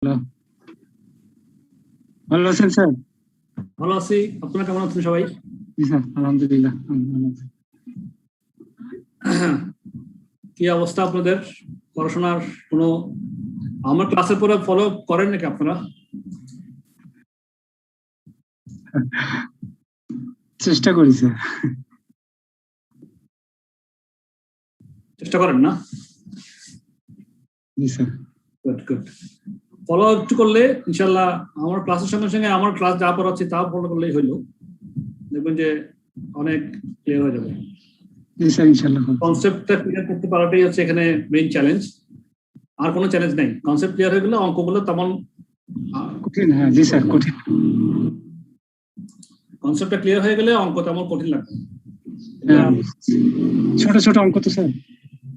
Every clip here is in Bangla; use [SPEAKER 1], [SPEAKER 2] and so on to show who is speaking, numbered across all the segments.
[SPEAKER 1] হ্যালো, ভালো আছেন স্যার?
[SPEAKER 2] ভালো আছি। আপনারা কেমন আছেন সবাই?
[SPEAKER 1] জি স্যার, আলহামদুলিল্লাহ আমি ভালো আছি।
[SPEAKER 2] কি অবস্থা আপনাদের পড়াশোনার? কোনো আমার ক্লাসের পরে ফলো করেন নাকি আপনারা?
[SPEAKER 1] চেষ্টা করি স্যার।
[SPEAKER 2] চেষ্টা করেন না?
[SPEAKER 1] জি স্যার।
[SPEAKER 2] Good good. ফলো একটু করলে ইনশাল্লাহ আমার ক্লাসের সঙ্গে সঙ্গে আমার ক্লাস যা পড়াচ্ছি তাও ফলো করলেই হইলো, দেখবেন যে অনেক ক্লিয়ার হয়ে যাবে।
[SPEAKER 1] জি স্যার, ইনশাআল্লাহ।
[SPEAKER 2] কনসেপ্টটা ক্লিয়ার করতে পারাটাই হচ্ছে এখানে মেইন চ্যালেঞ্জ, আর কোনো চ্যালেঞ্জ নাই। কনসেপ্ট ক্লিয়ার হয়ে গেলে অঙ্কগুলো তেমন
[SPEAKER 1] কঠিন। হ্যাঁ জি স্যার, কঠিন।
[SPEAKER 2] কনসেপ্টটা ক্লিয়ার হয়ে গেলে অঙ্ক তেমন কঠিন লাগবে।
[SPEAKER 1] ছোট ছোট অঙ্ক তো স্যার,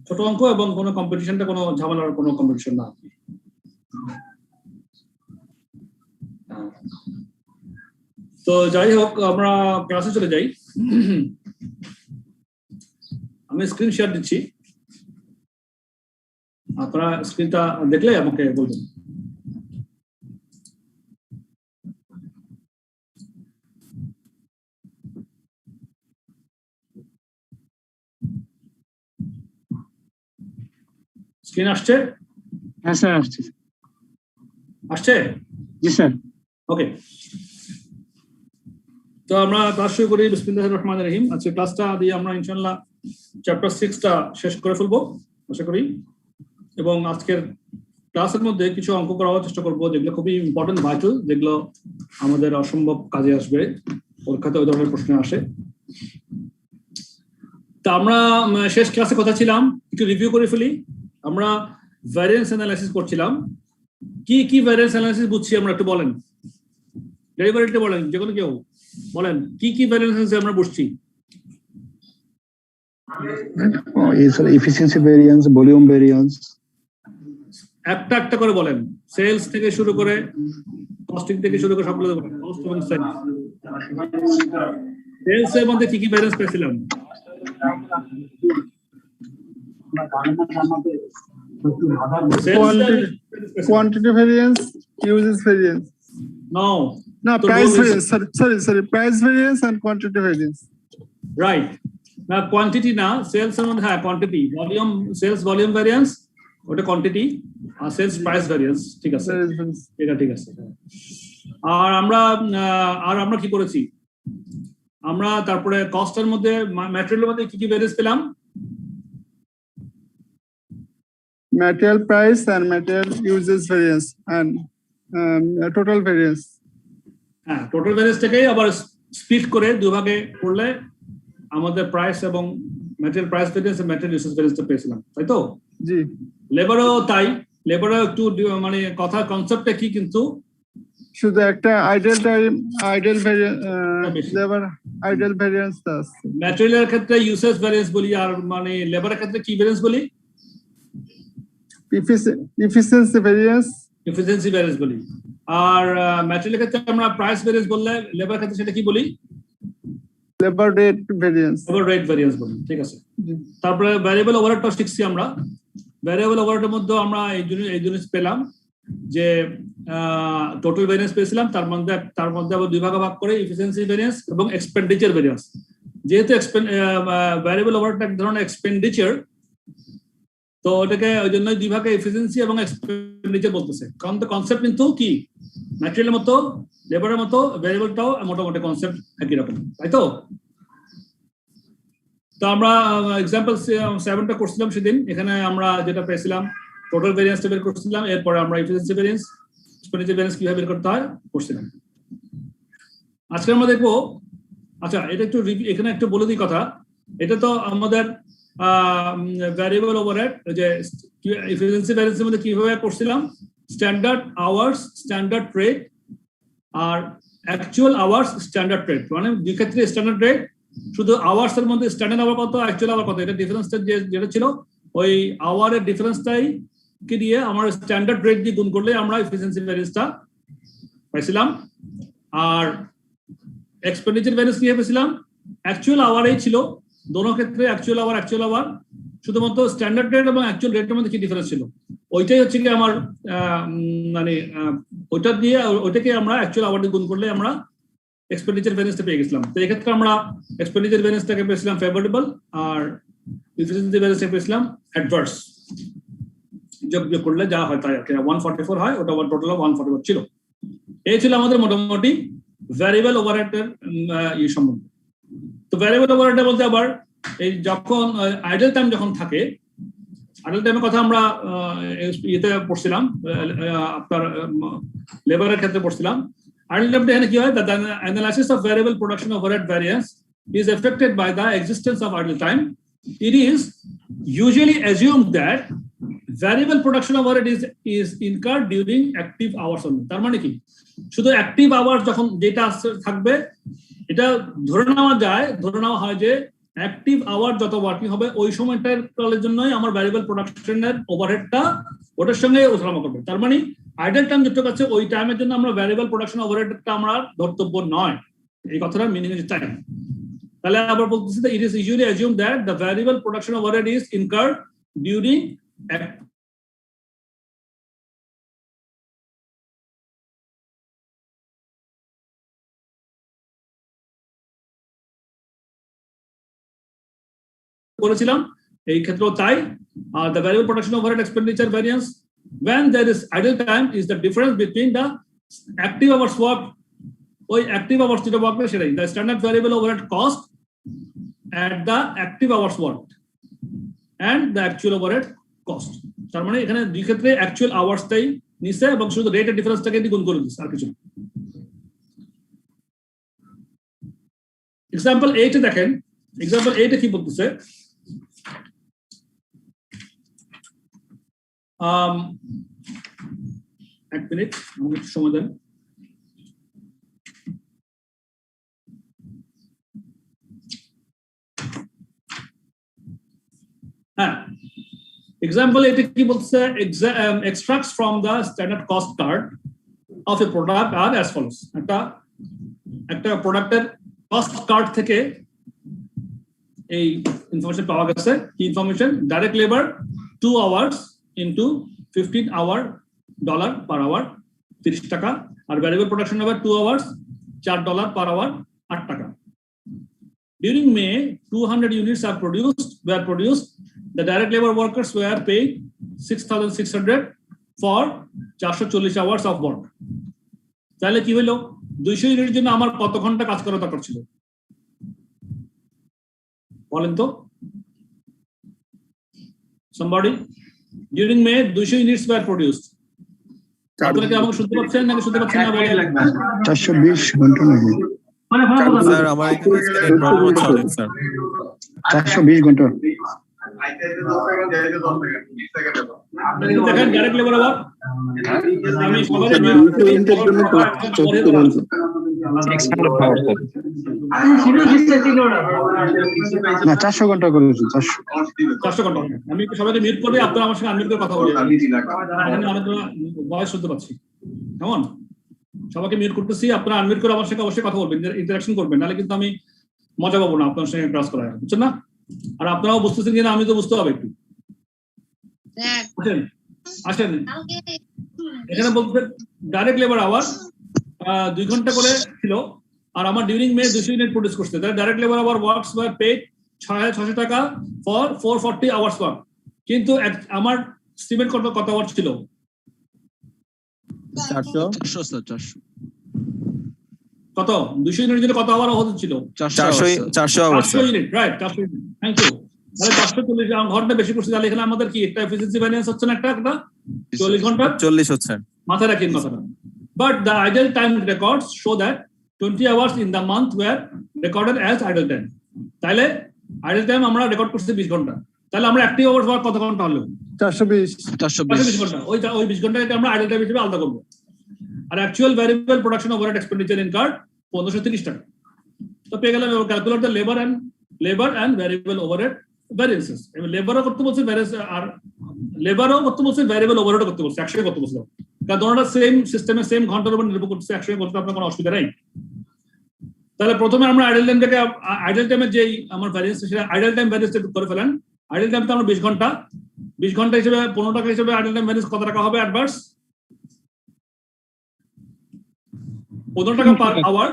[SPEAKER 2] ছোট অঙ্ক এবং কোনো কম্পিটিশনটা কোনো ঝামেলার কোনো কম্পিটিশন না। তো যাই হোক, আমরা ক্লাসে চলে যাই। আমি স্ক্রিন শেয়ার দিচ্ছি, আপনারা স্ক্রিনটা দেখলে আমাকে বলবেন। স্ক্রিন আসছে?
[SPEAKER 1] হ্যাঁ স্যার, আসছে।
[SPEAKER 2] আসছে?
[SPEAKER 1] জি স্যার।
[SPEAKER 2] ওকে, তো আমরা ক্লাস শুরু করি। বিসমিল্লাহির রহমানির রহিম। আজকে ক্লাসটা দিয়ে আমরা ইনশাআল্লাহ চ্যাপ্টার 6টা শেষ করে ফেলবো আশা করি, এবং আজকের ক্লাসের মধ্যে কিছু অঙ্ক করার চেষ্টা করবো যেগুলো খুবই ইম্পর্টেন্ট, ভাইটাল, যেগুলো আমাদের অসম্ভব কাজে আসবে, পরীক্ষাতে ওই ধরনের প্রশ্ন আসে। তা আমরা শেষ ক্লাসে কথা ছিলাম, একটু রিভিউ করে ফেলি। আমরা ভ্যারিয়েন্স অ্যানালাইসিস করছিলাম। কি কি ভ্যারিয়েন্স অ্যানালাইসিস বুঝছি আমরা একটু বলেন, ডেরিভেটিভ বলেন, যে কোনো কেউ বলেন কি কি ভ্যারিয়েন্স অ্যানালাইসিস আমরা বুঝছি।
[SPEAKER 1] Efficiency variance, volume variance.
[SPEAKER 2] একটা একটা করে বলেন, সেলস থেকে শুরু করে কস্টিং থেকে শুরু করে সবগুলো বলেন। কস্ট এবং সেলস, সেলস এর মধ্যে কি কি ভ্যারিয়েন্স পেয়েছিলাম?
[SPEAKER 3] Quantity variance, uses variance.
[SPEAKER 2] No,
[SPEAKER 3] Price variance. Sorry. Price variance and quantity variance.
[SPEAKER 2] Right. না, কোয়ান্টিটি না, সেলস এর মধ্যে হ্যাঁ quantity, volume, sales volume variance ওটা কোয়ান্টিটি, আর সেলস প্রাইস ভ্যারিয়েন্স। ঠিক আছে, এটা ঠিক আছে। আর আমরা কি করেছি? আমরা তারপরে কস্টের মধ্যে, ম্যাটেরিয়ালের মধ্যে কি কি ভ্যারিয়েন্স পেলাম?
[SPEAKER 3] Material price and material uses variance and total variance.
[SPEAKER 2] হ্যাঁ, টোটাল ভ্যারিয়েন্সটাকেই আবার স্প্লিট করে দুই ভাগে করলে আমাদের প্রাইস এবং ম্যাটেরিয়াল প্রাইস ভ্যারিয়েন্স এবং ম্যাটেরিয়াল ইউসেজ ভ্যারিয়েন্সটা পেয়েছিলাম, তাই তো?
[SPEAKER 3] জি।
[SPEAKER 2] লেবারও তাই, লেবারও একটু মানে কথা কনসেপ্টটা কি, কিন্তু
[SPEAKER 3] শুধু একটা idle time, idle variance, labour idle variance আছে।
[SPEAKER 2] ম্যাটেরিয়ালের ক্ষেত্রে ইউসেজ ভ্যারিয়েন্স বলি, আর মানে লেবারের ক্ষেত্রে কি ভ্যারিয়েন্স বলি?
[SPEAKER 3] এফিসিয়েন্সি ভ্যারিয়েন্স,
[SPEAKER 2] এফিসিয়েন্সি ভ্যারিয়েন্স বলি। আর ম্যাটেরিয়ালের ক্ষেত্রে আমরা প্রাইস ভ্যারিয়েন্স বললে, লেবার ক্ষেত্রে সেটা কি বলি?
[SPEAKER 3] Labour rate variance,
[SPEAKER 2] labour rate variance বলি। ঠিক আছে। তারপরে ভ্যারিয়েবল ওভারহেডটা শিখছি আমরা। ভ্যারিয়েবল ওভারহেডের মধ্যে আমরা এই জিনিস পেলাম যে টোটাল ভ্যারিয়েন্স পেয়েছিলাম, তার মধ্যে আবার দুই ভাগে ভাগ করে এফিসিয়েন্সি ভ্যারিয়েন্স এবং এক্সপেন্ডিচার ভ্যারিয়েন্স। যেহেতু ভ্যারিয়েবল ওভারহেড এক ধরনের এক্সপেন্ডিচার, তো ওটাকে ওই জন্য দুই ভাগে এফিসিয়েন্সি এবং এক্সপেন্ডিচার বলতেছে। কারণ তো কনসেপ্ট কিন্তু কি, ম্যাটেরিয়ালের মতো, লেবারের মতো, ভ্যারিয়েবলটাও মোটামুটি কনসেপ্ট একই রকম, তাই তো? তো আমরা এক্সাম্পল 7টা করছিলাম সেদিন। এখানে আমরা যেটা পেয়েছিলাম টোটাল ভ্যারিয়েন্সটা বের করছিলাম, এরপরে আমরা এফিসিয়েন্সি ভ্যারিয়েন্স, এক্সপেন্ডিচার ভ্যারিয়েন্স কিভাবে বের করতে হয় করছিলাম। আজকে আমরা দেখবো, আচ্ছা এটা একটু এখানে একটু বলে দিই কথা। এটা তো আমাদের ভ্যারিয়েবল ওভারহেড, যে এফিসিয়েন্সি ভ্যারিয়েন্সের মধ্যে কিভাবে করছিলাম, স্ট্যান্ডার্ড আওয়ার্স, স্ট্যান্ডার্ড রেট, আর অ্যাকচুয়াল আওয়ার্স, স্ট্যান্ডার্ড রেট। মানে দুই ক্ষেত্রে স্ট্যান্ডার্ড রেট, শুধু আওয়ার্স এর মধ্যে স্ট্যান্ডার্ড আওয়ার কত, অ্যাকচুয়াল আওয়ার কত, এটা ডিফারেন্সটা যেটা ছিল, ওই আওয়ারের ডিফারেন্সটাই কি দিয়ে আমার স্ট্যান্ডার্ড রেট দিয়ে গুণ করলে আমরা এফিসিয়েন্সি ভ্যারিয়েন্সটা পাইছিলাম। আর এক্সপেন্ডিচার ভ্যারিয়েন্স কি পেয়েছিলাম, অ্যাকচুয়াল আওয়ারেই ছিল দোনো ক্ষেত্রে, অ্যাকচুয়াল আওয়ার, শুধুমাত্র স্ট্যান্ডার্ড রেট এবং অ্যাকচুয়াল রেটের মধ্যে কি ডিফারেন্স ছিল, ওইটাই হচ্ছে কি আমার মানে ওইটা দিয়ে ওইটাকে আমরা অ্যাকচুয়াল আওয়ার দিয়ে গুণ করলে আমরা এক্সপেন্ডিচার ভ্যারিয়েন্সটা পেয়ে গেছিলাম। তো এক্ষেত্রে আমরা এক্সপেন্ডিচার ভ্যারিয়েন্সটাকে পেয়েছিলাম ফেভারেবল আর এফিসিয়েন্সি ভ্যারিয়েন্সটা পেয়েছিলাম অ্যাডভার্স। যোগ করলে যা হয় তাই আর কি 144 হয়, ওটা টোটাল 144 ছিল। এই ছিল আমাদের মোটামুটি ভ্যারিয়েবল ওভারহেডের সম্বন্ধে। তো ভ্যারিয়েবল ওভারহেড বলতে আবার এই যখন আইডল টাইম যখন থাকে, আইডল টাইমের কথা আমরা ইয়েতে পড়ছিলাম, আপনার লেবারের ক্ষেত্রে পড়ছিলাম। আইডল টাইমটা এখানে কি হয়, the analysis of variable production overhead variance is affected by the existence of idle time. It is usually assumed that variable production overhead is incurred during active hours only. তার মানে কি, শুধু অ্যাক্টিভ আওয়ার্স যখন যেটা থাকবে এটা ধরে নেওয়া হয় যে অ্যাক্টিভ আওয়ার যত ওয়ার্কিং হবে ওই সময়টার জন্যই আমার ভ্যারিয়েবল প্রোডাকশনের ওভারহেডটা ওটার সঙ্গে ওঠানামা করবে। তার মানে আইডল টাইম যেটা আছে ওই টাইমের জন্য আমরা ভ্যারিয়েবল প্রোডাকশন ওভারহেডটা আমরা ধর্তব্য নয়, এই কথাটার মিনিং হচ্ছে তাই। তাহলে আবার বলতেছি that it is usually assumed that the variable production overhead is incurred during করেছিলাম এই ক্ষেত্রেও তাই। The variable production overhead expenditure variance when there is idle time is the difference between the active hours worked, ওই active hours যেটা ওয়ার্ক করে সেটাই the standard variable overhead cost at the active hours worked and the actual overhead cost. তার মানে এখানে দুই ক্ষেত্রে অ্যাকচুয়াল আওয়ার্সটাই নিছে এবং শুধু রেটের ডিফারেন্সটাকে গুণ করে দিচ্ছে, আর কিছু না। এক্সাম্পল 8 দেখেন, এক্সাম্পল 8 কি বলতেছে, এক মিনিট আমাকে সময় দেন। হ্যাঁ, এক্সাম্পল এটা কি বলছে, extracts from the standard cost card of a product are as follows. একটা প্রোডাক্টের কস্ট কার্ড থেকে এই ইনফরমেশন পাওয়া গেছে। কি information? Direct labour 2 hours into 15 hour $, per hour 30 টাকা, আর variable production labour 2 hours $4 per hour 8 টাকা। During May 200 units were produced. The direct labor workers were paid 6,600 for 440 hours of work. তাহলে কি হলো, 200 ইউনিটের জন্য আমার কত ঘন্টা কাজ করা দরকার ছিল বলেন তো somebody? During May 200 units were produced. আপনারা কি আমাকে শুনতে পাচ্ছেন নাকি শুনতে পাচ্ছেন না বলেন?
[SPEAKER 1] 420 ঘন্টা নাকি
[SPEAKER 4] স্যার? আমার এখানে প্রবলেম হচ্ছে অনেক স্যার।
[SPEAKER 1] 420 ঘন্টা।
[SPEAKER 2] দেখেন ডাইরেক্ট লেবার আবার আমি সবাই
[SPEAKER 1] না 400 ঘন্টা করেছি,
[SPEAKER 2] 400 ঘন্টা। আমি সবাইকে মিউট করে আপনারা আমার সঙ্গে আনমিউট করে কথা বলি, এখানে অনেক ভয়েস শুনতে পাচ্ছি। কেমন? সবাইকে মিউট করতেছি, আপনারা আনমিউট করে আমার সঙ্গে অবশ্যই কথা বলবেন, ইন্টারাকশন করবেন, নাহলে কিন্তু আমি মজা পাবো না আপনার সঙ্গে ক্লাস করা, বুঝছেন না? আর আপনারাও বুঝতেছেন কিনা আমি তো বুঝতে হবে একটু। আসেন এখানে বলতে ডাইরেক্ট লেবার আওয়ার 2 ঘন্টা করে ছিল, আর আমার ডিউরিং মে 200 ইউনিট প্রডিউস করতে। Direct labour hour works were paid 600 টাকা ফর 440 আওয়ার্স ওয়ার্ক। কিন্তু আমার স্টিমেট কত আওয়ার ছিল?
[SPEAKER 4] 400
[SPEAKER 2] কত? 200 ইউনিটের জন্য কত আওয়ার হতে ছিল?
[SPEAKER 4] 400 hour.
[SPEAKER 2] 400 unit, right, 400 unit. Thank you. তাহলে 440 ঘন্টা বেশি করছি, তাহলে এখানে আমাদের কি একটা এফিসিয়েন্সি ভ্যারিয়েন্স হচ্ছে না, একটা 40 ঘন্টা
[SPEAKER 4] 40 হচ্ছে।
[SPEAKER 2] মাথায় রাখেন কথাটা। But the idle time records show that 20 hours in the month were recorded as idle time. তাহলে idle time আমরা রেকর্ড করছি 20 ঘন্টা। তাহলে আমরা অ্যাক্টিভ আওয়ার্স ওয়ার্ক কত ঘন্টা হলো? 420 ঘন্টা। ওই 20 ঘন্টাকে আমরা idle time হিসেবে আলাদা করব। আর actual variable production overhead expenditure incurred 1530 টাকা। তো পেয়ে গেলাম calculate the labour and variable overhead variances. এবং লেবারও করতে বলছে আর লেবারও করতে বলছে, ভ্যারিয়েবল ওভারহেডও করতে বলছে, একসাথে করতে বলছে। কারণ দুটোটা সেম সিস্টেমে সেম ঘন্টার উপর নির্ভর করতেছে, একসাথে করতে আপনার কোনো অসুবিধা নেই। তাহলে প্রথমে আমরা আইডল টাইমের যেই আমার ভ্যারিয়েন্স সেটা আইডল টাইম ভ্যারিয়েন্স করে ফেলেন। আইডল টাইম তো আমরা 20 ঘন্টা, 20 ঘন্টা হিসেবে 15 টাকা হিসেবে আইডল টাইম ভ্যারিয়েন্স কত টাকা হবে অ্যাডভার্স? 15 টাকা পার আওয়ার।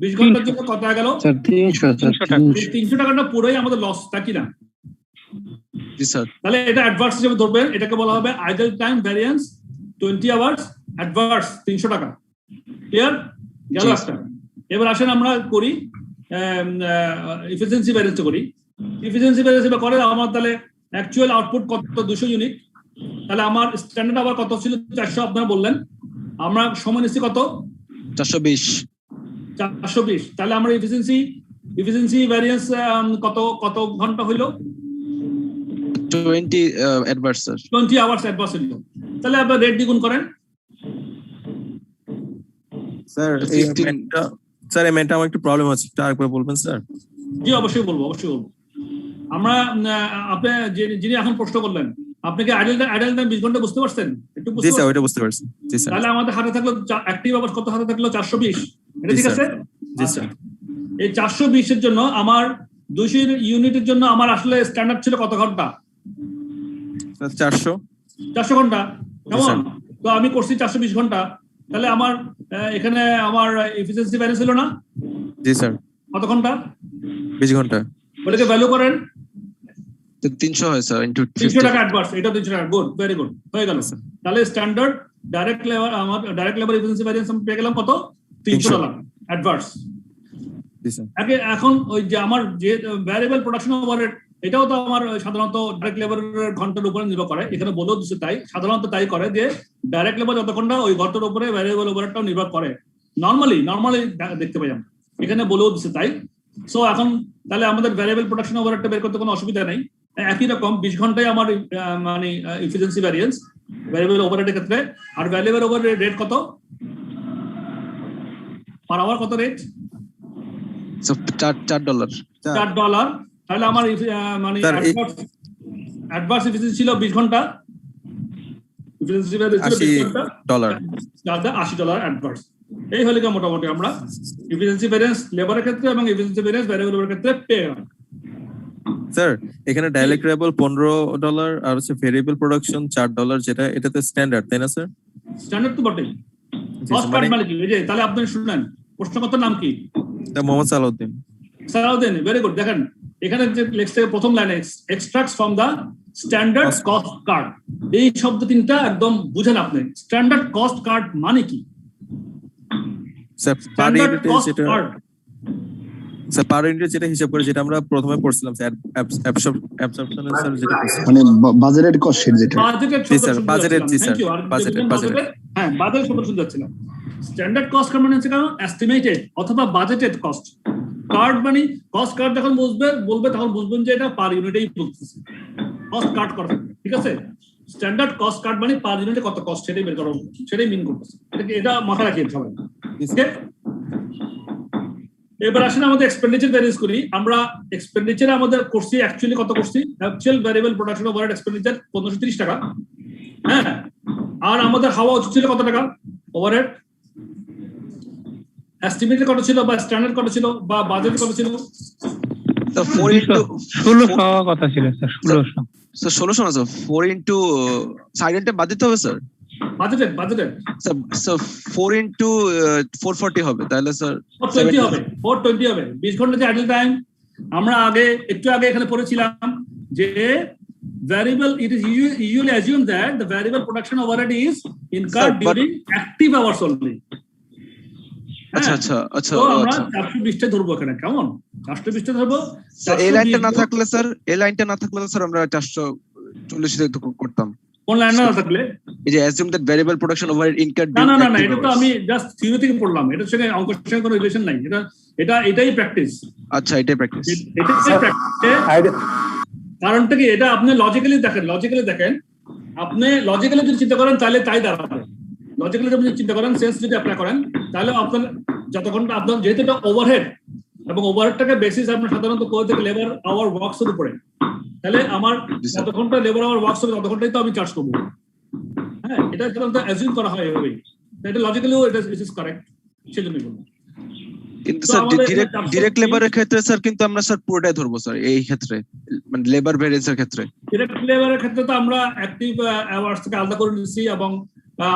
[SPEAKER 2] 20 ঘন্টার জন্য কত টাকা গেল?
[SPEAKER 1] স্যার 300
[SPEAKER 2] টাকাটা পুরোই আমাদের লস, তা কি না?
[SPEAKER 4] জি স্যার।
[SPEAKER 2] তাহলে এটা অ্যাডভার্স হিসেবে ধরবেন, এটাকে বলা হবে idol time variance 20 hours adverse 300 টাকা। ক্লিয়ার গেল একটা। এবার আসেন আমরা করি এফিসিয়েন্সি ভ্যারিয়েন্স করি। এফিসিয়েন্সি ভ্যারিয়েন্স করে আমার তাহলে অ্যাকচুয়াল আউটপুট কত? 200 ইউনিট। তাহলে আমার স্ট্যান্ডার্ড আবার কত ছিল? 400 আপনারা বললেন। আমরা সময় নিচ্ছি কত?
[SPEAKER 4] 420।
[SPEAKER 2] তাহলে আমরা এফিসিয়েন্সি ভ্যারিয়েন্স কত ঘন্টা হইলো?
[SPEAKER 4] 20 অ্যাডভার্স স্যার।
[SPEAKER 2] 20 আওয়ার্স অ্যাডভার্স হইলো। তাহলে আপনারা রেট দ্বিগুণ করেন।
[SPEAKER 4] স্যার এই মেনটা, স্যার এই মেনটা আমার একটু প্রবলেম আছে, একটু আরেকবার বলবেন স্যার?
[SPEAKER 2] জি অবশ্যই বলবো। আমরা আপনি যিনি এখন প্রশ্ন করলেন, আপনি কি আইডল টাইম 20 ঘন্টা বুঝতে পারছেন? একটু
[SPEAKER 4] জি স্যার, ওইটা বুঝতে পারছি। জি স্যার।
[SPEAKER 2] তাহলে আমাদের হাতে থাকলো অ্যাক্টিভ আওয়ার্স কত? হাতে থাকলো 420। এটা ঠিক আছে?
[SPEAKER 4] জি স্যার।
[SPEAKER 2] এই 420 এর জন্য আমার 200 ইউনিটের জন্য আমার আসলে স্ট্যান্ডার্ড ছিল কত ঘন্টা? 400 ঘন্টা। কেমন? তো আমি করছি 420 ঘন্টা। তাহলে আমার এখানে আমার এফিসিয়েন্সি ভ্যারিয়েন্স হলো না?
[SPEAKER 4] জি স্যার।
[SPEAKER 2] কত ঘন্টা?
[SPEAKER 4] 20 ঘন্টা।
[SPEAKER 2] ওটাকে ভ্যালু করেন।
[SPEAKER 4] 300 হয় স্যার, ইনটু
[SPEAKER 2] 300 টাকা অ্যাডভান্স। এটা 300 টাকা। গুড, ভেরি গুড, হয়ে গেল। তাহলে স্ট্যান্ডার্ড ডাইরেক্ট লেবার, আমার ডাইরেক্ট লেবার এফিসিয়েন্সি ভ্যারিয়েন্স আমি পেয়ে গেলাম কত? $300 অ্যাডভান্স।
[SPEAKER 4] জি স্যার।
[SPEAKER 2] এখন ওই যে আমার যে ভ্যারিয়েবল প্রোডাকশন ওভারহেড, এটাও তো আমার সাধারণত ডাইরেক্ট লেবারের ঘন্টার উপরে নির্ভর করে। এখানে বলেও দিচ্ছে তাই, সাধারণত তাই করে যে ডাইরেক্ট লেবার যত ঘন্টা ওই ঘন্টার উপরে ভ্যারিয়েবল ওভারহেডটাও নির্ভর করে। নরমালি দেখতে পাই আমরা, এখানে বলেও দিচ্ছে তাই। সো এখন তাহলে আমাদের ভ্যারিয়েবল প্রোডাকশন ওভারহেডটা বের করতে কোনো অসুবিধা নেই। একই রকম 20 ঘন্টায় আমার মানে এফিসিয়েন্সি ভ্যারিয়েন্স ভ্যারিয়েবল ওভারহেডের ক্ষেত্রে। আর ভ্যারিয়েবল ওভারহেড রেট কত পার আওয়ার? কত রেট?
[SPEAKER 4] $4।
[SPEAKER 2] তাহলে আমার মানে অ্যাডভার্স এফিসিয়েন্সি ছিল 20 ঘন্টা, এফিসিয়েন্সি ভ্যারিয়েন্স ছিল $80 অ্যাডভার্স। এই হলো কি মোটামুটি আমরা এফিসিয়েন্সি ভ্যারিয়েন্স লেবারের ক্ষেত্রে এবং এফিসিয়েন্সি ভ্যারিয়েন্স ভ্যারিয়েবলের ক্ষেত্রে পেয়ে গেলাম।
[SPEAKER 4] স্যার এখানে ডাইরেক্ট লেবার $15 আর হচ্ছে ভেরিয়েবল প্রোডাকশন $4, যেটা এটাতে স্ট্যান্ডার্ড, তাই না স্যার?
[SPEAKER 2] স্ট্যান্ডার্ড তো বটেই। কস্ট কার্ড মানে কি? এই যে তাহলে আপনি শুনেন, প্রশ্নকর্তার নাম কি?
[SPEAKER 4] মোহাম্মদ সালাউদ্দিন।
[SPEAKER 2] Very good. দেখেন এখানে যে লেখছে প্রথম লাইনে extracts from the standard cost card. এই শব্দ তিনটা একদম বুঝেন আপনি। স্ট্যান্ডার্ড কস্ট কার্ড মানে কি?
[SPEAKER 4] স্যার পার ইউনিট যেটা হিসাব করে, যেটা আমরা প্রথমে পড়ছিলাম স্যার, অ্যাবসরপশনের স্যার যেটা
[SPEAKER 1] মানে বাজেটেড কস্ট যেটা।
[SPEAKER 4] বাজেটেড জি স্যার, বাজেটেড।
[SPEAKER 2] হ্যাঁ, বাজেট শব্দ শুনতে যাচ্ছিলাম। স্ট্যান্ডার্ড কস্ট কার্ড মানে হচ্ছে কারণ এস্টিমেটেড অথবা বাজেটেড কস্ট কার্ড। মানে কস্ট কার্ড যখন বলবে তখন বুঝবেন যে এটা পার ইউনিটেই বলতেছে, কস্ট কার্ড করা থাকবে। ঠিক আছে? স্ট্যান্ডার্ড কস্ট কার্ড মানে পার ইউনিটে কত কস্ট সেটাই বের করা, সেটাই মিন করতেছে। এটা মাথায় রাখেন সবাই। এবার আসেন আমাদের এক্সপেন্ডিচার ভ্যারিয়েন্স করি। আমরা এক্সপেন্ডিচারে আমাদের করছি অ্যাকচুয়ালি কত করছি? Actual variable production overhead expenditure 1530 টাকা। হ্যাঁ, আর আমাদের হাওয়া উচিত ছিল কত টাকা ওভারহেড? এস্টিমেটেড কত ছিল বা স্ট্যান্ডার্ড কত ছিল বা বাজেট কত ছিল?
[SPEAKER 4] তো 4 ইনটু
[SPEAKER 5] 1600 কথা ছিল স্যার, 1600।
[SPEAKER 4] স্যার 1600 না স্যার, 4 ইনটু সাইডেন্টে বাদ দিতে হবে স্যার।
[SPEAKER 2] বাজেটেড
[SPEAKER 4] স্যার 4 ইনটু 440 হবে, তাহলে স্যার
[SPEAKER 2] 420 হবে। 420 হবে। 20 ঘন্টা যে আইডল টাইম আমরা একটু আগে এখানে পড়েছিলাম যে variable, it is usually assumed that the variable production overhead is incurred during active hours only.
[SPEAKER 4] আচ্ছা।
[SPEAKER 2] তো আমরা 420 টা ধরবো এখানে। কেমন? 420 টা ধরবো।
[SPEAKER 4] এই লাইনটা না থাকলে স্যার, স্যার আমরা 440 দিয়ে করতাম।
[SPEAKER 2] কোন লাইন না থাকলে?
[SPEAKER 4] এই যে assume that variable production overhead incurred
[SPEAKER 2] না, এটা তো আমি জাস্ট থিওরি থেকে পড়লাম। এটার সঙ্গে অঙ্কের সঙ্গে কোনো রিলেশন নাই। এটাই প্র্যাকটিস।
[SPEAKER 4] আচ্ছা, এটাই প্র্যাকটিস।
[SPEAKER 2] কারণটা কি? এটা আপনি লজিক্যালি দেখেন। আপনি লজিক্যালি যদি চিন্তা করেন তাহলে তাই দাঁড়াবে। লজিক্যালি যদি চিন্তা করেন, সেন্স যদি অ্যাপ্লাই করেন, তাহলে আপনার যতক্ষণ আপনার যেহেতু এটা ওভারহেড এবং ওভারহেডটাকে বেসিস আপনার সাধারণত করে থেকে লেবার আওয়ার ওয়ার্কসের উপরে, তাহলে আমার যত ঘন্টা লেবার আওয়ার ওয়ার্কস হবে তত ঘন্টাই তো আমি চার্জ করবো। হ্যাঁ, এটা সাধারণত অ্যাজিউম করা হয় এভাবেই। এটা লজিক্যালিও এটা ইজ কারেক্ট, সেজন্যই বলবো।
[SPEAKER 6] কিন্তু
[SPEAKER 2] তো
[SPEAKER 6] স্যার
[SPEAKER 2] আমাদের
[SPEAKER 6] ডিরেক্ট লেবারের ক্ষেত্রে স্যার কিন্তু আমরা স্যার পুরোটাই ধরবো স্যার এই ক্ষেত্রে, মানে লেবার ভেরিয়েন্সের ক্ষেত্রে।
[SPEAKER 2] ডিরেক্ট লেবারের ক্ষেত্রে তো আমরা অ্যাক্টিভ আওয়ার্স থেকে আলাদা করে নিছি এবং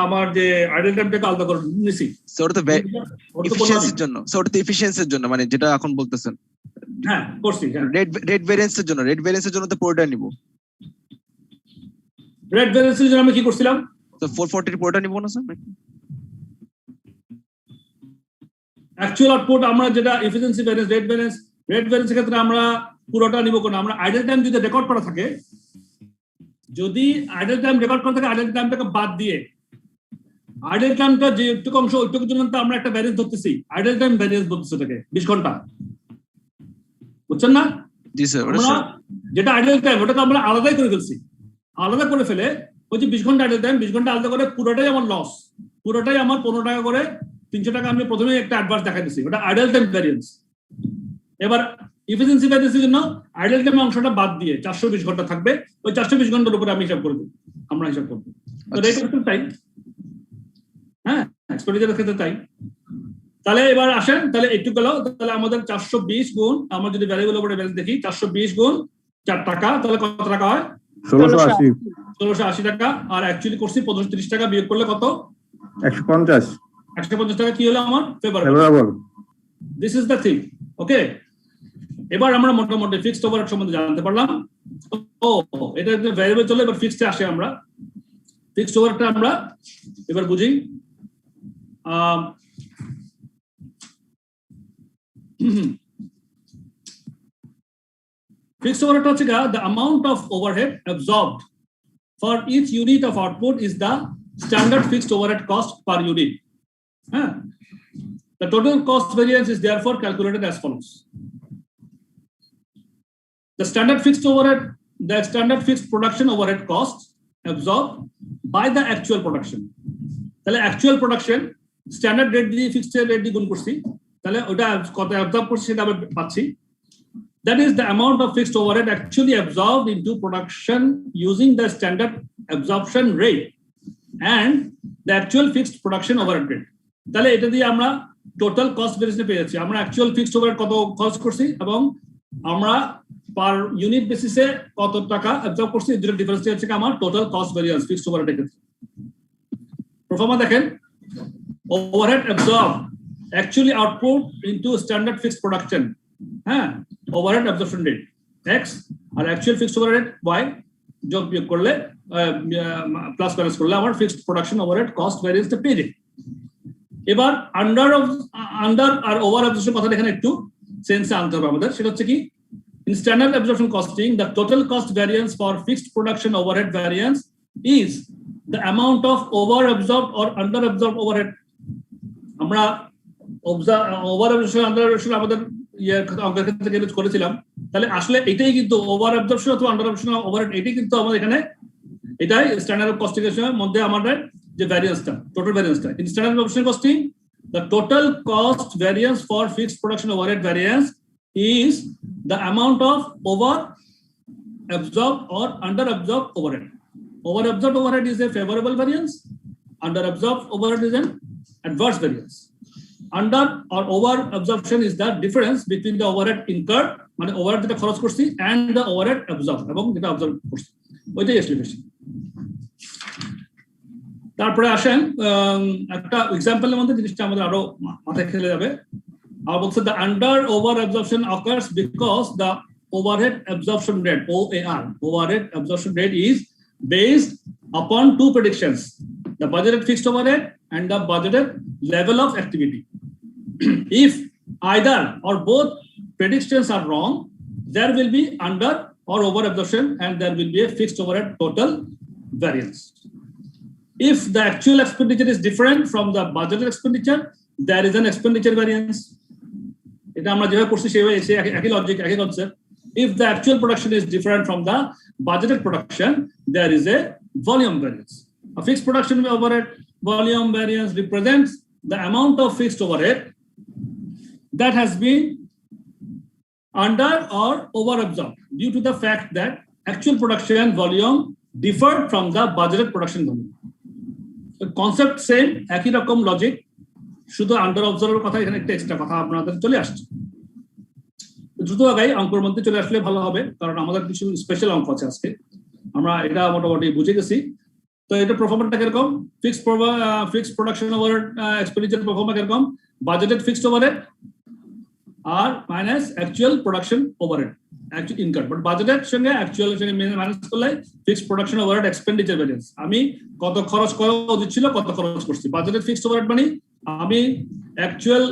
[SPEAKER 2] আমার যে আইডল টাইমটাকে আলাদা করে নিছি।
[SPEAKER 6] স্যার ওটা তো এফিশিয়েন্সির জন্য, স্যার ওটা তো এফিশিয়েন্সির জন্য, মানে যেটা এখন বলতেছেন।
[SPEAKER 2] হ্যাঁ করছি, হ্যাঁ।
[SPEAKER 6] রেট ভেরিয়েন্সের জন্য তো পুরোটা নিব।
[SPEAKER 2] রেট ভেরিয়েন্সের জন্য আমি কি করছিলাম?
[SPEAKER 6] তো 440 পুরোটা নিব না স্যার?
[SPEAKER 2] অ্যাকচুয়াল আউটপুট আমরা যেটা এফিশিয়েন্সি ভ্যারিয়েন্স, রেট ভ্যারিয়েন্সের ক্ষেত্রে আমরা পুরোটা নিব কোন? আমরা আইডল টাইম যদি রেকর্ড করা থাকে, যদি আইডল টাইম রেকর্ড করা থাকে, আইডল টাইমটাকে বাদ দিয়ে আইডল টাইমটা যে একটু অংশ ওইটুকুর জন্য তো আমরা একটা ভ্যারিয়েন্স ধরতেছি, আইডল টাইম ভ্যারিয়েন্স বলতেছি ওটাকে 20 ঘন্টা, বুঝছেন না?
[SPEAKER 6] জি স্যার।
[SPEAKER 2] আমরা যেটা আইডল টাইম ওটাকে আমরা আলাদাই করে ফেলছি, আলাদা করে ফেলে ওই যে 20 ঘন্টা আইডল টাইম, 20 ঘন্টা আলাদা করে পুরোটাই আমার লস, পুরোটাই আমার 15 টাকা করে 300 টাকা আমি প্রথমেই একটা অ্যাডভান্স দেখা দিচ্ছি, ওটা আইডল টাইম ভ্যারিয়েন্স। এবার এফিশিয়েন্সি ভ্যারিয়েন্সের জন্য আইডল টাইম অংশটা বাদ দিয়ে 420 ঘন্টা থাকবে, ওই 420 ঘন্টার উপরে আমি হিসাব করব, আমরা হিসাব করব। তো রেট করতে তাই, হ্যাঁ, এক্সপেন্ডিচারের ক্ষেত্রে তাই। তাহলে এবার আসেন, তাহলে একটু গেল, তাহলে আমাদের 420 গুণ, আমরা যদি ভ্যারিয়েবল উপরে ব্যালেন্স দেখি, 420 গুণ 4 টাকা, তাহলে কত টাকা হয়?
[SPEAKER 3] 1680।
[SPEAKER 2] 1680 টাকা। আর অ্যাকচুয়ালি করছি 35 টাকা, বিয়োগ করলে কত?
[SPEAKER 3] 150।
[SPEAKER 2] 150 টাকা কি হলো আমার? Favourable. This is the thing, okay. এবার আমরা মোটামুটি ফিক্সড ওভারহেড সম্বন্ধে জানতে পারলাম। ও এটা একটা ভ্যারিয়েবল চলে, এবার ফিক্সডে আসে। আমরা ফিক্সড ওভারহেডটা আমরা এবার বুঝি। Fixed overhead হচ্ছে the amount of overhead absorbed for each unit of output is the standard fixed overhead cost per unit. The total cost variance is therefore calculated as follows. The standard fixed production overhead cost absorbed by the actual production. তাহলে actual production standard rate দিয়ে fixed rate দিয়ে গুণ করছি, তাহলে ওটা কত অ্যাবজর্ব করছি সেটা আমরা পাচ্ছি। That is the amount of fixed overhead actually absorbed into production using the standard absorption rate and the actual fixed production overhead rate. তাহলে এটা দিয়ে আমরা টোটাল কস্ট ভেরিয়েন্স পেয়ে যাচ্ছি। আমরা অ্যাকচুয়াল ফিক্সড ওভারহেড কত খরচ করছি এবং আমরা পার ইউনিট বেসিসে কত টাকা অ্যাবজর্ব করছি, এই দুটো ডিফারেন্স হচ্ছে আমার টোটাল কস্ট ভেরিয়েন্স ফিক্সড ওভারহেডের ক্ষেত্রে। প্রথমে দেখেন, overhead absorb actually output into standard fixed production, overhead absorption rate x আর actual fixed overhead y, যোগ বিয়োগ করলে প্লাস মাইনাস করলে আমার ফিক্সড প্রোডাকশন ওভারহেড কস্ট ভ্যারিয়েন্সটা পেয়ে যাই। এবার আন্ডার আর ওভার অ্যাবজর্পশন কথাটা এখানে একটু সেন্সে আনতে হবে আমাদের। সেটা হচ্ছে কি, in standard absorption costing the total cost variance for fixed production overhead variance is the amount of over absorbed or under absorbed overhead. আমরা ওভার অ্যাবজর্পশন আন্ডার অ্যাবজর্পশন আমাদের অঙ্কের ক্ষেত্রে ইউজ করেছিলাম, তাহলে আসলে এটাই কিন্তু ওভার অ্যাবজর্পশন অথবা আন্ডার অ্যাবজর্পশন ওভারহেড, এটাই কিন্তু আমাদের এখানে, এটাই স্ট্যান্ডার্ড কস্টিংয়ের মধ্যে আমাদের যে ভ্যারিয়েন্সটা, টোটাল ভ্যারিয়েন্সটা। In standard absorption costing the total cost variance for fixed production overhead variance is the amount of over absorbed or under absorbed overhead. Over absorbed overhead is a favorable variance, under absorbed overhead is an adverse variance. Under or over absorption is the difference between the overhead incurred, মানে overhead যেটা খরচ করছি, and the overhead absorbed, এবং যেটা অবজর্ব করছি, ওইটাই এস্টিমেশন। তারপরে আসেন একটা এক্সাম্পলের মধ্যে জিনিসটা আমাদের আরো মাথায় খেলে যাবে। আর বলছে the under over absorption occurs because the overhead absorption rate, OAR, overhead absorption rate is based upon two predictions, the budgeted fixed overhead and the budgeted level of activity. If either or both predictions are wrong, there will be under or over absorption and there will be a fixed overhead total variance. If the actual expenditure is different from the budgeted expenditure, there is an expenditure variance. এটা আমরা যেভাবে করছি সেভাবে একই লজিক, একই concept. If the actual production is different from the budgeted production, there is a volume variance. A fixed production overhead volume variance represents the amount of fixed overhead that has been under or over absorbed due to the fact that actual production volume differed from the budgeted production volume. The concept same, একই রকম লজিক, শুধু আন্ডার অবজার্ভের কথা এখানে একটা এক্সট্রা কথা আপনাদের চলে আসছে। দ্রুত আগাই অঙ্কের মধ্যে চলে আসলে ভালো হবে, কারণ আমাদের কিছু স্পেশাল অঙ্ক আছে আজকে। আমরা এটা মোটামুটি বুঝে গেছি। তো এটা পারফরম্যান্সটা কিরকম, fixed production overhead expenditure performance কিরকম, বাজেটেড ফিক্সড ওভারহেড আর minus actual production overhead actual income. But বাজেটের সঙ্গে অ্যাকচুয়াল সঙ্গে মাইনাস করলে fixed production overhead expenditure variance, আমি কত খরচ করা উচিত ছিল, কত খরচ করছি। বাজেটেড ফিক্সড ওভারহেড মানে আমি অ্যাকচুয়াল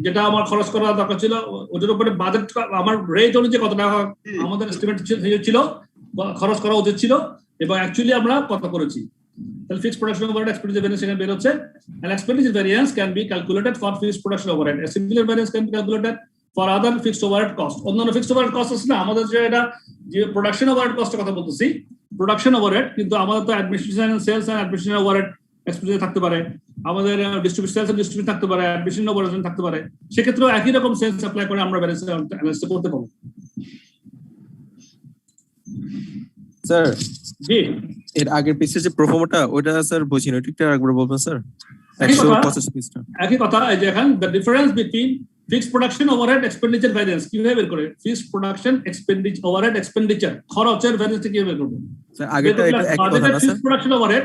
[SPEAKER 2] যেটা আমার খরচ করা দরকার ছিল ওটার উপরে বাজেট আমার রেট অনুযায়ী কত টাকা আমাদের এস্টিমেট ছিল খরচ করা উচিত ছিল, এবং অ্যাকচুয়ালি আমরা কত করেছি। তাহলে fixed production overhead expenditure variance এখানে বের হচ্ছে। And expenditure variance can be calculated for fixed production overhead. A similar variance can be calculated for other fixed overhead cost. অন্যান্য ফিক্সড ওভারহেড কস্ট আছে না আমাদের, যে এটা যে প্রোডাকশন ওভারহেড কস্টের কথা বলতেছি, প্রোডাকশন ওভারহেড, কিন্তু আমাদের তো administration and sales and administration overhead expenditure থাকতে পারে, আমাদের ডিস্ট্রিবিউশন সেলস এন্ড ডিস্ট্রিবিউশন থাকতে পারে, অ্যাডমিনিস্ট্রেশন ওভারহেড থাকতে পারে। সেক্ষেত্রেও একই রকম সেলস অ্যাপ্লাই করে আমরা ব্যালেন্স অ্যানালাইসিস করতে পারবো।
[SPEAKER 4] স্যার
[SPEAKER 2] জি,
[SPEAKER 4] এর আগের পিসে যে প্রোফর্মাটা ওটা স্যার বুঝিনি, ওটা একটু আরেকবার বলবেন স্যার। 185 পিসটা
[SPEAKER 2] একই কথা। এই যে এখন the difference between fixed production overhead expenditure variance কিভাবে বের করে, fixed production expenditure overhead expenditure খরচের ভ্যারিয়েন্সটা কিভাবে বের করব।
[SPEAKER 4] স্যার আগেরটা এটা এক কথা না sir,
[SPEAKER 2] fixed production overhead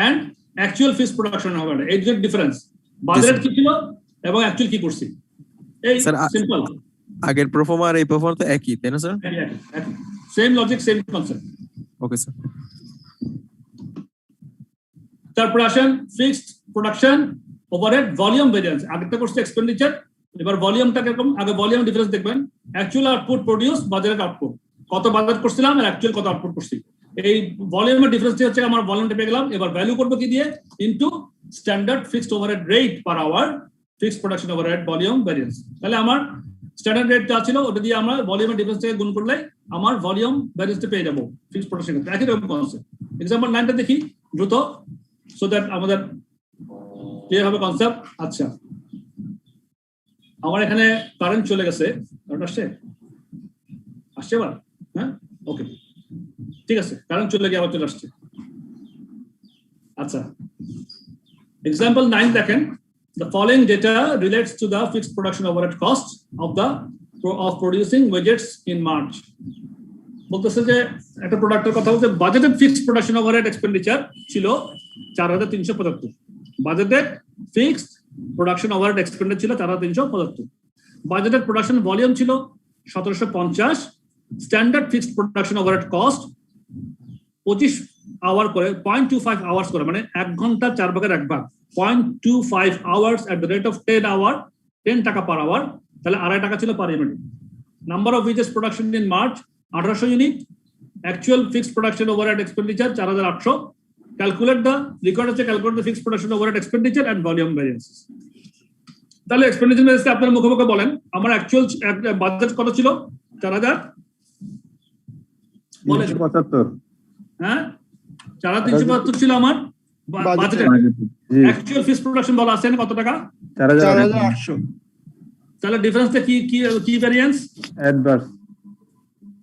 [SPEAKER 2] and actual fixed production overhead, এই যে ডিফারেন্স, বাজেট কি ছিল এবং অ্যাকচুয়াল কি করছি, এই সিম্পল।
[SPEAKER 4] আগের প্রোফর্মা আর এই প্রোফর্মা তো একই, তাই না sir?
[SPEAKER 2] Same logic, same concept.
[SPEAKER 4] Okay sir.
[SPEAKER 2] তারপরে আসেন fixed production overhead volume variance. আগেরটা করছে এক্সপেন্ডিচার, এবার ভলিউমটা কিরকম। আগে ভলিউম ডিফারেন্স দেখবেন, অ্যাকচুয়াল আউটপুট প্রোডিউস, বাজারের আউটপুট, কত বাজার করছিলাম আর অ্যাকচুয়াল কত আউটপুট করছি। এই ভলিউমের ডিফারেন্সটা হচ্ছে আমার ভলিউমটা পেয়ে গেলাম। এবার ভ্যালু করবো কি দিয়ে, into standard fixed overhead rate per hour fixed production overhead volume variance. তাহলে আমার স্ট্যান্ডার্ড রেটটা ছিল, ওটা দিয়ে আমরা ভলিউমের ডিফারেন্সটাকে গুণ করলে আমার ভলিউম ভ্যারিয়েন্সটা পেয়ে যাবো ফিক্সড প্রোডাকশন। একই রকম কনসেপ্ট। এক্সাম্পল 9টা দেখি দ্রুত, সো দ্যাট আমাদের ক্লিয়ার হবে কনসেপ্ট। আচ্ছা, আমার এখানে কারেন্ট চলে গেছে, কারেন্ট আসছে এবার, হ্যাঁ ওকে ঠিক আছে, কারেন্ট চলে গিয়ে আবার চলে আসছে। আচ্ছা, এক্সাম্পল 9 দেখেন, the following data relates to the fixed production overhead cost of producing widgets in March. বলতেছে যে একটা প্রোডাক্টের কথা বলতে, budgeted fixed production overhead expenditure ছিল 4375, budgeted fixed production overhead expenditure ছিল 4375, বাজেটেড প্রোডাকশন ভলিউম ছিল 1750, standard fixed production overhead cost 25 hour করে 0.25 আওয়ার্স করে, মানে 1 ঘন্টা 4 ভাগের 1 ভাগ, 0.25 hours at the rate of 10 টাকা পার আওয়ার, তাহলে 2.5 টাকা ছিল per unit. Number of which is production in March 1800 unit, actual fixed production overhead expenditure 4800। Calculate the record হচ্ছে calculate the fixed production overhead expenditure and volume variances. তাহলে এক্সপেন্ডিচার ভ্যারিয়েন্স আপনার মুখে মুখে বলেন, আমার অ্যাকচুয়াল বাজেট কত ছিল,
[SPEAKER 3] 375।
[SPEAKER 2] হ্যাঁ 4375 ছিল আমার বাজেট। অ্যাকচুয়াল ফিক্সড প্রোডাকশন বলা আছে কত টাকা,
[SPEAKER 3] 4800।
[SPEAKER 2] তাহলে ডিফারেন্সটা কি কি ভ্যারিয়েন্স,
[SPEAKER 3] অ্যাডভার্স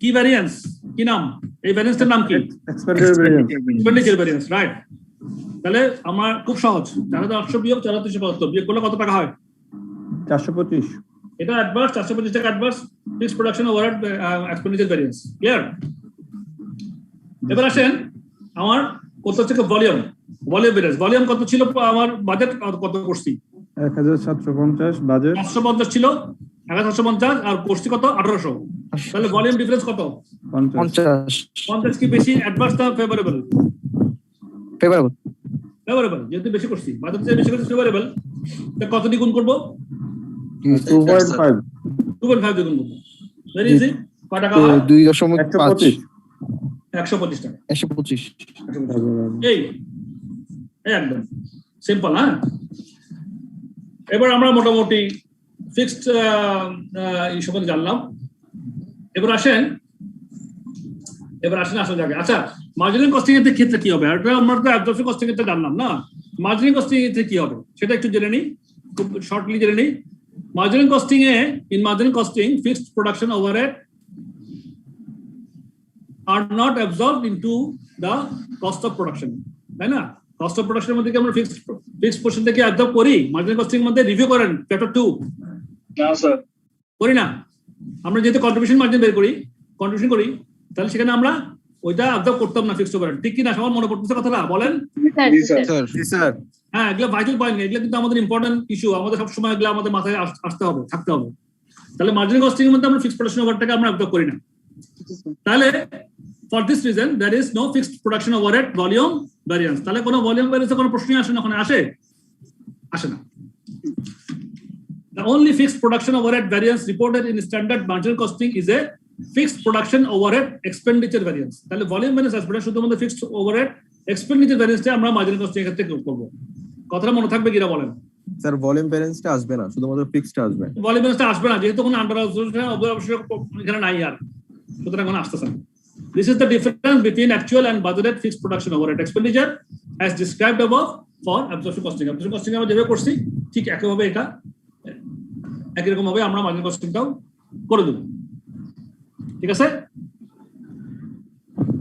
[SPEAKER 2] কি ভ্যারিয়েন্স, কি নাম, এই ভ্যারিয়েন্সটার নাম কি, এক্সপেন্ডিচার ভ্যারিয়েন্স, রাইট। তাহলে আমার খুব সহজ, 4800 বিয়োগ 4375 বিয়োগ করলে কত টাকা হয়,
[SPEAKER 3] 425।
[SPEAKER 2] এটা অ্যাডভার্স, 425 টাকা adverse fixed production overhead expenditure variance. Clear? এবার আসেন আমার কত হচ্ছে ভলিউম ভ্যারিয়েন্স। ভলিউম কত ছিল আমার, বাজেট কত করছি
[SPEAKER 3] 1750, বাজেট
[SPEAKER 2] 550 ছিল, 1750 আর করছি কত 1800, তাহলে ভলিউম ডিফারেন্স কত 50 কি বেশি অ্যাডভান্স না ফেভারেবল, ফেভারেবল যেহেতু বেশি করছি, বাজেট যে বেশি করছি ফেভারেবল, তা কত দিয়ে গুণ করব,
[SPEAKER 3] 2.5
[SPEAKER 2] দিয়ে গুণ করব। ভেরি ইজি, কত টাকা হয়,
[SPEAKER 3] 2.5
[SPEAKER 2] 125 টাকা,
[SPEAKER 5] 125।
[SPEAKER 2] এই একদম সিম্পল। হ্যাঁ, এবার আমরা মোটামুটি ফিক্সড এই সম্বন্ধে জানলাম। এবার আসেন আসল জায়গায়। আচ্ছা, মার্জিনাল কস্টিং এর ক্ষেত্রে কি হবে, এটা আমরা তো অ্যাবজর্পশন কস্টিং এর জানলাম না, মার্জিনাল কস্টিং এর ক্ষেত্রে কি হবে সেটা একটু জেনে নিই, খুব শর্টলি জেনে নিই। Marginal costing A, in marginal costing fixed production overhead are not absorbed into the cost of production, তাই না? কস্ট অফ প্রোডাকশনের মধ্যে কি আমরা ফিক্সড পোরশন থেকে অ্যাবজর্ব করি? মার্জিনাল কস্টিং এর মধ্যে রিভিউ করেন চ্যাপ্টার 2?
[SPEAKER 7] না স্যার।
[SPEAKER 2] করি না। আমরা যেহেতু কন্ট্রিবিউশন মার্জিন বের করি, কন্ট্রিবিউশন করি, তাহলে সেখানে আমরা ওইটা অ্যাবজর্ব করতাম না ফিক্সড ওভারহেড, ঠিক কি না? সবার মনে পড়তেছে কথাটা? বলেন।
[SPEAKER 7] জি স্যার।
[SPEAKER 6] স্যার
[SPEAKER 4] স্যার
[SPEAKER 2] হ্যাঁ, এগুলো ভাইটাল পয়েন্ট, এগুলো কিন্তু আমাদের ইম্পর্টেন্ট ইস্যু, আমাদের সবসময় এগুলো আমাদের মাথায় আসতে হবে, থাকতে হবে। তাহলে মার্জিনাল কস্টিং এর মধ্যে আমরা ফিক্সড প্রোডাকশন ওভারহেডটাকে আমরা অ্যাবজর্ব করি না। তাহলে for this reason there is no fixed production overhead volume variance. তাহলে কোনো ভলিউম ভ্যারিয়েন্সের কোনো প্রশ্নই আসে না, ওখানে আসে না। The only fixed production overhead variance reported in standard marginal costing is a fixed production overhead expenditure variance. তাহলে ভলিউম ভ্যারিয়েন্স আসবে না, শুধুমাত্র ফিক্সড ওভারহেড এক্সপেন্ডিচার ভ্যারিয়েন্সটা আমরা মার্জিনাল কস্টিং এর ক্ষেত্রে করব। কথাটা মনে থাকবে কিনা বলেন?
[SPEAKER 4] স্যার ভলিউম ভ্যারিয়েন্সটা আসবে না, শুধুমাত্র ফিক্সডটা আসবে।
[SPEAKER 2] ভলিউম ভ্যারিয়েন্সটা আসবে না, যেহেতু কোনো আন্ডার অবজারভেশন এখানে নাই, আর সুতরাং এখন আসতেছে না। This is the difference between actual and budgeted fixed production overhead expenditure as described above for absorption costing. Absorption costing আমরা যেভাবে করছি ঠিক একইভাবে এটা একই রকম ভাবে আমরা মার্জিনাল কস্টিংটাও করে দেব। ঠিক আছে?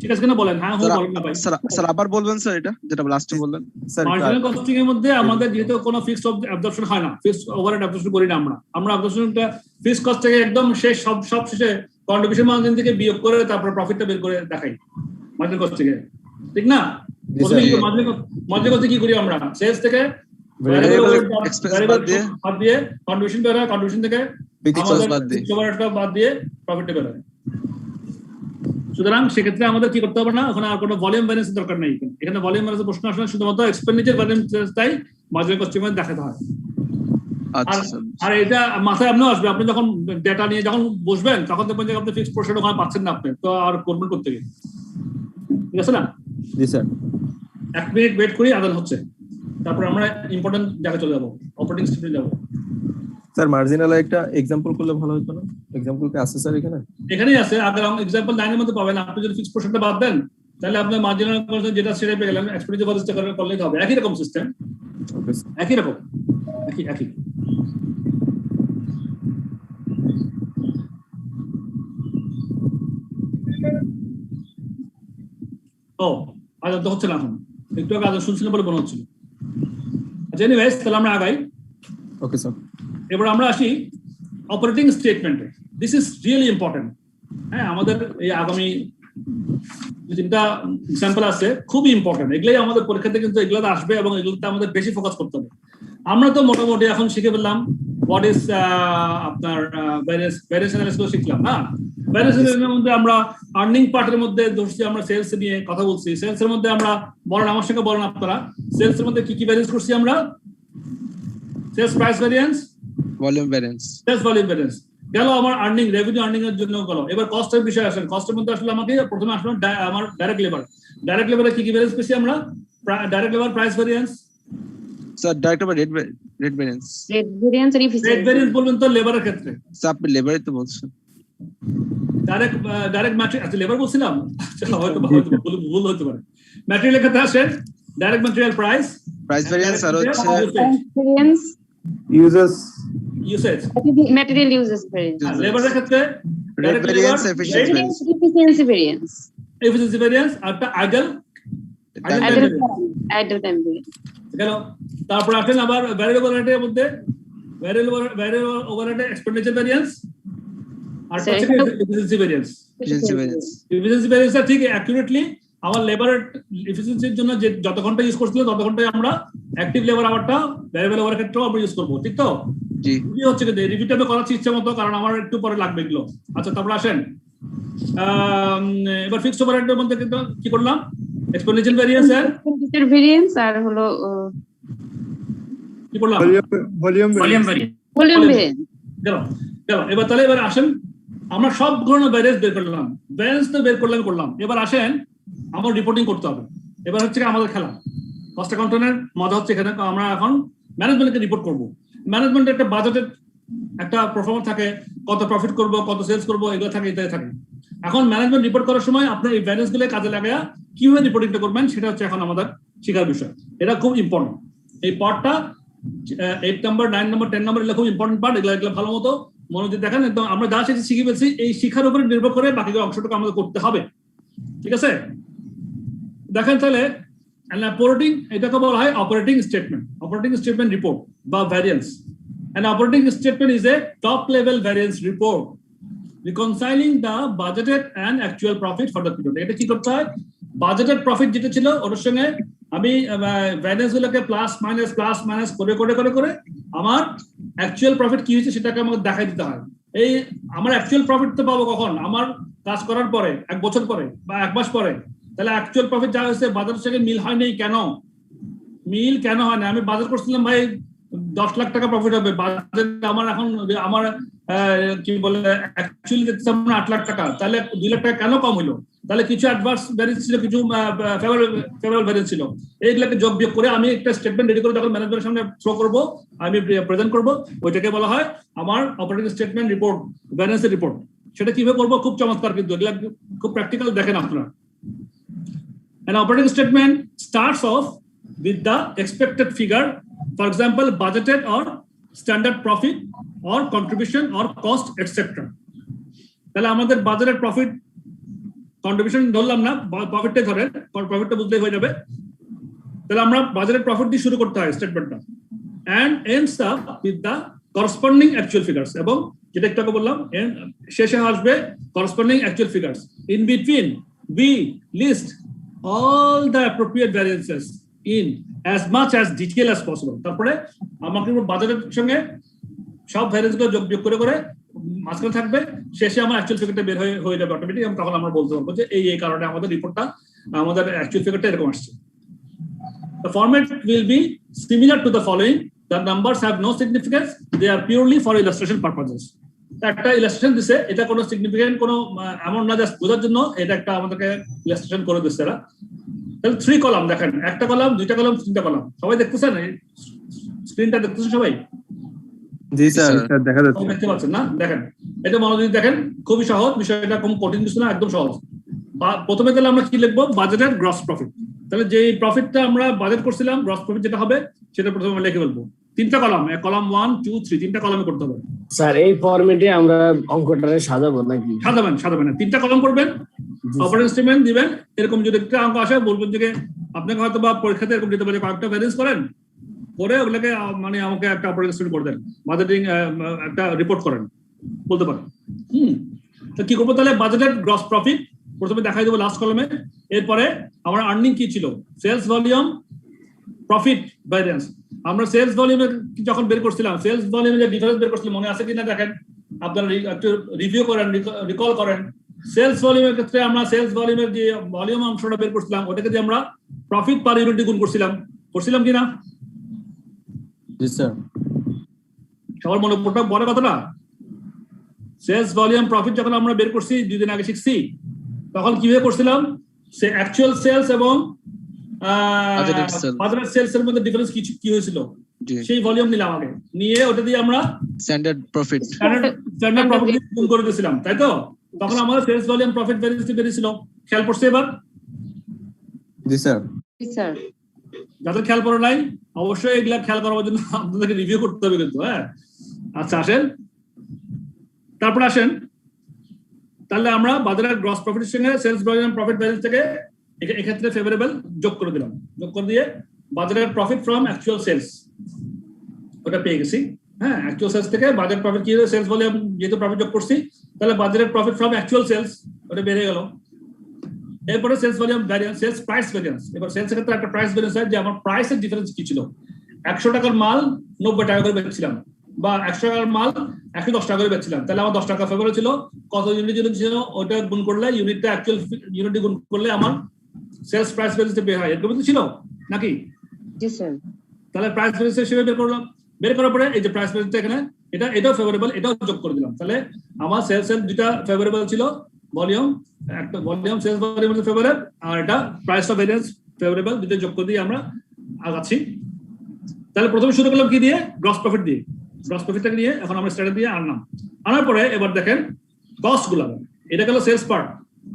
[SPEAKER 2] ঠিক আছে কিনা বলেন? হ্যাঁ বলেন না ভাই।
[SPEAKER 6] স্যার আবার বলবেন স্যার, এটা যেটা লাস্টে বললেন।
[SPEAKER 4] স্যার
[SPEAKER 2] মার্জিনাল কস্টিং এর মধ্যে আমাদের যেহেতু কোনো ফিক্সড অ্যাবজর্পশন হয় না, ফিক্সড ওভারহেড অ্যাবজর্পশন করি না আমরা অ্যাবজর্পশনটা ফিক্সড কস্ট থেকে একদম শেষ সব শেষে কন্ট্রিবিউশন মার্জিন থেকে বিয়োগ করে তারপর প্রফিটটা বের করে দেখাই মার্জিনাল কস্টিং এ, ঠিক না? প্রথমে কি মার্জিনাল কস্টিং কি করি আমরা? সেলস থেকে ভ্যারিয়েবল এক্সপেন্স বাদ দিয়ে কন্ট্রিবিউশন বের হয়, কন্ট্রিবিউশন থেকে আমাদের ফিক্সড ওভারহেডটা বাদ দিয়ে প্রফিটটা বের হয়। সুতরাং সেক্ষেত্রে আমাদের কি করতে হবে না, ওখানে আর কোনো ভলিউম ভ্যারিয়েন্স দরকার নেই। এখানে ভলিউম ভ্যারিয়েন্স প্রশ্ন আসলে শুধুমাত্র এক্সপেন্ডিচার ভ্যারিয়েন্সটাই মার্জিনাল কস্টিং এ দেখাতে হয়। আর এটা মাথায় আপনিও আসবে, আপনি যখন ডেটা নিয়ে যখন বসবেন তখন দেখবেন যে আপনি ফিক্সড পোরশন ওখানে পাচ্ছেন না, আপনি তো আর করবেন করতে গিয়ে। ঠিক আছে না?
[SPEAKER 4] জি স্যার।
[SPEAKER 2] 1 মিনিট ওয়েট করি, আদান হচ্ছে, তারপর আমরা ইম্পর্টেন্ট জায়গায় চলে যাবো, অপারেটিং স্টেপে যাবো।
[SPEAKER 4] স্যার মার্জিনাল একটা এক্সাম্পল করলে ভালো হতো না? এক্সাম্পল কি আছে স্যার এখানে?
[SPEAKER 2] এখানেই আছে, আগে এক্সাম্পল 9 এর মধ্যে পাবেন। আপনি যদি ফিক্সড পোরশনটা বাদ দেন তাহলে আপনার মার্জিনাল কস্ট যেটা সেটা পেয়ে গেলেন, এক্সপেন্ডিচার বাজেটটা করলেই হবে। একই রকম সিস্টেম,
[SPEAKER 4] ওকে
[SPEAKER 2] একই রকম, একই। ও আদান তো হচ্ছে না, এখন একটু আগে আদান শুনছিলাম বলে মনে হচ্ছিল। আচ্ছা এনিওয়েজ, তাহলে আমরা আগাই।
[SPEAKER 4] Okay sir.
[SPEAKER 2] এবার আমরা আসি অপারেটিং স্টেটমেন্টে। This is really important. হ্যাঁ, আমাদের এই আগামী 3টা এক্সাম্পল আছে, খুবই ইম্পর্টেন্ট। এগুলোই আমাদের পরীক্ষাতে কিন্তু এগুলোতে আসবে এবং এগুলোতে আমাদের বেশি ফোকাস করতে হবে। আমরা তো মোটামুটি এখন শিখে ফেললাম হোয়াট ইজ আপনার ভ্যারিয়েন্স অ্যানালাইসিস শিখলাম। হ্যাঁ, ভ্যারিয়েন্স অ্যানালাইসিসের মধ্যে আমরা আর্নিং পার্টের মধ্যে ধরছি, আমরা সেলস নিয়ে কথা বলছি। সেলস এর মধ্যে আমরা বলেন, আমার সঙ্গে বলেন আপনারা, সেলস এর মধ্যে কি কি ভ্যারিয়েন্স করছি আমরা? Sales price variance,
[SPEAKER 6] volume variance,
[SPEAKER 2] sales volume variance গেল। আমার আর্নিং রেভিনিউ আর্নিং এর জন্য গেল। এবার কস্টের বিষয় আসেন। কস্টের মধ্যে আসলে আমাকে প্রথমে আসলে আমার ডাইরেক্ট লেবারে কি কি ভ্যারিয়েন্স পেয়েছি আমরা? Direct labour price variance.
[SPEAKER 6] Sir direct বা রেট ভ্যারিয়েন্স।
[SPEAKER 2] রেট ভ্যারিয়েন্স বলবেন তো লেবারের ক্ষেত্রে?
[SPEAKER 6] স্যার আপনি লেবারই তো বলছেন।
[SPEAKER 2] ডাইরেক্ট ম্যাটেরিয়াল, আচ্ছা লেবার বলছিলাম, হয়তো ভুল হতে পারে। ম্যাটেরিয়ালের ক্ষেত্রে আসেন ডাইরেক্ট ম্যাটেরিয়াল প্রাইস
[SPEAKER 6] ভ্যারিয়েন্স, আর হচ্ছে
[SPEAKER 2] ইউসেজ
[SPEAKER 8] material uses variance,
[SPEAKER 2] লেবারের ক্ষেত্রে
[SPEAKER 6] rate variance, efficiency variance,
[SPEAKER 2] efficiency variance, আর একটা আইডল
[SPEAKER 8] time variance.
[SPEAKER 2] গেল। তারপর আসেন আবার ভ্যারিয়েবল রেটের মধ্যে ভ্যারিয়েবল ওভারহেড এক্সপেন্ডিচার ভ্যারিয়েন্স, আর এফিশিয়েন্সি ভ্যারিয়েন্স। এফিশিয়েন্সি ভ্যারিয়েন্সটা ঠিক অ্যাকুরেটলি আমার লেবার এফিশিয়েন্সির জন্য যে যত ঘন্টা ইউজ করছিল তত ঘন্টায় আমরা অ্যাক্টিভ লেবার আওয়ারটা ভ্যারিয়েবল ওভার ক্ষেত্রেও আমরা ইউজ করবো, ঠিক তো?
[SPEAKER 6] জি।
[SPEAKER 2] রিভিউ হচ্ছে কিন্তু রিভিউটা আমি করাচ্ছি ইচ্ছে মতো, কারণ আমার একটু পরে লাগবে এগুলো। আচ্ছা, তারপর আসেন এবার ফিক্সড ওভারহেডের মধ্যে কিন্তু কি করলাম? এক্সপেন্ডিচার ভ্যারিয়েন্স
[SPEAKER 8] আর হলো
[SPEAKER 2] কি করলাম?
[SPEAKER 3] ভলিউম
[SPEAKER 8] ভলিউম
[SPEAKER 2] গেল। এবার তাহলে এবার আসেন, আমরা সব ধরনের ভ্যারিয়েন্স বের করলাম, ভ্যারিয়েন্স তো বের করলাম। এবার আসেন আমার রিপোর্টিং করতে হবে। এবার হচ্ছে আমাদের খেলা কস্ট অ্যাকাউন্টেন্টের মজা হচ্ছে এখানে আমরা এখন ম্যানেজমেন্টকে রিপোর্ট করব। ম্যানেজমেন্টের একটা বাজেটের একটা পারফরম্যান্স থাকে, কত প্রফিট করব, কত সেলস করব, এগুলো থাকে, ইত্যাদি থাকে। এখন ম্যানেজমেন্ট রিপোর্ট করার সময় আপনার এই ভ্যারিয়েন্স গুলো কাজে লাগায়া কিভাবে রিপোর্টিংটা করবেন সেটা হচ্ছে এখন আমাদের শেখার বিষয়। এটা খুব ইম্পর্টেন্ট। এই পার্টটা 8 নম্বর, 9 নম্বর, 10 নম্বর, এগুলো খুব ইম্পর্টেন্ট পার্ট। এগুলো ভালো মতো মনোযোগ দেখেন। একদম আমরা যা শিখে ফেলছি এই শিক্ষার উপরে নির্ভর করে বাকি অংশটুকু আমাদের করতে হবে, ঠিক আছে? দেখেন তাহলে and operating এটাকে বলা হয় operating statement report বা variance. An operating statement is a top level variance report reconciling the budgeted and actual profit for the period. এটা কি করতে হয়, বাজেটেড প্রফিট যেটা ছিল ওর সঙ্গে আমি ভ্যারিয়েন্স গুলোকে প্লাস মাইনাস করে আমার অ্যাকচুয়াল প্রফিট কি হয়েছে সেটাকে আমাকে দেখাই দিতে হয়। এই আমার অ্যাকচুয়াল প্রফিট তো পাবো কখন, আমার কাজ করার পরে, 1 বছর পরে বা 1 মাস পরে। তাহলে অ্যাকচুয়াল প্রফিট যা হয়েছে বাজারের সঙ্গে মিল হয় নাই কেন, আমি বাজার করছিলাম ভাই 10 লাখ টাকা প্রফিট হবে, বাজার আমার এখন আমার কি বলে অ্যাকচুয়ালি দেখতেছি আমরা 8 লাখ টাকা, তাহলে 2 লাখ টাকা কেন কম হলো? তাহলে কিছু অ্যাডভার্স ভ্যারিয়েন্স ছিল, কিছু ফেভারেবল ভ্যারিয়েন্স ছিল। এইগুলোকে যোগ বিয়োগ করে আমি একটা স্টেটমেন্ট রেডি করে যখন ম্যানেজমেন্টের সামনে থ্রো করব, আমি প্রেজেন্ট করব, ওইটাকে বলা হয় আমার অপারেটিং স্টেটমেন্ট রিপোর্ট, ভ্যারিয়েন্সের রিপোর্ট। সেটা কিভাবে করবো খুব চমৎকার, কিন্তু এগুলা খুব প্র্যাকটিক্যাল, দেখেন আপনারা। An operating statement starts off with the expected figure, for example, budgeted or standard profit or contribution or cost, etc. তাহলে আমাদের বাজারের প্রফিট কন্ট্রিবিউশন ধরলাম না, প্রফিটটা ধরেন, প্রফিটটা বুঝলেই হয়ে যাবে। তাহলে আমরা বাজারের প্রফিট দিয়ে শুরু করতে হয় স্টেটমেন্টটা, and ends up with the corresponding actual figures, এবং যেটা একটু আগে বললাম শেষে আসবে corresponding actual figures. In between we list all the appropriate variances in as much as detail as possible. তারপরে আমাকে বাজারের সঙ্গে সব ভ্যারিয়েন্স গুলো যোগ বিয়োগ করে মাঝখানে থাকবে, শেষে আমার অ্যাকচুয়াল ফিগারটা বের হয়ে যাবে অটোমেটিক, এবং তখন আমরা বলতে পারবো যে এই কারণে আমাদের রিপোর্টটা, আমাদের অ্যাকচুয়াল ফিগারটা এরকম আসছে। The format will be similar to the following: the numbers have no significance, they are purely for illustration purposes. একটা ইলাস্ট্রেশন দিছে, এটা কোনো সিগনিফিকেন্ট কোনো এমন না, জাস্ট বোঝার জন্য এটা একটা আমাদেরকে ইলাস্ট্রেশন করে দিচ্ছে এরা। তাহলে 3 কলাম দেখেন, একটা কলাম, 2টা কলাম, 3টা কলাম। সবাই দেখতেছেন স্ক্রিনটা? দেখতেছেন সবাই?
[SPEAKER 4] জি স্যার, দেখা যাচ্ছে।
[SPEAKER 2] দেখতে পাচ্ছেন না? দেখেন, এটা মনোযোগ দেখেন, খুবই সহজ, বিষয়টা কম কঠিন কিছু না, একদম সহজ। প্রথমে তাহলে আমরা কি লিখবো? Budgeted gross profit. তাহলে যে প্রফিটটা আমরা বাজেট করছিলাম, গ্রস প্রফিট যেটা হবে সেটা প্রথমে আমরা লিখে ফেলবো। 3টা কলাম, কলাম 1 2 3, 3টা কলামে করতে হবে।
[SPEAKER 9] স্যার এই ফরম্যাটে আমরা অঙ্কটারে সাজাবো নাকি?
[SPEAKER 2] সাজাবেন না, 3টা কলাম করবেন, অপারেটিং স্টেটমেন্ট দিবেন। এরকম যদি একটা অঙ্ক আসে বলবেন যে আপনাকে হয়তো বা পরীক্ষাতে এরকম দিতে পারে, কয়েকটা ভ্যারিয়েন্স করেন, করে ওগুলোকে মানে আমাকে একটা অপারেটিং স্টেটমেন্ট করে দেন, বাজেটিং একটা রিপোর্ট করেন, বলতে পারেন। তো কি করবো তাহলে? বাজেটেড গ্রস প্রফিট প্রথমে দেখাই দেবো লাস্ট কলামে। এরপরে আমার আর্নিং কি ছিল? Sales volume, profit, variance. আমরা সেলস ভলিউমের যখন বের করছিলাম, সেলস ভলিউমের যে ডিফারেন্স বের করছিলাম, মনে আছে কিনা দেখেন, আপনারা একটু রিভিউ করেন, রিকল করেন। সেলস ভলিউমের ক্ষেত্রে আমরা সেলস ভলিউমের যে ভলিউম অংশটা বের করছিলাম, ওটাকে যে আমরা প্রফিট পার ইউনিট গুণ করছিলাম কিনা?
[SPEAKER 4] জি স্যার।
[SPEAKER 2] সবার মনে বড় কথাটা, সেলস ভলিউম প্রফিট যখন আমরা বের করছি 2 দিন আগে শিখছি, তখন কিভাবে করছিলাম? সে অ্যাকচুয়াল সেলস এবং বাজারের সেলস এর মধ্যে ডিফারেন্স কি হয়েছিল, সেই ভলিউম নিলাম আগে, নিয়ে ওটা দিয়ে আমরা
[SPEAKER 6] স্ট্যান্ডার্ড প্রফিট
[SPEAKER 2] গুণ করে দিয়েছিলাম, তাই তো? তখন আমাদের সেলস ভলিউম প্রফিট ভ্যারিয়েন্স বেরিয়েছিল। খেয়াল করছে এবার?
[SPEAKER 4] জি স্যার।
[SPEAKER 2] যাদের খেয়াল করে নাই অবশ্যই এগুলা খেয়াল করার জন্য আপনাদেরকে রিভিউ করতে হবে কিন্তু। হ্যাঁ, আচ্ছা আসেন, তারপরে আসেন তাহলে আমরা বাজারের গ্রস প্রফিটের সঙ্গে সেলস ভলিউম প্রফিট ভ্যারিয়েন্স থেকে এক্ষেত্রে ফেভারেবল যোগ করে দিলাম, যোগ করে দিয়ে বাজারের প্রফিট ফ্রম অ্যাকচুয়াল সেলস ওটা পেয়ে গেছি। হ্যাঁ, অ্যাকচুয়াল সেলস থেকে বাজার প্রফিট কি সেলস ভলিউম যেহেতু প্রফিট যোগ করছি, তাহলে বাজারের প্রফিট ফ্রম অ্যাকচুয়াল সেলস ওটা বেড়ে গেল। এরপরে sales volume variance, sales price variance. এবার সেলস এর ক্ষেত্রে একটা প্রাইস ভ্যারিয়েন্স হয় যে আমার প্রাইসের ডিফারেন্স কি ছিল। 100 টাকার মাল 90 টাকা করে বেচছিলাম, বা 100 টাকার মাল 110 টাকা করে বেচছিলাম, তাহলে আমার 10 টাকা ফেভার ছিল। কত ইউনিট ছিল ওটা গুণ করলে, ইউনিটটা অ্যাকচুয়াল ইউনিট গুণ করলে আমার সেলস প্রাইস ভ্যারিয়েন্স বের হয়। এরকম ছিল নাকি?
[SPEAKER 8] জি স্যার।
[SPEAKER 2] তাহলে প্রাইস ভ্যারিয়েন্স হিসেবে বের করলাম, বের করার পরে এই যে প্রাইস ভ্যারিয়েন্সটা এখানে এটাও ফেভারেবল, এটাও যোগ করে দিলাম। তাহলে আমার সেলস এর দুটা ফেভারেবল ছিল, ভলিউম একটা ভলিউম সেলস ভলিউম ফেভারেবল, আর এটা প্রাইস অফ ভ্যারিয়েন্স ফেভারেবল, দুটো যোগ করে দিয়ে আমরা আগাচ্ছি। তাহলে প্রথমে শুরু করলাম কি দিয়ে? গ্রস প্রফিট দিয়ে। গ্রস প্রফিটটাকে নিয়ে এখন আমরা স্ট্যান্ডার্ড দিয়ে আনলাম। আনার পরে এবার দেখেন কস্ট গুলো, এটা গেল সেলস পার্ট,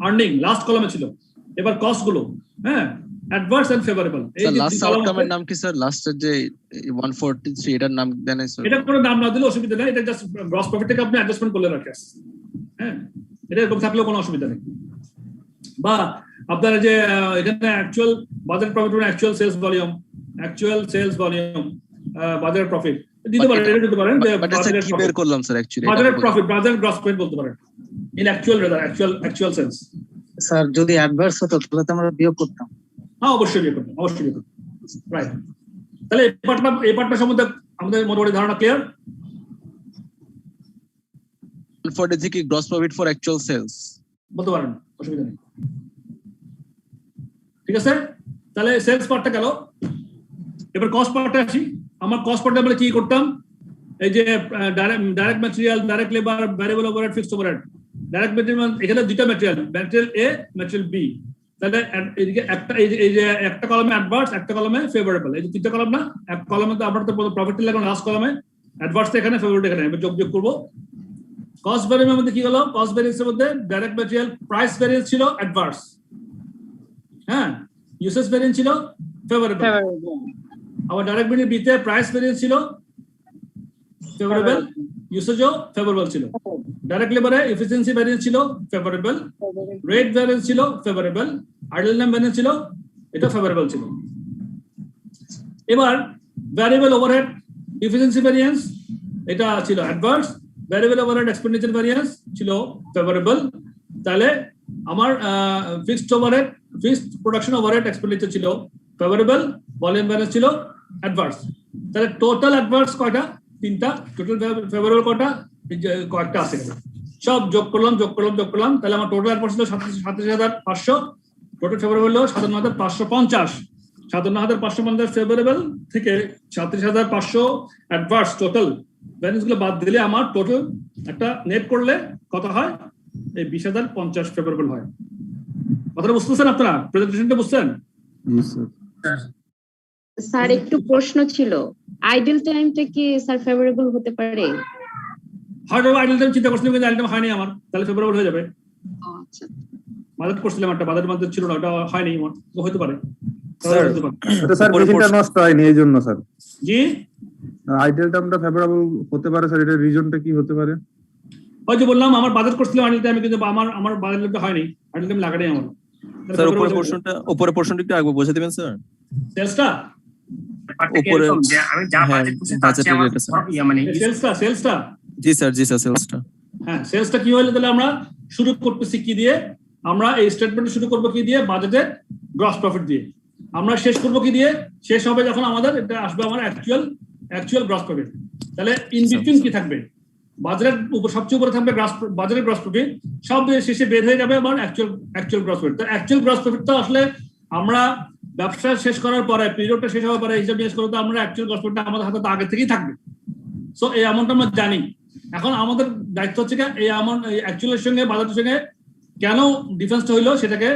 [SPEAKER 2] আর্নিং লাস্ট কলামে ছিল। এবার কস্ট গুলো, হ্যাঁ, অ্যাডভার্স এন্ড ফেভারেবল। এই
[SPEAKER 6] লাস্ট আউটকামের নাম কি স্যার? লাস্টের যে 143 এটার নাম জানেন স্যার?
[SPEAKER 2] এটা কোনো নাম না দিলে অসুবিধা নেই, এটা জাস্ট গ্রস প্রফিটটাকে আপনি অ্যাডজাস্টমেন্ট করলে রাখেন। হ্যাঁ, এটা এরকম থাকলেও কোনো অসুবিধা নেই। বা আপনারা যে এখানে অ্যাকচুয়াল বাজেট প্রফিট মানে actual sales volume budget profit দিতে পারেন, এটা দিতে পারেন যে
[SPEAKER 6] বাট স্যার কি বের করলাম sir actually
[SPEAKER 2] budget profit budget gross profit বলতে পারেন ইন অ্যাকচুয়াল সেন্স।
[SPEAKER 9] স্যার যদি অ্যাডভার্স হতো তাহলে তো আমরা বিয়োগ করতাম।
[SPEAKER 2] হ্যাঁ অবশ্যই বিয়োগ করতাম, রাইট। তাহলে এই পার্টটা সম্বন্ধে আমাদের মোটামুটি ধারণা ক্লিয়ার।
[SPEAKER 6] ফর দ্য কি gross profit for actual sales
[SPEAKER 2] বলতে পারেন, অসুবিধা নেই। ঠিক আছে, তাহলে সেলস পার্টটা গেল। এবার কস্ট পার্টে আসি। আমার কস্ট পার্টে আমরা কি করতাম, এই যে direct material, direct labour, variable overhead, fixed overhead. Direct material এখানে দুটো ম্যাটেরিয়াল এ, ম্যাটেরিয়াল বি। তাহলে এইদিকে একটা কলামে অ্যাডভার্স, একটা কলামে ফেভারেবল। এই যে তিনটা কলাম না, এক কলামে তো আমরা তো প্রফিট লাগলো, লাস্ট কলামে অ্যাডভার্স এখানে, ফেভারেবল এখানে। এবার যোগ করব। কস্ট ভ্যারিয়েন্সের মধ্যে কি হলো, কস্ট ভ্যারিয়েন্সের মধ্যে ডাইরেক্ট ম্যাটেরিয়াল প্রাইস ভ্যারিয়েন্স ছিল অ্যাডভার্স, হ্যাঁ, ইউসেজ ভ্যারিয়েন্স ছিল ফেভারেবল। আবার ডাইরেক্ট ম্যাটেরিয়াল বি তে প্রাইস ভ্যারিয়েন্স ছিল ফেভারেবল, ইউসেজও ফেভারেবল ছিল। ডাইরেক্ট লেবারে এফিসিয়েন্সি ভ্যারিয়েন্স ছিল ফেভারেবল, রেট ভ্যারিয়েন্স ছিল ফেভারেবল, আইডল টাইম ভ্যারিয়েন্স ছিল এটা ফেভারেবল ছিল। এবার ভ্যারিয়েবল ওভারহেড এফিসিয়েন্সি ভ্যারিয়েন্স এটা ছিল adverse, variable overhead expenditure variance ছিল ফেভারেবল। তাহলে আমার ফিক্সড প্রোডাকশন ওভারহেড এক্সপেন্ডিচার ছিল ফেভারেবল, ভলিউম ভ্যারিয়েন্স ছিল অ্যাডভার্স। তাহলে টোটাল অ্যাডভার্স কয়টা, তিনটা। টোটাল ফেভারেবল কয়টা, কয়েকটা আছে, সব যোগ করলাম। তাহলে আমার টোটাল অ্যাডভার্স ছিল 37,500, টোটাল ফেভারেবল হলো 57,550। 57,550 ফেভারেবল থেকে 37,500 অ্যাডভার্স টোটাল ভ্যারিয়েন্স গুলো বাদ দিলে আমার টোটাল একটা নেট করলে কত হয়, এই 20,050 ফেভারেবল হয়। কথাটা বুঝতেছেন আপনারা? প্রেজেন্টেশনটা বুঝছেন?
[SPEAKER 8] স্যার একটু প্রশ্ন ছিল, আইডল টাইমটা কি স্যার ফেভারেবল হতে পারে?
[SPEAKER 2] হয়তো আইডল টাইম চিন্তা করছিলাম, কিন্তু আইডল টাইম হয়নি আমার, তাহলে ফেভারেবল হয়ে যাবে।
[SPEAKER 8] আচ্ছা,
[SPEAKER 2] বাজেট করছিলাম একটা, বাজেটের মধ্যে ছিল না, ওটা হয়নি আমার, হতে পারে।
[SPEAKER 10] স্যার মেশিনটা নষ্ট হয়নি এই জন্য স্যার।
[SPEAKER 2] জি,
[SPEAKER 10] আইডল টাইমটা ফেভারেবল হতে পারে স্যার, এটার রিজনটা কি হতে পারে?
[SPEAKER 2] ওই যে বললাম আমার বাজেট করছিলাম আইডল টাইমে, কিন্তু আমার বাজেটটা হয়নি, আইডল টাইম লাগানি আমার।
[SPEAKER 4] স্যার উপরে পোরশনটা একটু আগে বুঝে দিবেন স্যার।
[SPEAKER 2] সেলসটা
[SPEAKER 4] উপরে আমি যা বাজেট করছি তার চেয়ে
[SPEAKER 2] মানে সেলসটা
[SPEAKER 4] জি স্যার সেলসটা।
[SPEAKER 2] হ্যাঁ, সেলসটা কি হলো, তাহলে আমরা শুরু করতেছি কি দিয়ে, আমরা এই স্টেটমেন্ট শুরু করব কি দিয়ে, বাজেটের গ্রস প্রফিট দিয়ে। আমরা শেষ করব কি দিয়ে, শেষ হবে যখন আমাদের এটা আসবে আমার অ্যাকচুয়াল গ্রস প্রফিট। তাহলে ইন বিটুইন কি থাকবে, বাজারের সবচেয়ে উপরে থাকবে বাজারের গ্রস প্রফিট, সব শেষে বের হয়ে যাবে আমার অ্যাকচুয়াল গ্রস প্রফিট। তো অ্যাকচুয়াল গ্রস প্রফিটটা আসলে আমরা ব্যবসা শেষ করার পরে, পিরিয়ডটা শেষ হওয়ার পরে হিসাব নিকাশ করতে আমরা অ্যাকচুয়াল গ্রস প্রফিটটা আমাদের হাতে আগে থেকেই থাকবে। সো এই অ্যামাউন্টটা আমরা জানি। এখন আমাদের দায়িত্ব হচ্ছে এই অ্যামাউন্ট, এই অ্যাকচুয়ালের সঙ্গে বাজারের সঙ্গে কেন ডিফারেন্সটা হইলো সেটাকে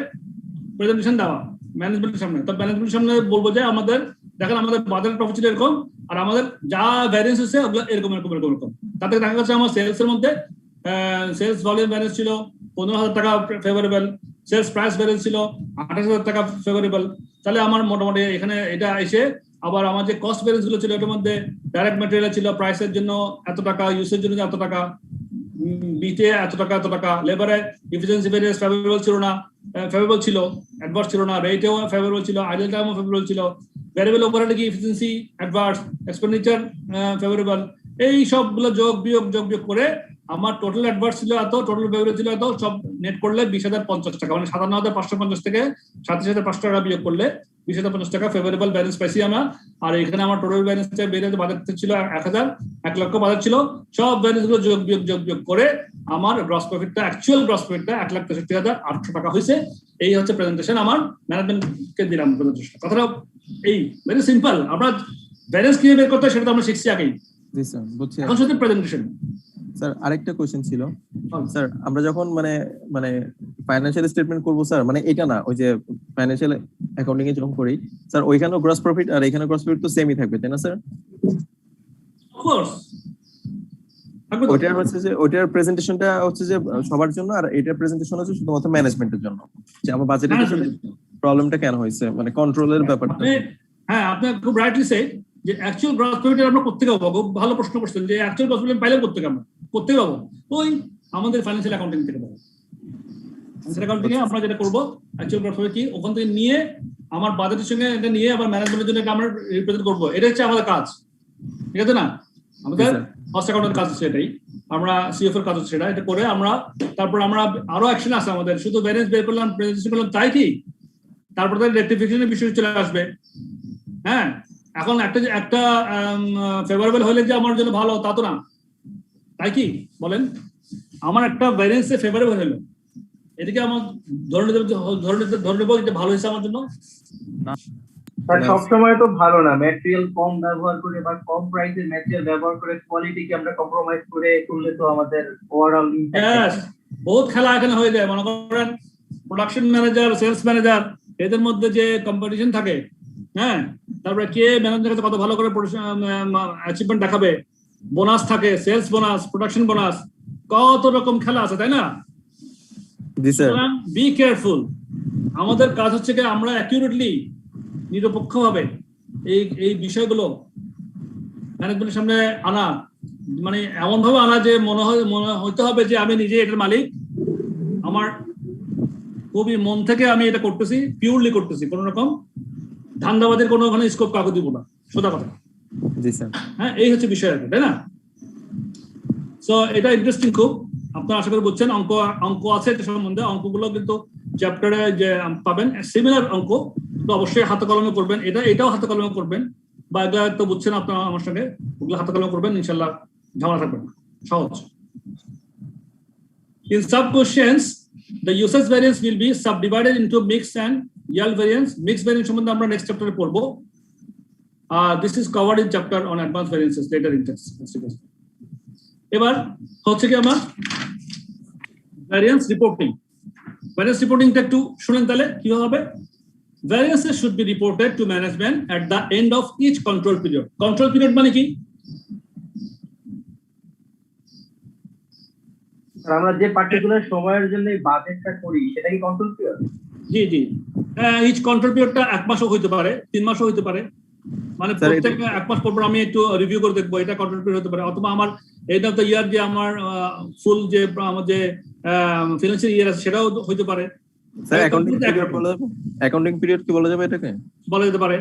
[SPEAKER 2] প্রেজেন্টেশন দেওয়া ম্যানেজমেন্টের সামনে। তো ম্যানেজমেন্টের সামনে বলবো যে আমাদের দেখেন, আমাদের বাজারের প্রফিট ছিল এরকম, আর আমাদের যা ভ্যারিয়েন্স হচ্ছে ওগুলো এরকম। তাতে দেখা যাচ্ছে আমার সেলসের মধ্যে সেলস ভলিউম ভ্যারিয়েন্স ছিল 15,000 টাকা ফেভারেবল, সেলস প্রাইস ভ্যারিয়েন্স ছিল 28,000 টাকা ফেভারেবল। তাহলে আমার মোটামুটি এখানে এটা এসে আবার আমার যে কস্ট ভ্যারিয়েন্স গুলো ছিল এটার মধ্যে ডাইরেক্ট ম্যাটেরিয়াল ছিল প্রাইসের জন্য এত টাকা, ইউজের জন্য এত টাকা, বিতে এত টাকা, লেবারে এফিসিয়েন্সি ভ্যারিয়েন্স ফেভারেবল ছিল না, ফেভারেবল ছিল, অ্যাডভার্স ছিল না, রেটেও ফেভারেবল ছিল, আইডল টাইমও ফেভারেবল ছিল, ভ্যারিয়েবল ওভারহেড কি এফিসিয়েন্সি অ্যাডভার্স, এক্সপেন্ডিচার ফেভারেবল। এই সবগুলো যোগ বিয়োগ করে আমার টোটাল অ্যাডভার্স ছিল এত, টোটাল ফেভারেবল ছিল এত, সব নেট করলে 20,050 টাকা, মানে 57,550 থেকে 37,500 টাকা বিয়োগ করলে 20,050 টাকা ফেভারেবল ব্যালেন্স পাইছি আমরা। আর এখানে আমার টোটাল ব্যালেন্সটা বেড়ে বাজার ছিল 1 লক্ষ বাজার ছিল, সব ব্যালেন্স গুলো যোগ বিয়োগ করে আমার গ্রস প্রফিটটা, অ্যাকচুয়াল গ্রস প্রফিটটা 1,63,800 টাকা হয়েছে। এই হচ্ছে প্রেজেন্টেশন, আমার ম্যানেজমেন্টকে দিলাম প্রেজেন্টেশন। কথাটা এই ভেরি সিম্পল। আমরা ব্যালেন্স কিভাবে বের করতে হয় সেটা তো আমরা শিখছি আগেই।
[SPEAKER 4] জি স্যার বুঝছি।
[SPEAKER 2] এখন শুধু প্রেজেন্টেশন।
[SPEAKER 4] স্যার আরেকটা কোশ্চেন ছিল স্যার, আমরা যখন মানে ফাইনান্সিয়াল স্টেটমেন্ট করব স্যার, মানে এটা না, ওই যে ফাইনান্সিয়াল অ্যাকাউন্টিং এ যখন করি স্যার, ওইখানেও গ্রস প্রফিট আর এখানে গ্রস প্রফিট তো সেমই থাকবে, তাই না স্যার?
[SPEAKER 2] অফকোর্স
[SPEAKER 4] ওইটার হচ্ছে যে ওইটার প্রেজেন্টেশনটা হচ্ছে যে সবার জন্য, আর এটার প্রেজেন্টেশন হচ্ছে শুধুমাত্র ম্যানেজমেন্টের জন্য, যে আমার বাজেটের প্রবলেমটা কেন হয়েছে, মানে কন্ট্রোলের ব্যাপারটা।
[SPEAKER 2] হ্যাঁ, আপনি খুব রাইটলি সেড যে অ্যাকচুয়াল গ্রস প্রফিট আমরা প্রত্যেকে পাবো। ভালো প্রশ্ন করছেন যে অ্যাকচুয়াল গ্রস প্রফিট পাইলে প্রত্যেকে পাবো, ওই আমাদের ফাইন্যান্সিয়াল অ্যাকাউন্টিং থেকে পাবো। ফাইন্যান্সিয়াল অ্যাকাউন্টিং এ আমরা যেটা করবো, অ্যাকচুয়াল গ্রস প্রফিট কি ওখান থেকে নিয়ে আমার বাজেটের সঙ্গে এটা নিয়ে আবার ম্যানেজমেন্টের জন্য আমরা রিপ্রেজেন্ট করবো, এটা হচ্ছে আমাদের কাজ, ঠিক আছে না? আমাদের কস্ট অ্যাকাউন্টের কাজ হচ্ছে এটাই, আমরা সিএফ এর কাজ হচ্ছে এটা করে আমরা তারপর আমরা আরো অ্যাকশন আছে আমাদের, শুধু ভ্যারিয়েন্স বের করলাম প্রেজেন্টেশন করলাম তাই কি, তারপর তাদের রেকটিফিকেশনের বিষয় চলে আসবে। হ্যাঁ, এখন একটা ফেভারেবল হলে যে আমার জন্য ভালো তা তো না, তাই কি বলেন? আমার একটা ভ্যারিয়েন্সে ফেভারেবল হলো, এদিকে আমার ধরে নেবো এটা ভালো হয়েছে আমার জন্য?
[SPEAKER 11] সবসময় তো ভালো না, ম্যাটেরিয়াল কম ব্যবহার করে বা কম প্রাইসের ম্যাটেরিয়াল ব্যবহার করে কোয়ালিটিকে আমরা কম্প্রোমাইজ করে করলে তো আমাদের ওভারঅল
[SPEAKER 2] বহুত খেলা এখানে হয়ে যায়। মনে করেন প্রোডাকশন ম্যানেজার, সেলস ম্যানেজার, এদের মধ্যে যে কম্পিটিশন থাকে, হ্যাঁ, তারপরে কে ম্যানেজার কাছে কত ভালো করে অ্যাচিভমেন্ট দেখাবে, বোনাস থাকে, সেলস বোনাস, প্রোডাকশন বোনাস, কত রকম খেলা আছে, তাই না? Be careful. আমাদের কাজ হচ্ছে কি আমরা অ্যাকিউরেটলি, নিরপেক্ষভাবে এই বিষয়গুলো ম্যানেজমেন্টের সামনে আনা, মানে এমন ভাবে আনা যে মনে হইতে হবে যে আমি নিজে এটার মালিক, আমার খুবই মন থেকে আমি এটা করতেছি, পিওরলি করতেছি, কোন রকম ধান্দাবাদের কোনো ওখানে স্কোপ কাউকে দিব না, সোজা কথা। হ্যাঁ, এই হচ্ছে বিষয় আর কি, তাই না? সো এটা ইন্টারেস্টিং খুব, আপনারা আশা করি বুঝছেন। অঙ্ক আছে এটা সম্বন্ধে, অঙ্কগুলো কিন্তু চ্যাপ্টারে যে পাবেন সিমিলার অঙ্ক, তো অবশ্যই হাতে কলমে করবেন, এটাও হাতে কলমে করবেন, বা এগুলো তো বুঝছেন আপনারা আমার সঙ্গে, ওগুলো হাতে কলমে করবেন, ইনশাল্লাহ ঝামেলা থাকবে না, সহজ। In some questions, the usage variance will be subdivided into mixed and yield variance. Mixed variance সম্বন্ধে আমরা নেক্সট চ্যাপ্টারে পড়বো। This is covered in chapter on advanced variances later in text. এবার হচ্ছে কি আমার ভ্যারিয়েন্স রিপোর্টিং। ভ্যারিয়েন্স রিপোর্টিংটা একটু শুনেন তাহলে কিভাবে হবে। Variances should be reported to management at the end of each control period. Control period মানে কি?
[SPEAKER 11] আমরা যে পার্টিকুলার সময়ের জন্য এই বাজেটটা করি সেটা কি কন্ট্রোল পিরিয়ড?
[SPEAKER 2] জি জি, ইচ কন্ট্রোল পিরিয়ডটা 1 মাসও হতে পারে, 3 মাসও হতে পারে, মানে প্রত্যেক 1 মাস পর পর আমি একটু রিভিউ করে দেখবো এটা কন্ট্রোল পিরিয়ড হতে পারে, অথবা আমার এন্ড অফ দ্য ইয়ার যে আমার ফুল যে আমার যে ফিনান্সিয়াল ইয়ার আছে সেটাও হতে পারে।
[SPEAKER 4] স্যার অ্যাকাউন্টিং পিরিয়ড কি বলা যাবে এটাকে? বলা যেতে পারে।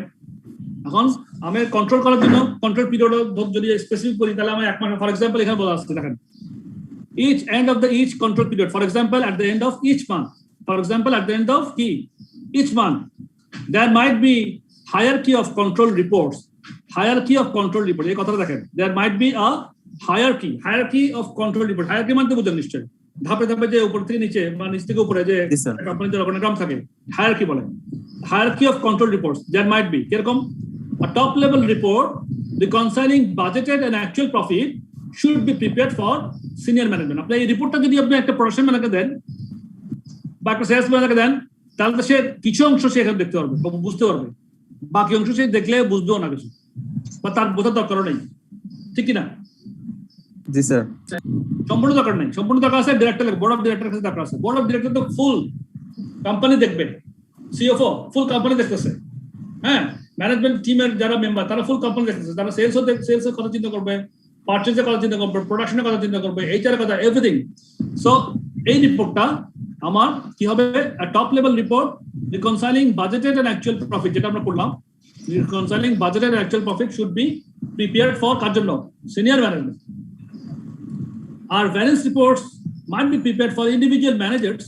[SPEAKER 2] এখন আমি কন্ট্রোল করার জন্য কন্ট্রোল পিরিয়ড যদি স্পেসিফিক করি তাহলে আমি 1 মাস, ফর এক্সাম্পল এখানে বলা আছে দেখেন, each end of the each control period, for example at the end of each month, for example at the end of each month, there might be hierarchy of control reports. Hierarchy of control report, এই কথাটা দেখেন, there might be a hierarchy of control report. Hierarchy মানে তো বুঝেন নিশ্চয়, ধাপে ধাপে যে উপর থেকে নিচে বা নিচ থেকে উপরে যে কোম্পানিতে অর্গানোগ্রাম থাকে, হায়ারার্কি বলে। Hierarchy of control reports, there might be কিরকম, a top level report reconciling budgeted and actual profit should be prepared for senior management. আপনি এই রিপোর্টটা যদি আপনি একটা প্রোডাকশন ম্যানেজারকে দেন বা একটা সেলস ম্যানেজারকে দেন, তাহলে সে কিছু অংশ সে এখানে দেখতে পারবে, বুঝতে পারবে, বাকি অংশ সে দেখলে বুঝবেও না কিছু, বা তার বোঝার দরকারও নেই, ঠিক কিনা?
[SPEAKER 4] জি স্যার,
[SPEAKER 2] সম্পূর্ণ দরকার নেই, সম্পূর্ণ দরকার আছে ডিরেক্টর, বোর্ড অফ ডিরেক্টর কাছে দরকার আছে। বোর্ড অফ ডিরেক্টর তো ফুল কোম্পানি দেখবে, সিএফও ফুল কোম্পানি দেখতেছে, হ্যাঁ, ম্যানেজমেন্ট টিমের যারা মেম্বার তারা ফুল কোম্পানি দেখতেছে, তারা সেলসের কথা চিন্তা করবে, পারচেজের কথা চিন্তা করবে, প্রোডাকশনের কথা চিন্তা করবে, এইচআর কথা, এভরিথিং। সো এই রিপোর্টটা আমার কি হবে, top level report reconciling budgeted and actual profit, যেটা আমরা করলাম, reconciling budgeted and actual profit should be prepared for কার জন্য, সিনিয়র ম্যানেজমেন্ট। আর variance reports might be prepared for individual managers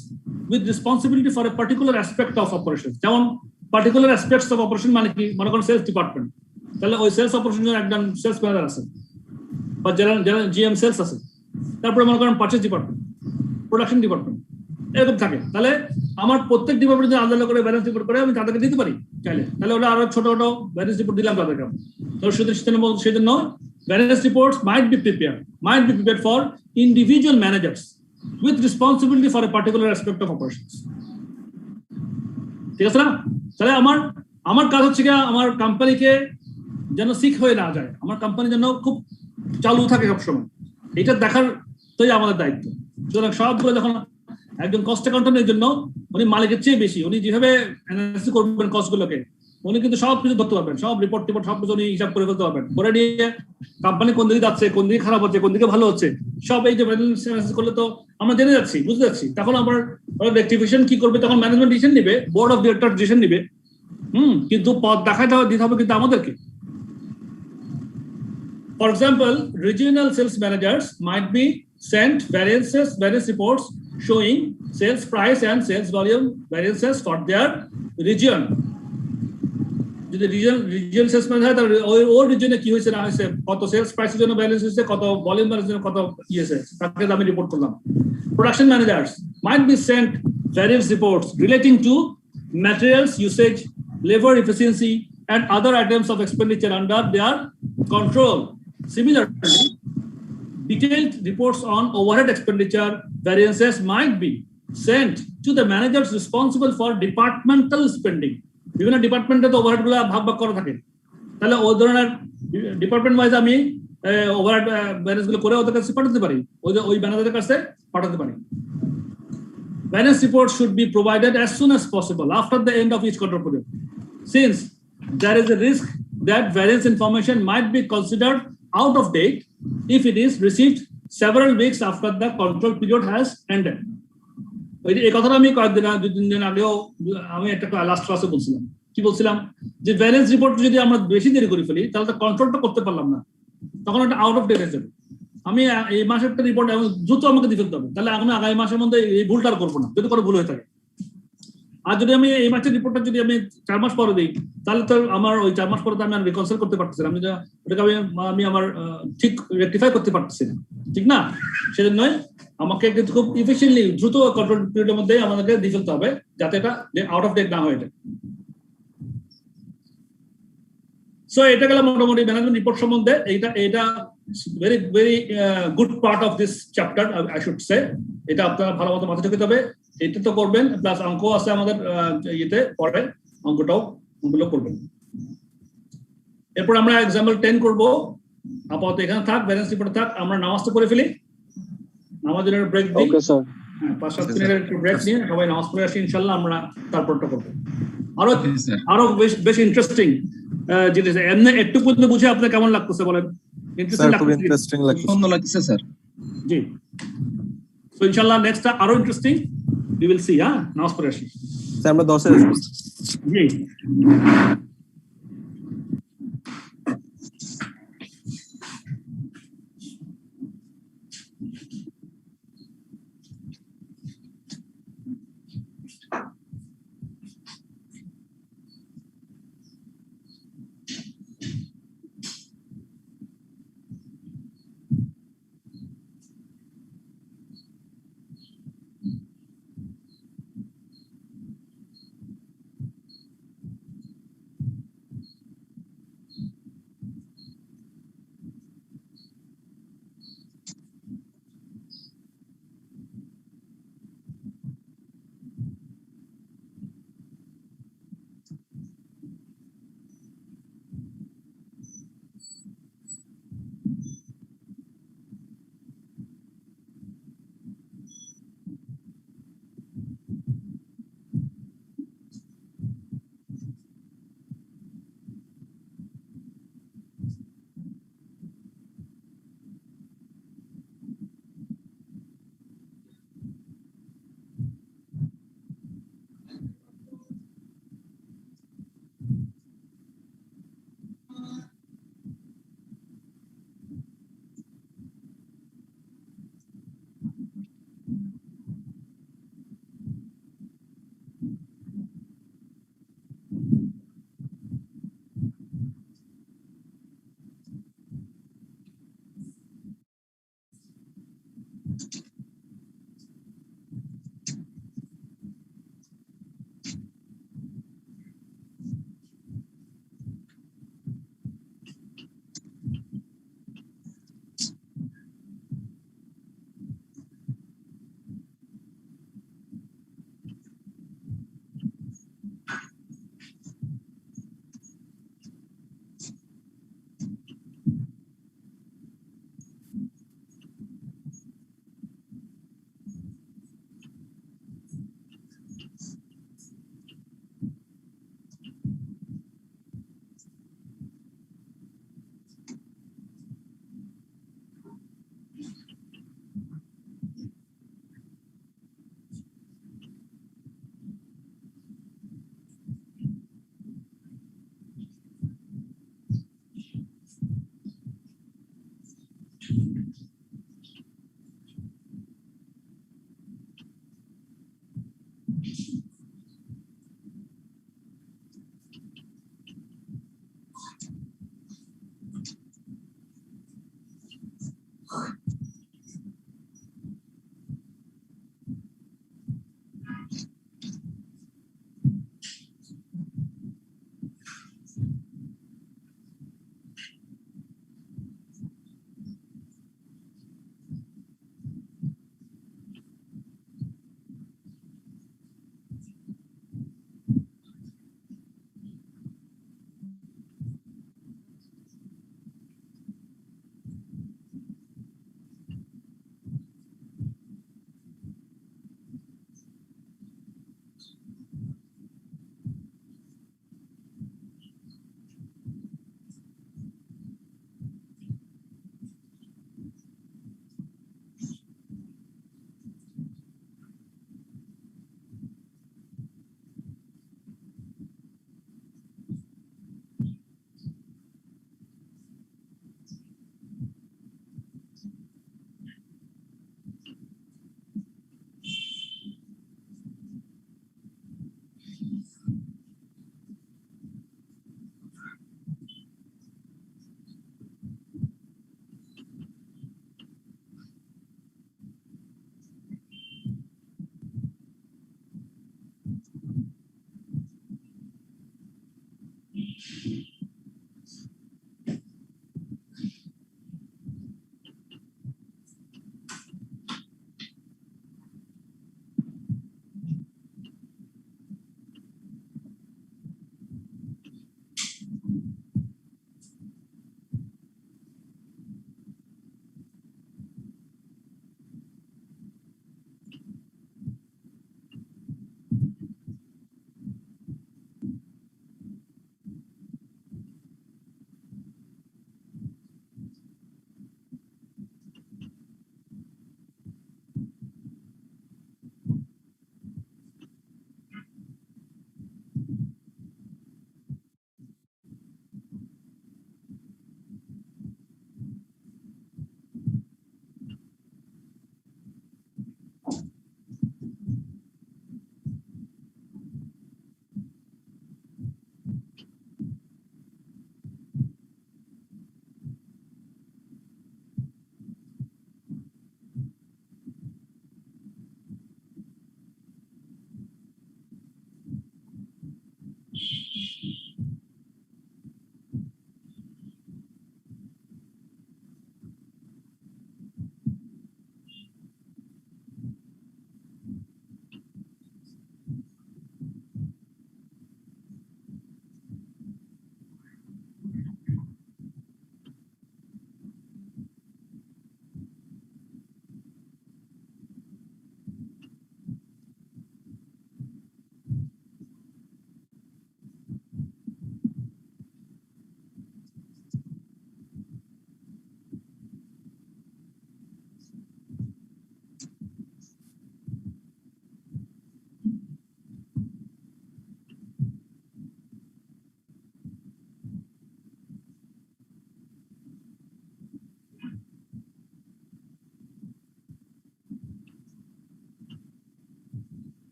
[SPEAKER 2] with responsibility for a particular aspect of operation. যেমন পার্টিকুলার অ্যাসপেক্টস অফ অপারেশন মানে কি, মনে করেন সেলস ডিপার্টমেন্ট, তাহলে ওই সেলস অপারেশনের একজন সেলস ম্যানেজার আছে বা যারা জিএম সেলস আছে, তারপরে মনে করেন পারচেজ ডিপার্টমেন্ট, প্রোডাকশন ডিপার্টমেন্ট, এরকম থাকে। তাহলে আমার প্রত্যেক ডিপার্টমেন্টে আলাদা করে ব্যালেন্স রিপোর্ট করে আমি তাদেরকে দিতে পারি চাইলে, তাহলে ওরা আরো ছোট ছোট ব্যালেন্স রিপোর্ট দিলাম তাদেরকে। তো সেজন্য balance reports might be prepared for individual managers with responsibility for a particular aspect of operations. ঠিক আছে না? তাহলে আমার কাজ হচ্ছে কি, আমার কোম্পানিকে যেন সিক হয়ে না যায়, আমার কোম্পানি যেন খুব চালু থাকে সবসময়, এটা দেখার তোই আমাদের দায়িত্ব। সুতরাং সবগুলো যখন একজন কস্ট অ্যাকাউন্টেন্টের জন্য, উনি মালিকের চেয়ে বেশি, উনি যেভাবে অ্যানালাইসিস করবেন কস্টগুলোকে, উনি কিন্তু সব কিছু ধরতে পারবেন, সব রিপোর্ট সবকিছু উনি হিসাব করে ফেলতে পারবেন, করে নিয়ে কোম্পানি কোন দিকে যাচ্ছে, কোন দিকে খারাপ হচ্ছে, কোন দিকে ভালো হচ্ছে, সব এই যে অ্যানালাইসিস করলে তো আমরা জেনে যাচ্ছি, বুঝতে যাচ্ছি। তখন আবার রেকটিফিকেশন কি করবে, তখন ম্যানেজমেন্ট ডিসিশন নিবে, বোর্ড অফ ডিরেক্টর ডিসিশন নিবে, কিন্তু পথ দেখাতে দিতে হবে কিন্তু আমাদেরকে। For example, regional sales managers might be sent variance reports showing sales price and sales volume variances for their region. যদি রিজিয়ন সেলস ম্যানেজার হয় তাহলে ওই রিজিয়নে কি হয়েছে না হয়েছে, কত সেলস প্রাইসের জন্য ব্যালেন্স হয়েছে, কত ভলিউম ব্যালেন্সের জন্য কত হয়েছে, তাকে আমি রিপোর্ট করলাম। Production managers might be sent variance reports relating to materials usage, labor efficiency, and other items of expenditure under their control. Similarly, detailed reports on overhead expenditure variances might be sent to the managers responsible for departmental spending. বিভিন্ন ডিপার্টমেন্টে তো ওভারহেড গুলো ভাগ ভাগ করা থাকে, তাহলে ওই ধরনের ডিপার্টমেন্ট ওয়াইজ আমি ওভারহেড ব্যালেন্স গুলো করে ওদের কাছে পাঠাতে পারি, ওই ম্যানেজারের কাছে পাঠাতে পারি। Balance report should be provided as soon as possible after the end of each control period, since there is a risk that variance information might be considered out of date if it is received several weeks after the control period has ended. এই কথাটা আমি কয়েকদিন 2-3 দিন আগেও আমি একটা লাস্ট ক্লাসে বলছিলাম। কি বলছিলাম? যে ব্যালেন্স রিপোর্ট যদি আমরা বেশি দেরি করে ফেলি তাহলে তো কন্ট্রোলটা করতে পারলাম না, তখন একটা আউট অফ ডেট হয়ে যাবে। আমি এই মাসের একটা রিপোর্ট দ্রুত আমাকে দিয়ে ফেলতে হবে, তাহলে আমি আগামী মাসের মধ্যে এই ভুলটা আর করবো না যদি কোনো ভুল হয়ে থাকে। আর যদি আমি এই মাসের রিপোর্টটা যদি আমি 4 মাস পরে দিই তাহলে তো আমার ওই 4 মাস পরে তো আমি আর রিকনসাইল করতে পারতেছি না, ওটাকে আমি আমার ঠিক রেকটিফাই করতে পারতেছি না, ঠিক না? সেজন্যই আমাকে কিন্তু খুব ইফিশিয়েন্টলি দ্রুত কন্ট্রোল পিরিয়ডের মধ্যে আমাদেরকে দিয়ে ফেলতে হবে যাতে এটা আউট অফ ডেট না হয়ে যায়। সো এটা গেল মোটামুটি ম্যানেজমেন্ট রিপোর্ট সম্বন্ধে। এটা very very good part of this chapter I should say. এটা আপনারা ভালো মতো মাথায় ঢুকে তবে এটা তো করবেন, প্লাস অঙ্ক আছে আমাদের ইয়েতে পরে অঙ্কগুলো করবেন। এরপর আমরা এক্সাম্পল 10 করব। আপাতত এখানে থাক, ব্যালেন্স রিপোর্ট থাক, আমরা নামাজটা পড়ে ফেলি। নামাজের ব্রেক দিই।
[SPEAKER 9] Okay sir.
[SPEAKER 2] হ্যাঁ, 5-7 মিনিটের একটু ব্রেক নিয়ে সবাই নামাজ পড়ে আসি ইনশাআল্লাহ। আমরা তারপরটা করব। আরো বেশ ইন্টারেস্টিং জিনিস। এমনি একটু পর্যন্ত বুঝে আপনার কেমন লাগতেছে বলেন?
[SPEAKER 4] ইন্টারেস্টিং লাগছে,
[SPEAKER 6] সুন্দর লাগছে স্যার।
[SPEAKER 2] জি, তো ইনশাআল্লাহ নেক্সট আরো ইন্টারেস্টিং we will see। হ্যাঁ, নামাজ পড়ে আসি।
[SPEAKER 4] স্যার আমরা 10 এর
[SPEAKER 2] জি।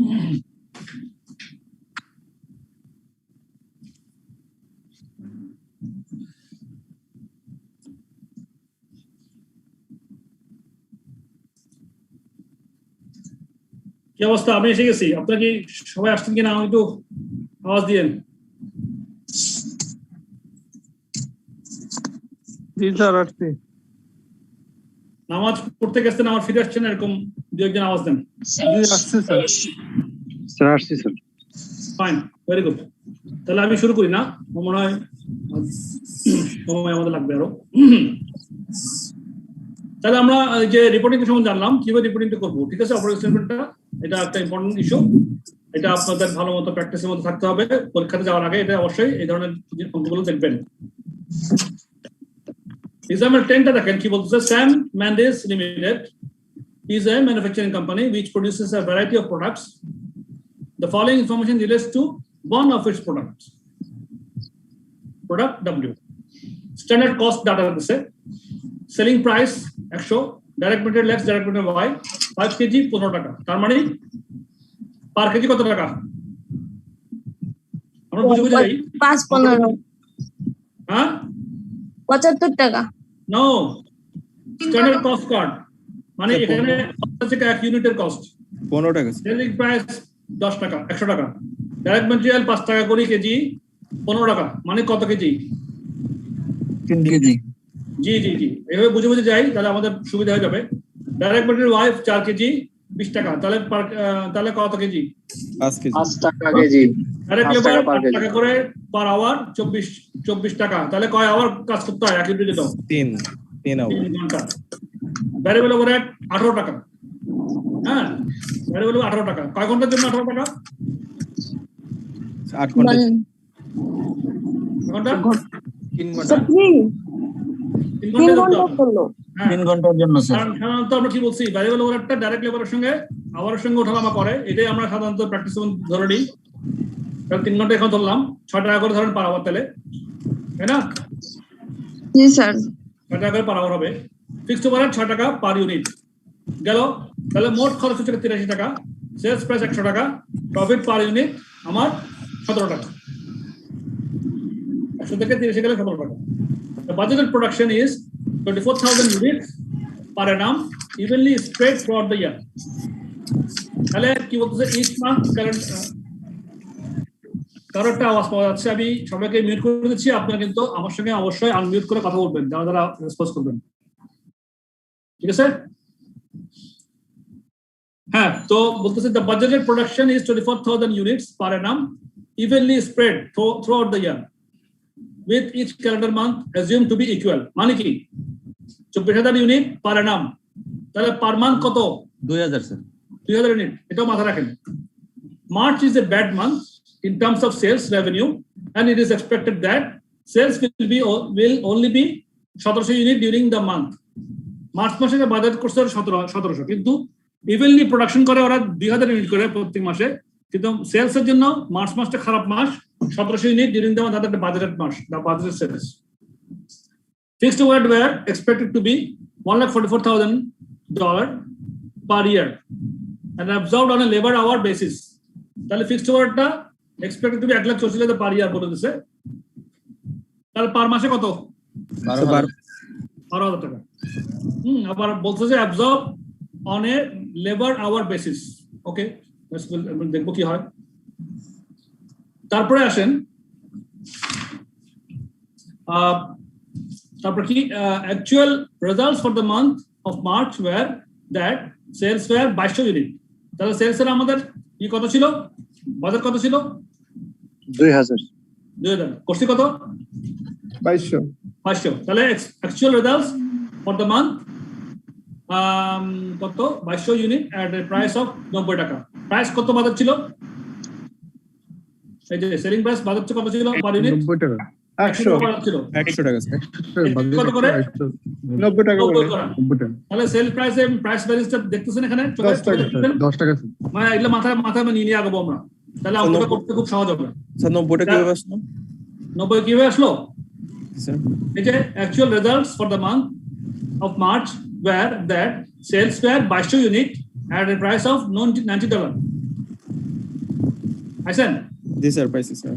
[SPEAKER 2] কি অবস্থা? আমি এসে গেছি। আপনারা কি সবাই আসছেন কিনা একটু আওয়াজ দিয়েন।
[SPEAKER 3] জি স্যার আসছি।
[SPEAKER 2] নামাজ পড়তে গেছেন, আমার ফিরে আসছেন, এরকম দু একজন আওয়াজ দেন।
[SPEAKER 3] জি আসছি স্যার।
[SPEAKER 1] স্যার আসছি স্যার।
[SPEAKER 2] Fine, very good. তাহলে আমি শুরু করি না, মনে হয় সময় আমাদের লাগবে আরো। তাহলে আমরা যে রিপোর্টিং সম্বন্ধে জানলাম কিভাবে রিপোর্টিংটা করবো, ঠিক আছে? অপারেটিং স্টেটমেন্টটা এটা একটা ইম্পর্টেন্ট ইস্যু, এটা আপনাদের ভালো মতো প্র্যাকটিসের মধ্যে থাকতে হবে। পরীক্ষাতে যাওয়ার আগে এটা অবশ্যই এই ধরনের অঙ্কগুলো দেখবেন। এক্সাম্পল 10টা দেখেন কি বলতেছে। Sam Mendes limited is a manufacturing company which produces a variety of products. The following information relates to one of its products. Product W. Standard cost data দিছে। Selling price 100, direct material X, direct material Y, 5 kg 15 টাকা। তার মানে পার কেজি কত টাকা? আমরা বুঝে যাই
[SPEAKER 12] 5-15।
[SPEAKER 2] হ্যাঁ
[SPEAKER 12] 75 টাকা।
[SPEAKER 2] নো, স্ট্যান্ডার্ড কস্ট কার্ড মানে এখানে হচ্ছে এক ইউনিটের কস্ট
[SPEAKER 4] 15 টাকা।
[SPEAKER 2] সেলিং প্রাইস 10 টাকা, 100 টাকা। ডাইরেক্ট ম্যাটেরিয়াল 5 টাকা করে কেজি, 15 টাকা মানে কত কেজি?
[SPEAKER 1] 3 কেজি।
[SPEAKER 2] জি জি জি, এভাবে বুঝে বুঝে যাই তাহলে আমাদের সুবিধা হয়ে যাবে। ডাইরেক্ট ম্যাটেরিয়াল ওয়াই 4 কেজি 20 টাকা, তাহলে কত কেজি?
[SPEAKER 4] 5 কেজি।
[SPEAKER 7] 5 টাকা কেজি।
[SPEAKER 2] ডাইরেক্ট লেবার 5 টাকা করে পার আওয়ার 24 টাকা, তাহলে কয় আওয়ার কাজ করতে হয় এক ইউনিটে?
[SPEAKER 4] 3 আওয়ার।
[SPEAKER 2] 3 ঘন্টা। ভ্যারিয়েবল ওভারহেড 18 টাকা। হ্যাঁ, ভ্যারিয়েবল 18 টাকা। কয় ঘন্টার জন্য 18 টাকা?
[SPEAKER 4] 8 ঘন্টা।
[SPEAKER 2] 3 ঘন্টা।
[SPEAKER 12] 3 ঘন্টা করলো।
[SPEAKER 1] 3 ঘন্টার জন্য স্যার।
[SPEAKER 2] সাধারণত আমরা কি বলছি, ভ্যারিয়েবল ওভারহেডটা ডাইরেক্ট লেবারের সঙ্গে আওয়ারের সঙ্গে ওঠানামা করে, এটাই আমরা সাধারণত প্র্যাকটিস ধরে নিই। তাহলে 3 ঘন্টা এখন ধরলাম, 6 টাকা করে ধরেন পার আওয়ার, তাহলে তাই না?
[SPEAKER 12] জি স্যার।
[SPEAKER 2] 6 টাকা করে পার আওয়ার হবে। ফিক্সড ওভারহেড 6 টাকা পার ইউনিট গেল। তাহলে মোট খরচ হচ্ছে 83 টাকা, সেলস প্রাইস 100 টাকা, প্রফিট পার ইউনিট আমার 17 টাকা। 100 থেকে 30 গেলে 17 টাকা। The budgeted production is 24,000 units per annum, evenly spread throughout the year. তাহলে কি বলতেছে, each month কারো একটা আওয়াজ পাওয়া যাচ্ছে, আমি সবাইকে মিউট করে দিচ্ছি। আপনারা কিন্তু আমার সঙ্গে অবশ্যই আনমিউট করে কথা বলবেন যারা যারা রেসপন্স করবেন, ঠিক আছে? হ্যাঁ, তো বলতেছে the budgeted production is 24,000 units per annum, evenly spread throughout the year, with each calendar month assumed to be equal. মানে কি 24,000 ইউনিট পার annum, তাহলে পার মান্থ কত?
[SPEAKER 4] 2000 স্যার।
[SPEAKER 2] 2000 ইউনিট, এটাও মাথায় রাখেন। March is a bad month in terms of sales revenue, and it is expected that sales will only be 1700 unit during the month. March মাসে বাজেট করছে 1700, কিন্তু ইভেনলি প্রোডাকশন করে ওরা 2000 ইউনিট করে প্রত্যেক মাসে, কিন্তু সেলস এর জন্য মার্চ মাসটা খারাপ মাস, 1700 ইউনিট ডিউরিং দ্য মান্থ, তাদের বাজেটেড মাস, the budgeted sales. Fixed overhead were expected to be $144,000 per year and absorbed on a labor hour basis. তাহলে ফিক্সড ওভারহেডটা এক্সপেক্টেড টু বি 1,84,000 পার ইয়ার বলে দিছে। তাহলে পার মাসে কত? 12,000 টাকা। আবার বলছে যে absorb on a labour hour basis. Okay, দেখবো কি হয়। তারপরে আসেন, তারপর কি actual results for the month of March were that sales were 2200 unit. তাহলে সেলস এর আমাদের কি কত ছিল? বাজার কত ছিল? 2000 করছি কত? 2200। তাহলে actual results for the month কত? 2200 unit at A price of 90 টাকা। প্রাইস কত বাজার ছিল? এই যে সেলিং প্রাইস বাজার কত ছিল পার ইউনিট?
[SPEAKER 3] 90 টাকা।
[SPEAKER 2] 100 টাকা ছিল।
[SPEAKER 4] 100 টাকা স্যার।
[SPEAKER 2] কত করে?
[SPEAKER 3] 90 টাকা করে।
[SPEAKER 2] তাহলে সেল প্রাইস এন্ড প্রাইস ভ্যারিয়েন্সটা দেখতেছেন এখানে
[SPEAKER 3] 10 টাকা। 10 টাকা।
[SPEAKER 2] মানে এগুলো মাথায় নিয়ে আগাবো আমরা, তাহলে অঙ্কটা করতে খুব সহজ হবে।
[SPEAKER 4] স্যার 90 টা কিভাবে আসলো?
[SPEAKER 2] 90 কিভাবে আসলো?
[SPEAKER 4] স্যার
[SPEAKER 2] এই যে actual results for the month of March were that sales were 2200 unit at a price of $90, আছেন?
[SPEAKER 4] জি স্যার, পাইছি স্যার।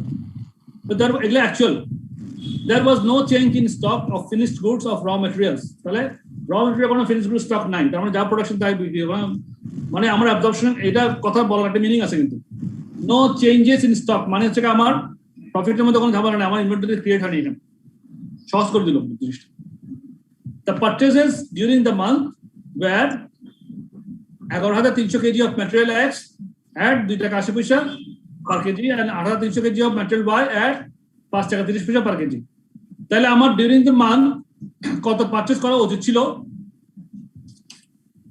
[SPEAKER 2] তো এগুলো actual. There was no change in stock of finished goods of raw materials. তাহলে raw material কোনো finished goods stock নাই, তার মানে যা প্রোডাকশন তাই বিক্রি হবে। মানে আমার অ্যাবজর্পশন, এটা কথা বলার একটা মিনিং আছে কিন্তু। নো চেঞ্জেস ইন স্টক মানে হচ্ছে আমার প্রফিটের মধ্যে কোনো ঝামেলা নেই, আমার ইনভেন্টরি ক্রিয়েট হয়নি এখানে, সহজ করে দিল জিনিসটা। The purchases during the month were 11,300 kg of material X at 2 টাকা 80 পয়সা per kg and 18,300 kg of material Y at 5 টাকা 30 পয়সা per kg। তাহলে আমার ডিউরিং দ্য মান্থ কত পারচেজ করা উচিত ছিল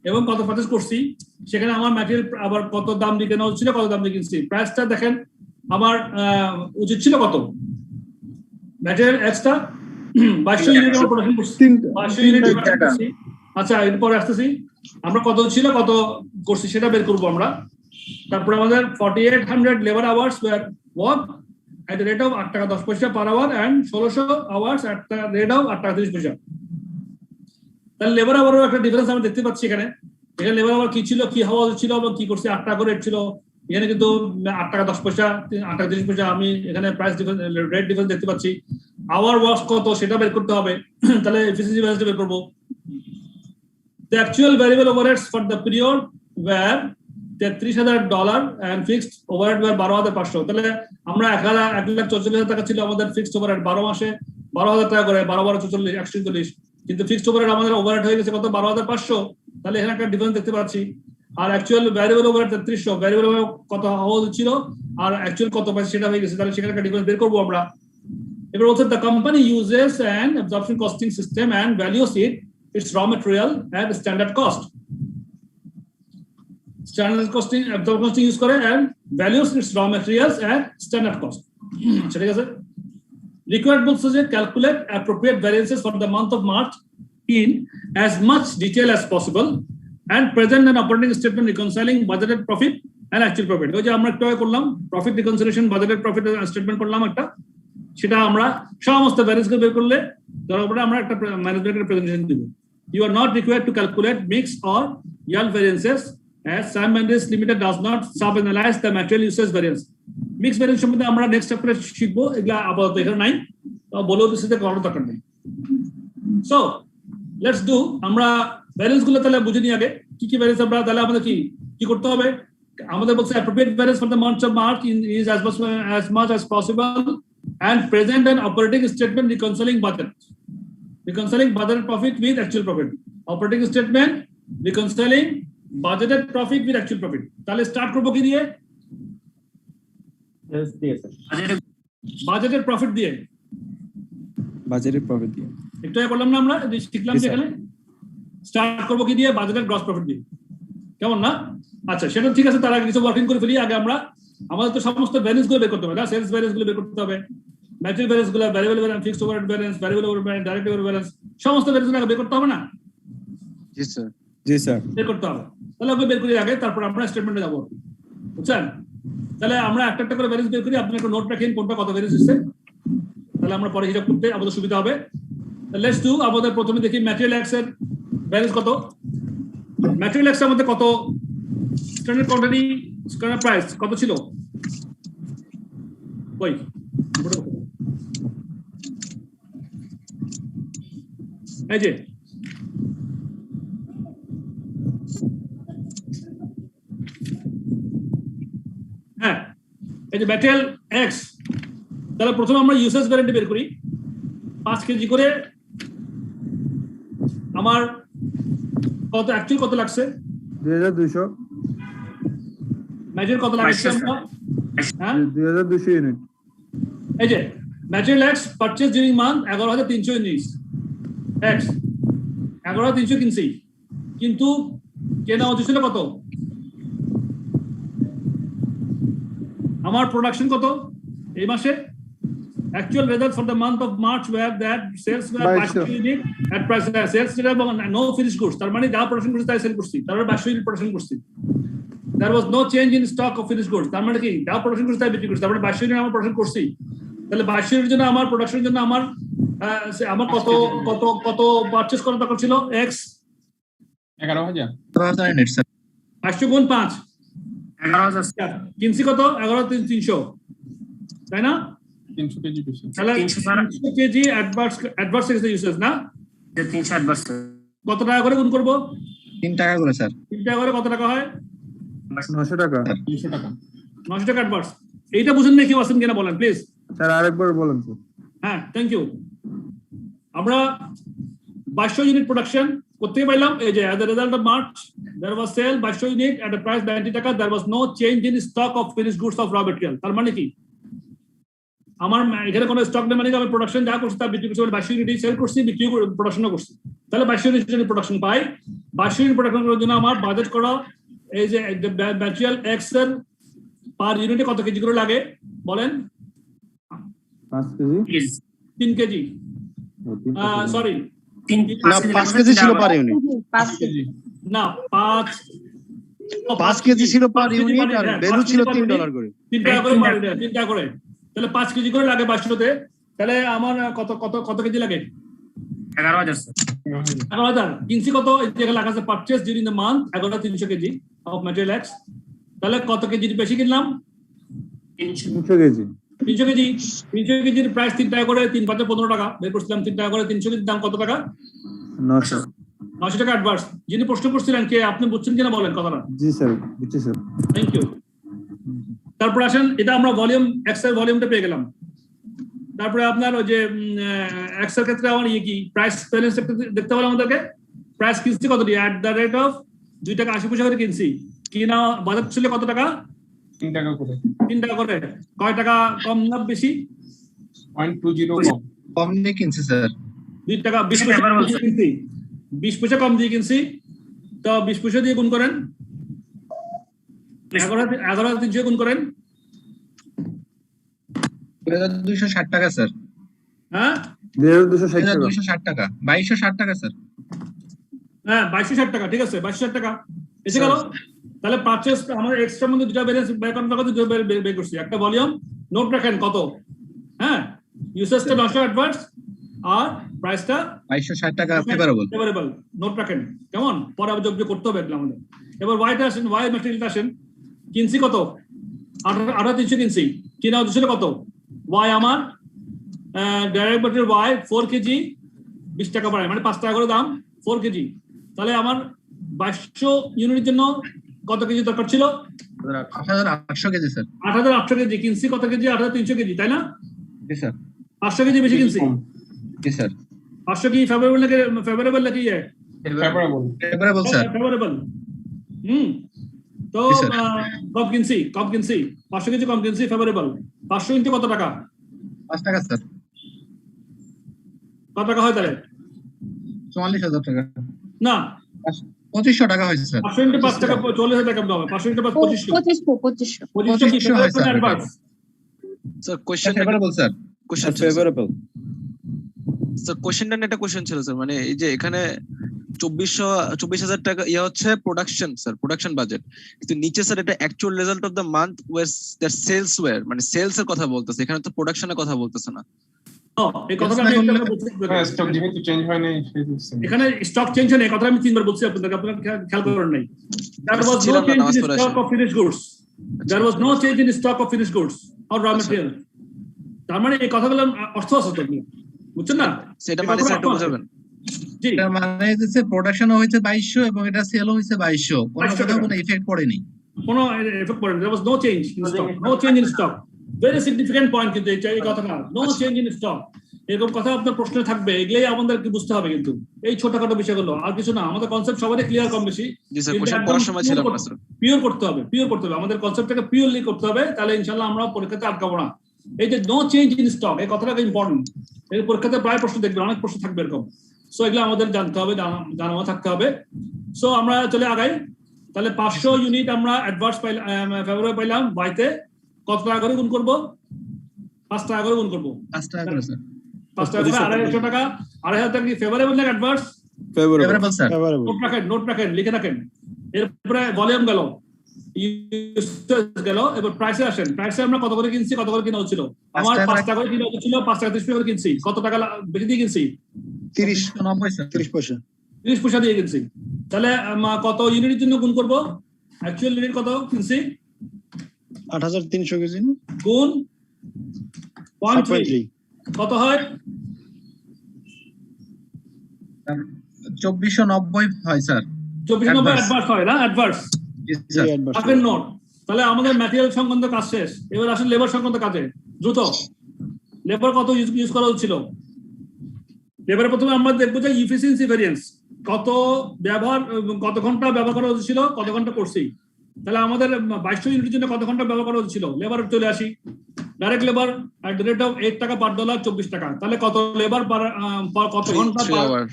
[SPEAKER 2] এবং কত পারচেজ করছি, সেখানে আমার ম্যাটেরিয়াল আবার কত দাম দিয়ে কেনা উচিত ছিল, কত দাম দিয়ে কিনছি। প্রাইসটা দেখেন আমার উচিত ছিল কত, ম্যাটেরিয়াল এক্সটা 2200 ইউনিট আমার প্রোডাকশন করছি, 2200 ইউনিট করছি। আচ্ছা, এরপর আসতেছি আমরা কত ছিল কত করছি সেটা বের করব আমরা। তারপর আমাদের 4800 labour hours were work at the rate of 8 টাকা 10 পয়সা per hour and 1600 hours at the rate of 8 টাকা 30 পয়সা। তাহলে লেবার আওয়ারের একটা ডিফারেন্স আমরা দেখতে পাচ্ছি এখানে। এখানে লেবার আওয়ার কি ছিল, কি হওয়া ছিল এবং কি করছে 8 টাকা রেট ছিল, এখানে কিন্তু 8 টাকা 10 পয়সা 8 টাকা 30 পয়সা। আমি এখানে প্রাইস ডিফারেন্স রেট ডিফারেন্স দেখতে পাচ্ছি। আওয়ার ওয়ার্ক কত সেটা বের করতে হবে, তাহলে এফিসিয়েন্সি ভ্যালুটা বের করব। The actual variable overheads for the period were $33,000 and fixed overhead were 12,500। তাহলে আমরা 1,44,000 টাকা ছিল আমাদের ফিক্সড ওভারহেড, 12 মাসে 12,000 টাকা করে, 12 12 44 140, কিন্তু ফিক্সড ওভারহেড আমাদের ওভারহেড হয়ে গেছে কত 12,500। তাহলে এখানে একটা ডিফারেন্স দেখতে পাচ্ছি। আর actual variable overhead 3300, variable overhead কত হওয়া ছিল আর অ্যাকচুয়াল কত পাইছে সেটা হয়ে গেছে, তাহলে সেখানে একটা ডিফারেন্স বের করব আমরা। এবার বলছে the company uses an absorption costing system and values its raw material at standard cost. Standard costing, absorption costing use করে and values its raw materials at standard cost। ঠিক আছে। Required books যে calculate appropriate variances for the month of March in as much detail as possible and present an operating statement reconciling budgeted profit and actual profit। ওই যে আমরা একটু আগে করলাম profit reconciliation, budgeted profit statement করলাম একটা, সেটা আমরা সমস্ত ভ্যারিয়েন্স বের করলে তারপরে আমরা একটা ম্যানেজমেন্টের প্রেজেন্টেশন দিব। You are not required to calculate mix or yield variances as Sam Mendes Limited does not sub-analyze the material usage variance। Mix variance সম্বন্ধে আমরা নেক্সট চ্যাপ্টারে শিখবো, এগুলা আপাতত এখানে নাই, বলেও দিচ্ছি যে করার দরকার নেই। সো লেটস ডু, আমরা ভ্যারিয়েন্স গুলো তাহলে বুঝে নিই আগে কি কি ভ্যারিয়েন্স আমরা, তাহলে আমাদের কি করতে হবে। আমাদের বলছে appropriate variance for the month of March is as much as possible and present an operating statement reconciling budget profit with actual profit, operating statement reconciling budgeted profit with actual profit। তাহলে স্টার্ট করব কি দিয়ে, বাজেটেড প্রফিট দিয়ে। একটু আগে বললাম না আমরা শিখলাম যে এখানে স্টার্ট করব কি দিয়ে, বাজেটেড গ্রস প্রফিট দিয়ে, কেমন না? আচ্ছা, সেটা ঠিক আছে। তার আগে কিছু ওয়ার্কিং করে ফেলি। আগে আমরা আমাদের তো সমস্ত ভ্যারিয়েন্স গুলো বের করতে হবে না, সেলস ভ্যারিয়েন্স গুলো বের করতে হবে, ম্যাটেরিয়াল ভ্যারিয়েন্স গুলো, variable variance, fixed overhead variance, variable overhead, direct overhead variance, সমস্ত ভ্যারিয়েন্স গুলো বের করতে হবে না?
[SPEAKER 6] জি স্যার,
[SPEAKER 4] জি স্যার,
[SPEAKER 2] বের করতে হবে। তাহলে আমরা বের করি আগে, তারপর আমরা স্টেটমেন্টে যাব, বুঝছেন? তাহলে আমরা একটা একটা করে ভ্যারিয়েন্স বের করি, আপনি একটা নোট রাখেন কোনটা কত ভ্যারিয়েন্স হচ্ছে, তাহলে আমরা পরে হিসাব করতে আমাদের সুবিধা হবে। Let's do. আমাদের প্রথমে দেখি ম্যাটেরিয়াল এক্স এর ভ্যারিয়েন্স কত। ম্যাটেরিয়াল এক্স এর মধ্যে কত স্ট্যান্ডার্ড কোয়ান্টিটি স্ট্যান্ডার্ড প্রাইস কত ছিল, কই এই যে হ্যাঁ, এই যে ম্যাটেরিয়াল এক্স। তাহলে প্রথমে আমরা ইউসেজ ভ্যারিয়েন্ট বের করি। 5 কেজি করে আমার কত অ্যাকচুয়াল কত লাগছে,
[SPEAKER 3] 2200।
[SPEAKER 2] ম্যাটেরিয়াল কত লাগছে আমরা, হ্যাঁ
[SPEAKER 3] 2200 ইউনিট।
[SPEAKER 2] এই যে material x purchase during month 11,300 unit x, 11,300 কিনছি, কিন্তু কেনা উচিত ছিল কত, আমার প্রোডাকশন কত এই মাসে। Actual results for the month of March were that sales were 22 unit at price sales যেটা no finished goods, তার মানে যা প্রোডাকশন করছি তাই সেল করছি, তারপরে 22 ইউনিট প্রোডাকশন করছি। There was no change in stock of finished goods, তার মানে কি যা প্রোডাকশন করছি তাই বিক্রি করছি, তারপরে 22 ইউনিট আমার প্রোডাকশন করছি। তাহলে 22 ইউনিটের জন্য আমার প্রোডাকশনের জন্য আমার কত কত কত পারচেজ করা দরকার ছিল, x
[SPEAKER 5] 11,000
[SPEAKER 2] ইউনিট স্যার, 500 গুণ 5 11,000 কিনছি কত 11,300 তাই না
[SPEAKER 5] 300 কেজি বেশি
[SPEAKER 2] তাহলে 300 কেজি অ্যাডভার্স ইউসেজ না
[SPEAKER 9] 300 অ্যাডভান্স
[SPEAKER 2] কত টাকা করে গুণ করব
[SPEAKER 1] 3 টাকা করে স্যার
[SPEAKER 2] 3 টাকা করে কত টাকা হয়
[SPEAKER 10] 900 টাকা
[SPEAKER 5] 300 টাকা
[SPEAKER 2] 900 টাকা অ্যাডভার্স এইটা বুঝেন না কেউ আছেন কিনা বলেন প্লিজ
[SPEAKER 10] স্যার আরেকবার বলেন স্যার
[SPEAKER 2] হ্যাঁ থ্যাংক ইউ আমরা 2200 ইউনিট প্রোডাকশন করতে পারলাম এই যে as a result of March there was sale 2200 unit at a price 90 টাকা there was no change in stock of finished goods of raw material তার মানে কি আমার এখানে কোনো স্টক নেই মানে আমি প্রোডাকশন যা করছি তা বিক্রি করছি 2200 ইউনিট সেল করছি বিক্রি করে প্রোডাকশনও করছি তাহলে 2200 ইউনিট প্রোডাকশন পাই 2200 ইউনিট প্রোডাকশন করার জন্য আমার বাজেট করা এই যে ম্যাটেরিয়াল এক্স এর পার ইউনিটে কত কেজি করে লাগে বলেন
[SPEAKER 10] 5 কেজি
[SPEAKER 2] 3 কেজি সরি
[SPEAKER 1] না 5 কেজি ছিল পার ইউনিট
[SPEAKER 12] 5 কেজি
[SPEAKER 2] না
[SPEAKER 1] 5 কেজি ছিল পার ইউনিট আর ভ্যালু ছিল $3 করে
[SPEAKER 2] 3 টাকা করে পার ইউনিট 3 টাকা করে তাহলে 5 কেজি করে লাগে 2200 তে তাহলে আমার কত কেজি লাগে 11,000 কিনছি কত এই জায়গা লেখা আছে purchase during the month 11,300 KG of material x তাহলে কত কেজি বেশি কিনলাম
[SPEAKER 10] 300 কেজি
[SPEAKER 2] 300 কেজির প্রাইস 3 টাকা করে 3 5 15 টাকা বের করছিলাম 3 টাকা করে 300 কেজির দাম কত টাকা 900 টাকা অ্যাডভান্স যিনি প্রশ্ন করছিলেন কে আপনি বুঝছেন কিনা বলেন কথাটা
[SPEAKER 10] জি স্যার বুঝছি স্যার
[SPEAKER 2] থ্যাংক ইউ তারপর আসেন এটা আমরা ভলিউম এক্স এর ভলিউমটা পেয়ে গেলাম তারপরে আপনার ওই যে এক্স এর ক্ষেত্রে আমার কি প্রাইস ব্যালেন্স দেখতে হবে আমাদেরকে প্রাইস কিনছি কত দিয়ে এট দ্য রেট অফ 2 টাকা 80 পয়সা করে কিনছি কিনা বাজার ছিল কত টাকা
[SPEAKER 5] 3 টাকা করে
[SPEAKER 2] 3 টাকা করে কয় টাকা কম না বেশি
[SPEAKER 5] 0.20
[SPEAKER 1] কম দিয়ে কিনছি স্যার
[SPEAKER 2] 2 টাকা 20 পয়সা কিনছি 20 পয়সা কম দিয়ে কিনছি তো 20 পয়সা দিয়ে গুণ করেন 11,300 গুণ করেন
[SPEAKER 1] 260 টাকা স্যার
[SPEAKER 2] হ্যাঁ
[SPEAKER 1] 260 টাকা 2260 টাকা স্যার
[SPEAKER 2] হ্যাঁ 2260 টাকা ঠিক আছে 2260 টাকা এসে গেল তাহলে পারচেজ আমাদের এক্সট্রা মধ্যে দুটো ব্যালেন্স বের করার টাকা দুটো বের করছি একটা ভলিউম নোট রাখেন কত হ্যাঁ ইউসেজটা 900 অ্যাডভান্স আর প্রাইসটা
[SPEAKER 1] 2260 টাকা ফেভারেবল
[SPEAKER 2] নোট রাখেন কেমন পরে যোগ করতে হবে আমাদের এবার ওয়াইটা আসেন ওয়াই ম্যাটেরিয়ালটা আসেন কিনছি কত 18,300 কিনছি কিনা উদ্দেশ্য কত ওয়াই আমার ডাইরেক্ট ম্যাটেরিয়াল ওয়াই 4 কেজি 20 টাকা বাড়ায় মানে 5 টাকা করে দাম 4 কেজি তাহলে আমার 2200 ইউনিটের জন্য কত কেজি দরকার ছিল
[SPEAKER 1] 8800 কেজি স্যার
[SPEAKER 2] 8800 কেজি কিনছি কত কেজি 8300 কেজি তাই না
[SPEAKER 1] জি স্যার
[SPEAKER 2] 500 কেজি বেশি কিনছি
[SPEAKER 1] জি স্যার
[SPEAKER 2] 500 কি ফেভারেবল নাকি
[SPEAKER 1] ফেভারেবল স্যার
[SPEAKER 2] ফেভারেবল তো কম কিনছি 500 কেজি কম কিনছি ফেভারেবল 500 ইনটু কত টাকা
[SPEAKER 1] 5 টাকা স্যার
[SPEAKER 2] কত টাকা হয় তাহলে
[SPEAKER 1] 44,000 টাকা
[SPEAKER 2] না
[SPEAKER 1] 2500 টাকা হয়েছে স্যার
[SPEAKER 2] 500 ইনটু 5 টাকা 40,000 টাকা হবে 500 ইনটু 5 2500
[SPEAKER 1] হয় sir
[SPEAKER 6] sir question
[SPEAKER 1] favourable sir
[SPEAKER 4] favourable
[SPEAKER 6] sir কোশ্চেনটা একটা কোশ্চেন ছিল স্যার মানে এই যে এখানে 24,000 টাকা ইয়া হচ্ছে প্রোডাকশন স্যার প্রোডাকশন বাজেট কিন্তু নিচে স্যার এটা actual result of the month were the sales were মানে সেলস এর কথা বলতেছে এখানে তো প্রোডাকশনের কথা বলতেছে না
[SPEAKER 2] এই কথাটা আমি
[SPEAKER 5] স্টক যেহেতু চেঞ্জ হয় নাই
[SPEAKER 2] এখানে স্টক চেঞ্জ হয় না কথা আমি তিনবার বলছি আপনাদের আপনারা খেয়াল করেন নাই there was no change in stock of finished goods there was no change in stock of finished goods or raw material তার মানে এই কথাগুলো অর্থ আছে তো বুঝছেন না
[SPEAKER 6] সেটা মানে স্যার একটু বুঝাবেন
[SPEAKER 2] জি
[SPEAKER 1] এটা মানে হচ্ছে প্রোডাকশন হয়েছে 2200 এবং এটা সেল হয়েছে 2200 কোনো ইফেক্ট পড়েনি
[SPEAKER 2] কোনো এফেক্ট পড়েনি there was no change in stock no change in stock very significant point কিন্তু এই কথাটা no change in stock এরকম কথা আপনার প্রশ্নে থাকবে এগুলাই আমাদেরকে বুঝতে হবে কিন্তু এই ছোটখাটো বিষয়গুলো আর কিছু না আমাদের কনসেপ্ট সবারই ক্লিয়ার কম বেশি
[SPEAKER 6] জি স্যার কোশ্চেন পড়ার সময় ছিল না স্যার
[SPEAKER 2] পিওর করতে হবে আমাদের কনসেপ্টটাকে পিওরলি করতে হবে তাহলে ইনশাআল্লাহ আমরা পরীক্ষাতে আটকাবো না এই যে নো চেঞ্জ ইন স্টক এই কথাটা ইম্পর্টেন্ট এই পরীক্ষাতে প্রায় প্রশ্ন দেখবে অনেক প্রশ্ন থাকবে এরকম সো এগুলো আমাদের জানতে হবে জানানো থাকতে হবে সো আমরা চলে আগাই তাহলে 500 ইউনিট আমরা অ্যাডভান্স পাইলাম ফেব্রুয়ারি পাইলাম বাইতে কত টাকা করে গুণ করব 5 টাকা করে গুণ করব
[SPEAKER 1] 5 টাকা করে স্যার
[SPEAKER 2] 5 টাকা করে 250 টাকা 2,500 টাকা কি ফেভারেবল না অ্যাডভান্স
[SPEAKER 1] ফেভারেবল স্যার
[SPEAKER 2] নোট রাখেন লিখে রাখেন এরপরে ভলিউম গেল গেল এবার প্রাইসে আসেন প্রাইসে আমরা কত করে কিনছি কত করে কিনা হচ্ছিল আমার 5 টাকা করে কিনা হচ্ছিল 5 টাকা 30 পয়সা করে কিনছি কত টাকা বেশি দিয়ে কিনছি
[SPEAKER 1] 30 পয়সা
[SPEAKER 2] 30 পয়সা দিয়ে কিনছি তাহলে কত ইউনিটের জন্য গুণ করব অ্যাকচুয়াল ইউনিট কত কিনছি
[SPEAKER 3] 8,300 কেজি
[SPEAKER 2] গুণ 0.3 কত হয়?
[SPEAKER 1] 2490 হয় স্যার।
[SPEAKER 2] 2490 অ্যাডভান্স হয় না? অ্যাডভান্স আপের নোট। তাহলে আমাদের ম্যাটেরিয়াল সংক্রান্ত কাজ শেষ, এবার আসেন লেবার সংক্রান্ত কাজে। দ্রুত লেবার কত ইউজ করা হচ্ছিল? লেবারের প্রথমে আমরা দেখবো যে ইফিসিয়েন্সি ভেরিয়েন্স কত ব্যবহার, কত ঘন্টা ব্যবহার করা হচ্ছিল, কত ঘন্টা করছি। তাহলে আমাদের 2200 ইউনিটের জন্য কত ঘন্টা ব্যবহার করা হচ্ছিল? লেবার চলে আসি, direct labour at the rate of 8 টাকা পার ডলার, 24 টাকা। তাহলে কত লেবার কত ঘন্টা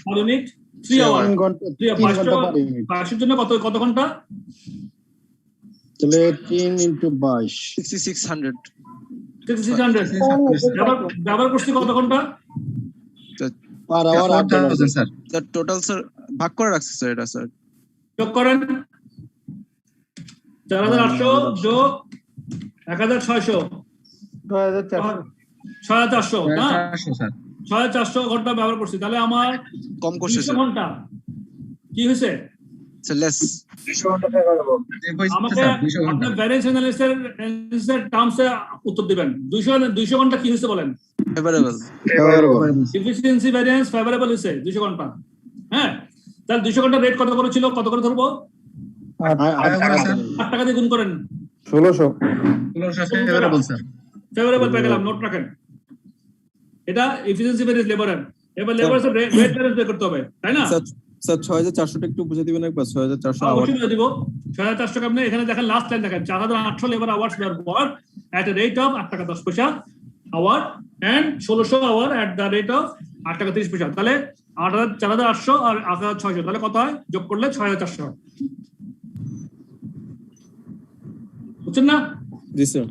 [SPEAKER 2] পার ইউনিট? 3 আওয়ার। 2200 জন্য কত ঘন্টা?
[SPEAKER 3] তাহলে 3 × 22
[SPEAKER 6] 6600
[SPEAKER 2] ব্যবহার করছি কত ঘন্টা?
[SPEAKER 3] Per hour
[SPEAKER 1] 4000 sir.
[SPEAKER 6] Sir total sir ভাগ করে রাখছি স্যার, এটা স্যার
[SPEAKER 2] যোগ করেন। 4800 যোগ 1600 6400 না? 6400 ঘন্টা ব্যবহার করছি। তাহলে আমার
[SPEAKER 6] কম করছে
[SPEAKER 2] 200 ঘন্টা কি হয়েছে?
[SPEAKER 6] স্যার লেস
[SPEAKER 11] 200 ঘন্টা ফেভারেবল।
[SPEAKER 2] আমাকে আপনি ভ্যারিয়েন্স অ্যানালিসিসের টার্মসে উত্তর দিবেন। 200 ঘন্টা কি হয়েছে বলেন?
[SPEAKER 6] ফেভারেবল।
[SPEAKER 2] এফিসিয়েন্সি ভ্যারিয়েন্স ফেভারেবল হয়েছে 200 ঘন্টা। হ্যাঁ, তাহলে 200 ঘন্টা রেট কত করে ছিল? কত করে ধরবো? 8 টাকা দিয়ে গুণ করেন।
[SPEAKER 3] 1600
[SPEAKER 1] ফেভারেবল স্যার।
[SPEAKER 2] ফেভারেবল পেয়ে গেলাম, নোট রাখেন। এটা এফিসিয়েন্সি ভ্যারিয়েন্স লেবারের। এবার লেবারের রেট ভ্যারিয়েন্স বের করতে হবে, তাই না?
[SPEAKER 4] স্যার 6400 টা একটু বুঝে দিবেন একবার। 6400 আওয়ার
[SPEAKER 2] অবশ্যই দিব। 6400 টাকা। আপনি এখানে দেখেন, লাস্ট লাইন দেখেন, 4800 labour hours were work at a rate of 8 টাকা 10 পয়সা hour and 1600 hour at the rate of 8 টাকা 30 পয়সা। তাহলে 4800 আর 8600 তাহলে কত হয়? যোগ করলে 6400। বুঝছেন না?
[SPEAKER 4] জি স্যার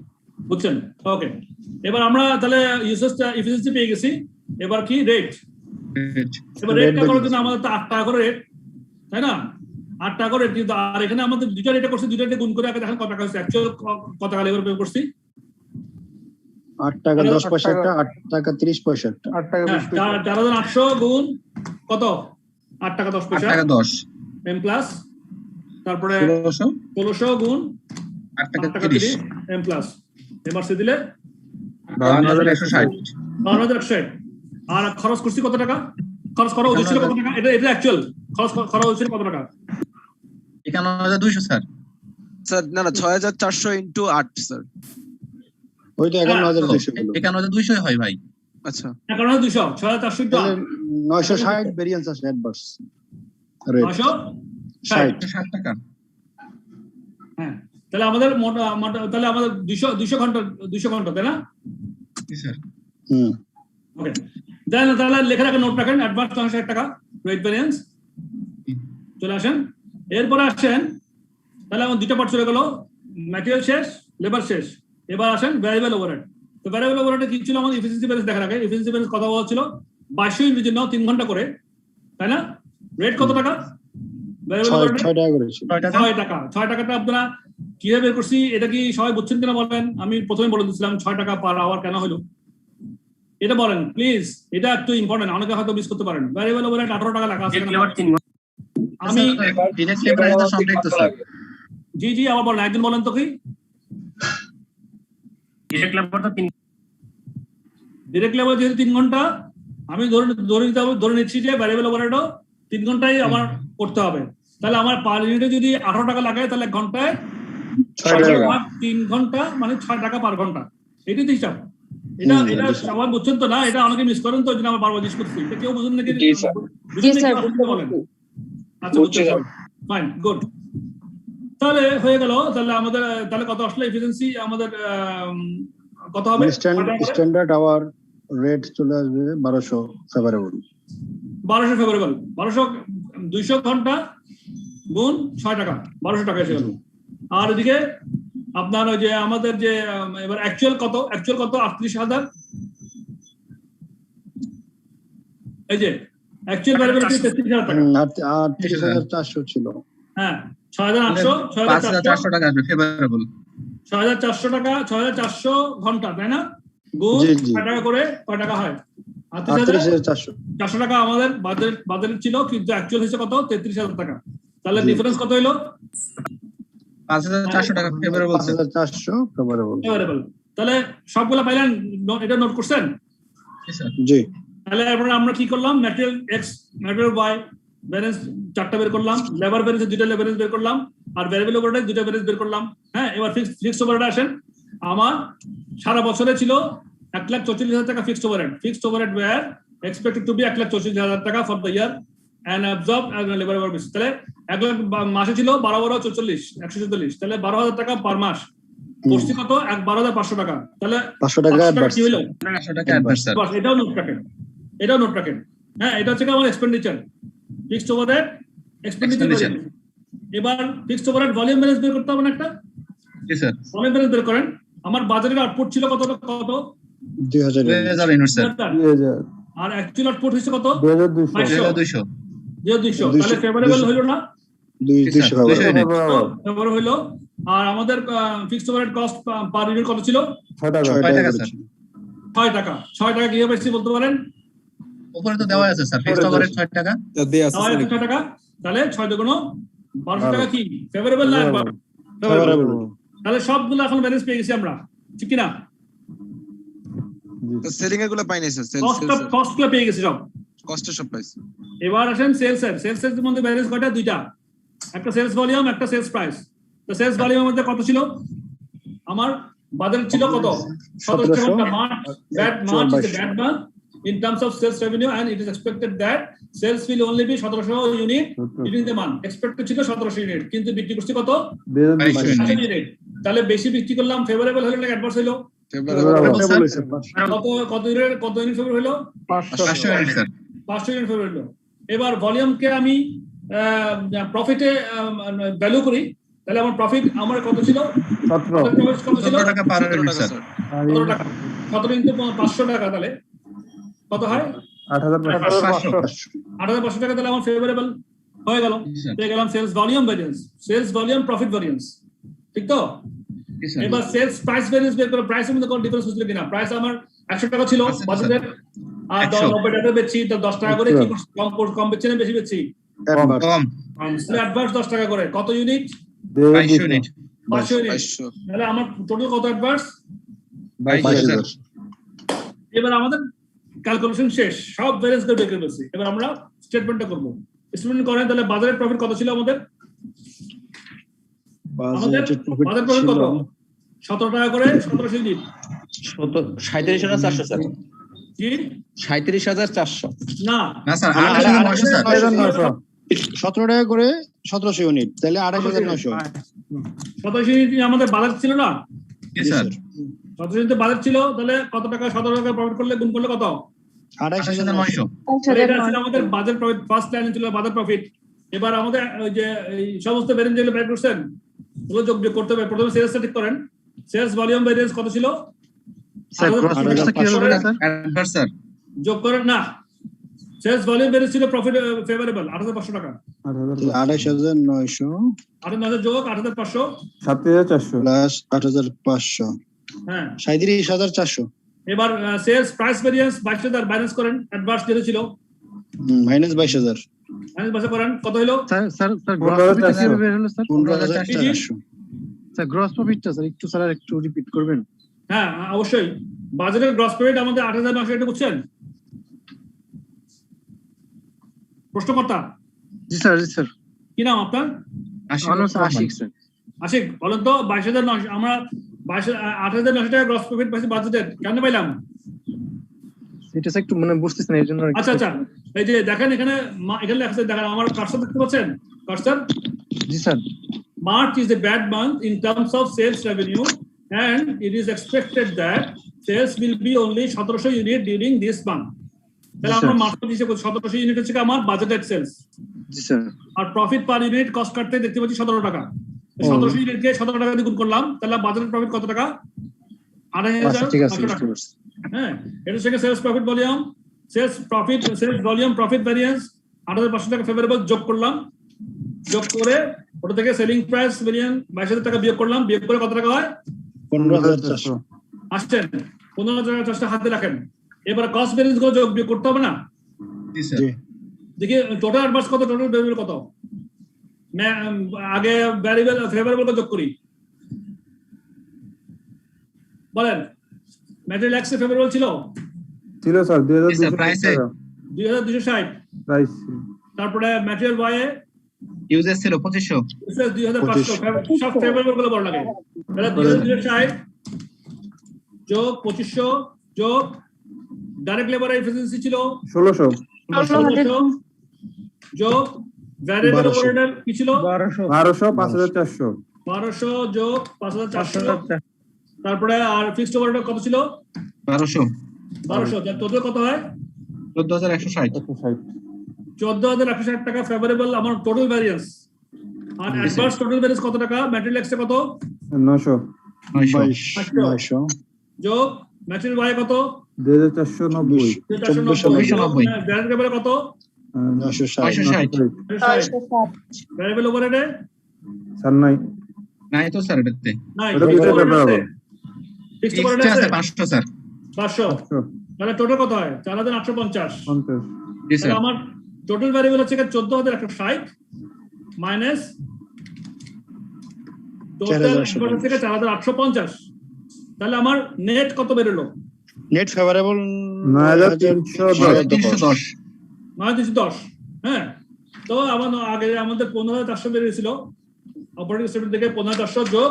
[SPEAKER 2] বুঝছেন? ওকে, এবার আমরা তাহলে ইউসেজটা এফিসিয়েন্সি পেয়ে গেছি। এবার কি রেট? এবার রেটটা করার জন্য আমাদের তো 8 টাকা করে রেট, তাই না? 8 টাকা করে রেট। কিন্তু আর এখানে আমাদের দুইটা রেটে করছি, দুইটা রেটে গুণ করে আগে দেখেন কত টাকা হচ্ছে। অ্যাকচুয়াল কত টাকা লেবার পে করছি?
[SPEAKER 3] 8 টাকা 10 পয়সা একটা, 8 টাকা 30 পয়সা একটা।
[SPEAKER 2] 8 টাকা 20 পয়সা। 4800 গুণ কত? 8 টাকা 10 পয়সা
[SPEAKER 1] 8 টাকা 10
[SPEAKER 2] এম প্লাস, তারপরে 1600 গুণ
[SPEAKER 1] 8 টাকা
[SPEAKER 2] 30 এম প্লাস। এমআরসি দিলে
[SPEAKER 1] 5160।
[SPEAKER 2] 5160। আর খরচ করছি কত টাকা? খরচ করা উচিত ছিল কত টাকা? এটা অ্যাকচুয়াল খরচ করা উচিত কত টাকা?
[SPEAKER 1] 51200 স্যার।
[SPEAKER 6] স্যার না 6400 ইনটু 8 স্যার।
[SPEAKER 3] ওইটা 51200 হলো।
[SPEAKER 1] 51200 হয় ভাই।
[SPEAKER 6] আচ্ছা
[SPEAKER 2] 51200 6400 ইনটু 8
[SPEAKER 3] 960 ভেরিয়েন্স আছে অ্যাডভার্স রেট
[SPEAKER 2] 960
[SPEAKER 1] টাকা।
[SPEAKER 2] হ্যাঁ, তাহলে আমাদের তাহলে আমাদের 200 ঘন্টা তাই না?
[SPEAKER 1] জি স্যার।
[SPEAKER 2] ওকে, তাহলে লেখা রাখেন, নোট রাখেন। অ্যাডভান্স 960 টাকা রেট ভেরিয়েন্স। চলে আসেন, এরপরে আসেন। তাহলে আমার দুটো পার্ট চলে গেল, ম্যাটেরিয়াল শেষ, লেবার শেষ। এবার আসেন ভ্যারিয়েবল ওভারহেড। তো ভ্যারিয়েবল ওভারহেডে কি ছিল? আমাদের এফিসিয়েন্সি ভ্যারিয়েন্স দেখা রাখে। এফিসিয়েন্সি ভ্যারিয়েন্স কথা বলা ছিল 2200 ইউনিটের জন্য 3 ঘন্টা করে, তাই না? রেট কত টাকা? ভ্যারিয়েবল ওভারহেড
[SPEAKER 3] 6 টাকা করে ছিল।
[SPEAKER 2] 6 টাকা। 6 টাকাটা আপনারা কিভাবে বের করছি? এটা কি সবাই বুঝছেন কিনা বলেন? আমি প্রথমে বলে দিয়েছিলাম 6 টাকা পার আওয়ার কেন হলো, এটা বলেন প্লিজ। এটা একটু ইম্পর্টেন্ট, অনেকে হয়তো মিস করতে পারেন। ভ্যারিয়েবল ওভারহেড 18 টাকা লেখা আছে। আমি
[SPEAKER 1] ডিরেক্ট লেবার ইজ দ্য সংক্ষিপ্ত স্যার।
[SPEAKER 2] জি জি, আবার বলেন, একজন বলেন তো কি? ডিরেক্ট লেবার যেহেতু 3 ঘন্টা, আমি ধরে নিচ্ছি যে ভ্যারিয়েবল ওভারহেডও 3 ঘন্টাই আমার করতে হবে। তাহলে আমার পার ইউনিটে যদি 18 টাকা লাগায়, তাহলে ঘন্টায় 3 ঘন্টা মানে 6 টাকা পার ঘন্টা। এটাই তো হিসাব। এটা সবাই বুঝছেন তো না? এটা অনেকে মিস করেন, তো এই জন্য আমার বারবার জিজ্ঞেস করছি। কেউ বুঝুন নাকি? বলেন। আচ্ছা বুঝছেন, ফাইন, গুড। তাহলে হয়ে গেল। তাহলে আমাদের তাহলে কত আসলে এফিসিয়েন্সি? আমাদের কত হবে?
[SPEAKER 3] স্ট্যান্ডার্ড আওয়ার রেট চলে আসবে 1200 ফেভারেবল।
[SPEAKER 2] 1200 ফেভারেবল। 200 ঘন্টা গুণ 6 টাকা, 1200 টাকা এসে গেল। আর এদিকে আপনার ওই যে আমাদের যে এবার অ্যাকচুয়াল কত? 38000। এই যে অ্যাকচুয়াল ভ্যারিয়েবল 33000 টাকা।
[SPEAKER 3] 38400 ছিল।
[SPEAKER 2] হ্যাঁ, 6800
[SPEAKER 1] 5400 টাকা আসবে ফেভারেবল।
[SPEAKER 2] 6400 টাকা, 6400 ঘন্টা, তাই না? গুণ 6 টাকা করে কয় টাকা হয়?
[SPEAKER 3] 38400
[SPEAKER 2] টাকা আমাদের বাজারে ছিল, কিন্তু অ্যাকচুয়াল হিসেবে কত? 33000 টাকা। তাহলে ডিফারেন্স কত হলো?
[SPEAKER 1] 5,400 টাকা ফেভারেবল স্যার।
[SPEAKER 3] 5,400 ফেভারেবল।
[SPEAKER 2] ফেভারেবল। তাহলে সবগুলা পাইলেন, এটা নোট করছেন?
[SPEAKER 3] জি।
[SPEAKER 2] তাহলে এরপরে আমরা কি করলাম, material X material Y balance 4টা বের করলাম, লেবার ব্যালেন্স 2টা ব্যালেন্স বের করলাম, আর ভ্যারিয়েবল ওভারহেড 2টা ব্যালেন্স বের করলাম। হ্যাঁ, এবার ফিক্সড ওভারহেড আসেন। আমার সারা বছরে ছিল 1,44,000 টাকা fixed overhead. Fixed overhead were expected to be 1,44,000 টাকা for the year and absorb as labour over basis. তাহলে 1 লাখ মাসে ছিল 144 তাহলে 12,000 টাকা পার মাস। কোর্সটি কত? 12,500 টাকা। তাহলে
[SPEAKER 3] 500 টাকা অ্যাডভান্স।
[SPEAKER 2] কি হলো?
[SPEAKER 1] 500 টাকা অ্যাডভান্স স্যার।
[SPEAKER 2] বাস, এটাও নোট রাখেন, এটাও নোট রাখেন। হ্যাঁ, এটা হচ্ছে আমার এক্সপেন্ডিচার, ফিক্সড ওভারহেড এক্সপেন্ডিচার। এবার ফিক্সড ওভারহেড ভলিউম ব্যালেন্স বের করতে হবে না একটা?
[SPEAKER 1] জি স্যার।
[SPEAKER 2] ভলিউম ব্যালেন্স বের করেন। আমার বাজারের আউটপুট ছিল কত?
[SPEAKER 3] 2000
[SPEAKER 1] ইউনিট স্যার।
[SPEAKER 3] 2000
[SPEAKER 2] আর অ্যাকচুয়াল আউটপুট হচ্ছে কত?
[SPEAKER 3] 2200।
[SPEAKER 2] 200। তাহলে ফেভারেবল হইলো না?
[SPEAKER 3] 200
[SPEAKER 2] ফেভারেবল হইলো। আর আমাদের fixed overhead cost per unit কত ছিল?
[SPEAKER 3] 6 টাকা স্যার।
[SPEAKER 2] 6 টাকা। 6 টাকা কিভাবে পাইছি বলতে পারেন?
[SPEAKER 1] উপরে তো দেওয়া আছে স্যার, ফিক্সড ওভারহেড 6 টাকা।
[SPEAKER 4] দেয়া আছে
[SPEAKER 2] 6 টাকা। তাহলে 6 দুগুণ 1200 টাকা কি ফেভারেবল না? ফেভারেবল। তাহলে সবগুলো এখন ব্যালেন্স পেয়ে গেছি আমরা, ঠিক কি না?
[SPEAKER 6] সেলিং এর গুলো পাই নাই স্যার।
[SPEAKER 2] কস্টগুলো পেয়ে গেছি সব,
[SPEAKER 6] কস্টের সব পাইছি।
[SPEAKER 2] এবার আসেন সেলস এর। সেলস এর মধ্যে ব্যালেন্স কয়টা? 2টা, একটা সেলস ভলিউম, একটা সেলস প্রাইস। তো সেলস ভলিউমের মধ্যে কত ছিল? আমার বাজার ছিল কত? 1700 March. That March is a bad month in terms of sales revenue and it is expected that sales will only be 1700 unit during the month. Expected ছিল 1700 ইউনিট, কিন্তু বিক্রি করছি কত? 2200 ইউনিট। তাহলে বেশি বিক্রি করলাম, ফেভারেবল হলো না অ্যাডভার্স হলো? কত ইউনিট ফেভার হলো?
[SPEAKER 1] 500 ইউনিট স্যার।
[SPEAKER 2] 500 ইউনিট ফেভার হলো। এবার ভলিউমকে আমি প্রফিটে ভ্যালু করি, তাহলে আমার প্রফিট আমার কত ছিল?
[SPEAKER 1] 17 টাকা পার ইউনিট স্যার।
[SPEAKER 2] 17 টাকা। 17 ইনটু 500 টাকা, তাহলে কত হয়? 8,500 টাকা। তাহলে আমার ফেভারেবল হয়ে গেল, পেয়ে গেলাম sales volume variance, sales volume profit variance, ঠিক তো? এবার সেলস প্রাইস ভ্যারিয়েন্স বের করে, প্রাইসের মধ্যে কোনো ডিফারেন্স হচ্ছে কিনা? প্রাইস আমার 100 টাকা ছিল বাজেটের, আর 90 টাকা বেচছি, তো 10 টাকা করে কি কম বেচছি না বেশি বেচছি?
[SPEAKER 1] কম।
[SPEAKER 2] অ্যাডভান্স 10 টাকা করে। কত ইউনিট?
[SPEAKER 1] 500 ইউনিট।
[SPEAKER 2] 500 ইউনিট। তাহলে আমার টোটাল কত অ্যাডভান্স?
[SPEAKER 1] 22,000।
[SPEAKER 2] এবার আমাদের ক্যালকুলেশন শেষ, সব ভ্যারিয়েন্স বের করে ফেলছি। এবার আমরা স্টেটমেন্টটা করব। স্টেটমেন্ট করেন, তাহলে বাজারের প্রফিট কত ছিল আমাদের? বাজারের প্রফিট কত? 17 টাকা করে 1700 ইউনিট।
[SPEAKER 9] 37,400 স্যার।
[SPEAKER 2] কি?
[SPEAKER 9] 37,400
[SPEAKER 2] না
[SPEAKER 1] না স্যার, 28,900 স্যার।
[SPEAKER 3] 17 টাকা করে 1700 ইউনিট, তাহলে 28,900।
[SPEAKER 2] 27 ইউনিট আমাদের বাজার ছিল না?
[SPEAKER 1] জি স্যার।
[SPEAKER 2] 27 ইউনিট বাজার ছিল, তাহলে কত টাকা? 17 টাকা প্রফিট করলে গুণ করলে কত?
[SPEAKER 1] 28,900।
[SPEAKER 2] এটা ছিল আমাদের বাজার প্রফিট, ফার্স্ট লাইনে ছিল বাজার প্রফিট। এবার আমাদের ওই যে এই সমস্ত ভ্যারিয়েন্স যেগুলো বের করছেন ওগুলো যোগ বিয়োগ করতে হবে। প্রথমে সেলসটা ঠিক করেন। সেলস ভলিউম ভ্যারিয়েন্স কত ছিল?
[SPEAKER 3] স্যার গ্রস প্রফিটটা কি হবে স্যার?
[SPEAKER 1] Advance sir.
[SPEAKER 2] যোগ করেন না, সেলস ভলিউম ভ্যারিয়েন্স ছিল প্রফিট ফেভারেবল 8,500 টাকা।
[SPEAKER 3] 28,900
[SPEAKER 2] 8,900 যোগ 8,500
[SPEAKER 3] 7,400 প্লাস 8,500,
[SPEAKER 2] হ্যাঁ
[SPEAKER 3] 37,400।
[SPEAKER 2] এবার সেলস প্রাইস ভ্যারিয়েন্স 22,000 ব্যালেন্স করেন, অ্যাডভান্স যেটা ছিল
[SPEAKER 3] মাইনাস 22,000।
[SPEAKER 2] মাইনাস বাসা করেন, কত হলো?
[SPEAKER 3] স্যার গ্রস প্রফিটটা কিভাবে বের হলো স্যার?
[SPEAKER 2] 15,400।
[SPEAKER 3] স্যার গ্রস প্রফিটটা স্যার একটু রিপিট করবেন?
[SPEAKER 2] হ্যাঁ অবশ্যই। বাজারের গ্রস প্রফিট আমাদের 8,900, এটা বুঝছেন? প্রশ্নকর্তা
[SPEAKER 3] জি স্যার।
[SPEAKER 2] কি নাম আপনার?
[SPEAKER 3] আশিক স্যার।
[SPEAKER 2] আশিক, বলেন তো 22,900 আমরা 8,900 টাকা গ্রস প্রফিট পাইছি বাজেটের, কেন পাইলাম?
[SPEAKER 3] এটা স্যার একটু মানে বুঝতেছেন না, এইজন্য।
[SPEAKER 2] আচ্ছা, এই যে দেখেন এখানে লেখা আছে, দেখেন আমার কার্সর দেখতে পাচ্ছেন? Cursor?
[SPEAKER 3] G sir.
[SPEAKER 2] March is a bad month in terms of sales revenue and it is expected that sales will be only 1700 unit during this month. তাহলে আমরা মার্চ হিসেবে 1700 ইউনিট হচ্ছে আমার বাজেটেড সেলস।
[SPEAKER 3] জি স্যার।
[SPEAKER 2] আর প্রফিট পার ইউনিট কস্ট কাটতে দেখতে পাচ্ছি 17 টাকা। 1700 ইউনিটকে 17 টাকা দিয়ে গুণ করলাম, তাহলে বাজেটেড প্রফিট কত টাকা? 8,900 টাকা। হ্যাঁ, এটা হচ্ছে sales profit volume, sales volume profit variance 8,500 টাকা ফেভারেবল যোগ করলাম, যোগ করে ওটা থেকে সেলিং প্রাইস ভ্যারিয়েন্স 22,000 টাকা বিয়োগ করলাম, বিয়োগ করে কত টাকা হয়?
[SPEAKER 3] 15,400
[SPEAKER 2] আসছেন? 15,400 হাতে রাখেন। এবার কস্ট ভ্যারিয়েন্স গুলো যোগ বিয়োগ করতে হবে না?
[SPEAKER 1] জি স্যার।
[SPEAKER 2] দেখি টোটাল অ্যাডভান্স কত, টোটাল ভ্যারিয়েবল কত? আগে ভ্যারিয়েবল ফেভারেবল যোগ করি, বলেন ম্যাটেরিয়াল এক্স এ ফেভারেবল ছিল
[SPEAKER 10] স্যার
[SPEAKER 1] 2200 প্রাইসে
[SPEAKER 2] 2260,
[SPEAKER 10] প্রাইস
[SPEAKER 2] তারপরে ম্যাটেরিয়াল ওয়াই এ
[SPEAKER 1] ইউজেস ছিল 2500
[SPEAKER 2] 2500, সব ফেভারেবল গুলো বড় লাগে। তাহলে 2260 যোগ 2500 যোগ ডাইরেক্ট লেবার এফিসিয়েন্সি ছিল
[SPEAKER 10] 1600
[SPEAKER 2] যোগ ভ্যারিয়েবল ওভারহেড কি ছিল
[SPEAKER 10] 1200 5400
[SPEAKER 2] 1200 যোগ 5400, তারপরে আর ফিক্সড ওভারহেড কত ছিল 1200, তার টোটাল কত হয়
[SPEAKER 1] 14160
[SPEAKER 2] 14160 টাকা ফেভারেবল আমার টোটাল ভ্যারিয়েন্স। আর অ্যাডভান্স টোটাল ভ্যারিয়েন্স কত টাকা, ম্যাটেরিয়াল এক্স এ কত
[SPEAKER 10] 900
[SPEAKER 2] যোগ ম্যাটেরিয়াল ওয়াই কত
[SPEAKER 10] 2490
[SPEAKER 2] ডাইরেক্ট লেবার কত
[SPEAKER 1] 960
[SPEAKER 2] ভ্যারিয়েবল ওভারহেড
[SPEAKER 10] স্যার
[SPEAKER 1] নাই তো স্যার এটাতে
[SPEAKER 2] নাই,
[SPEAKER 10] এটা দুটো ফেভারেবল
[SPEAKER 2] ফিক্সড
[SPEAKER 1] এক্সট্রা
[SPEAKER 2] ওভারহেড
[SPEAKER 1] আছে
[SPEAKER 2] আছে
[SPEAKER 1] 500 স্যার
[SPEAKER 2] 500, তাহলে টোটাল কত হয় 4850।
[SPEAKER 10] 50
[SPEAKER 1] জি স্যার
[SPEAKER 2] তাহলে আমার টোটাল ভ্যারিয়েবল হচ্ছে 14160 মাইনাস টোটাল থেকে 4850, তাহলে আমার নেট কত বেরোলো
[SPEAKER 13] নেট ফেভারেবল
[SPEAKER 10] 9310
[SPEAKER 2] 910। হ্যাঁ, তো আগে আমাদের 15400 বেরিয়েছিল অপারেটিং স্টেটমেন্ট থেকে 15400 যোগ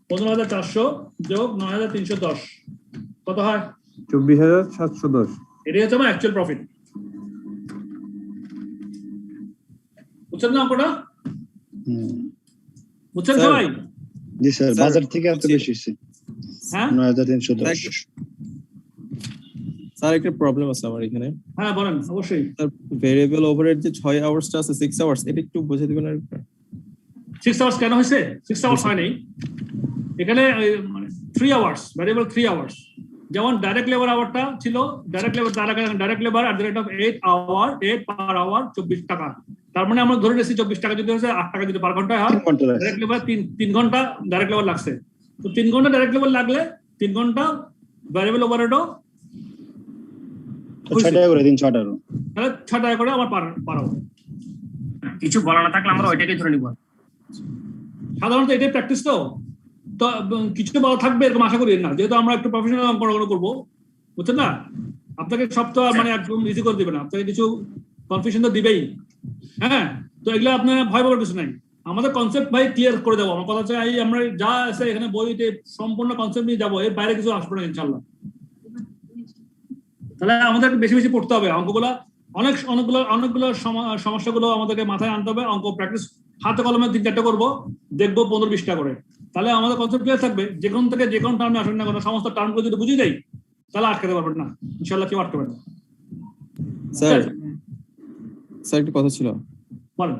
[SPEAKER 2] 15400 যোগ 9310 কত হয়
[SPEAKER 10] 24710
[SPEAKER 2] এটাই হচ্ছে আমার অ্যাকচুয়াল প্রফিট। বুঝছেন না অঙ্কটা? বুঝছেন সবাই?
[SPEAKER 13] জি স্যার, বাজার থেকে এত বেশি হচ্ছে
[SPEAKER 2] হ্যাঁ
[SPEAKER 13] 9310।
[SPEAKER 4] স্যার একটা প্রবলেম আছে আমার এখানে।
[SPEAKER 2] হ্যাঁ বলেন, অবশ্যই।
[SPEAKER 4] স্যার ভেরিয়েবল ওভারহেড যে 6 আওয়ার্সটা আছে 6 আওয়ার্স, এটা একটু বুঝিয়ে দিবেন আর
[SPEAKER 2] 6 আওয়ার্স কেন হয়েছে? 6 আওয়ার্স হয় নাই এখানে, মানে 3 আওয়ার্স, ভ্যারিয়েবল 3 আওয়ার্স। যেমন ডাইরেক্ট লেবার আওয়ারটা ছিল, direct labour at the rate of 8 per hour 24 টাকা। তার মানে আমরা ধরে নিয়েছি 24 টাকা যদি হচ্ছে 8 টাকা যদি পার ঘন্টায় হয়, ডাইরেক্ট লেবার 3 ঘন্টা ডাইরেক্ট লেবার লাগছে। তো 3 ঘন্টা ডাইরেক্ট লেবার লাগলে 3 ঘন্টা ভ্যারিয়েবল ওভারহেডও
[SPEAKER 13] 6 টাকা করে দিন, 6 টাকা
[SPEAKER 2] তাহলে 6 টাকা করে আমার পার hour।
[SPEAKER 9] কিছু বলা না থাকলে আমরা ওইটাকে ধরে নিব।
[SPEAKER 2] সাধারণত এটাই প্র্যাকটিস, তো কিছু বলা থাকবে এরকম আশা করি না, যেহেতু আমরা একটু প্রফেশনাল অঙ্ক করবো, বুঝছেন না? আপনাকে সব তো মানে একদম ইজি করে দিবে না, আপনাকে কিছু কনফিউশন তো দিবেই। হ্যাঁ, তো এগুলো আপনার ভয় পাওয়ার কিছু নাই, আমাদের কনসেপ্ট ভাই ক্লিয়ার করে দেবো। আমার কথা হচ্ছে এই আমরা যা আছে এখানে বইতে সম্পূর্ণ কনসেপ্ট নিয়ে যাবো, এর বাইরে কিছু আসবে না ইনশাল্লাহ। তাহলে আমাদের বেশি বেশি পড়তে হবে অঙ্কগুলো, অনেকগুলো সমস্যাগুলো আমাদেরকে মাথায় আনতে হবে। অঙ্ক প্র্যাকটিস হাতে কলমে 3-4টা করবো, দেখবো 15-20টা করে, তাহলে আমাদের কনসেপ্ট ক্লিয়ার থাকবে। যে কোন থেকে যে কোন টার্মে আসেন না কোনো, সমস্ত টার্মগুলো যদি বুঝিয়ে দেয় তাহলে আটকাতে পারবেন না ইনশাল্লাহ, কেউ আটকাবে না।
[SPEAKER 4] স্যার একটা কথা ছিল।
[SPEAKER 2] বলেন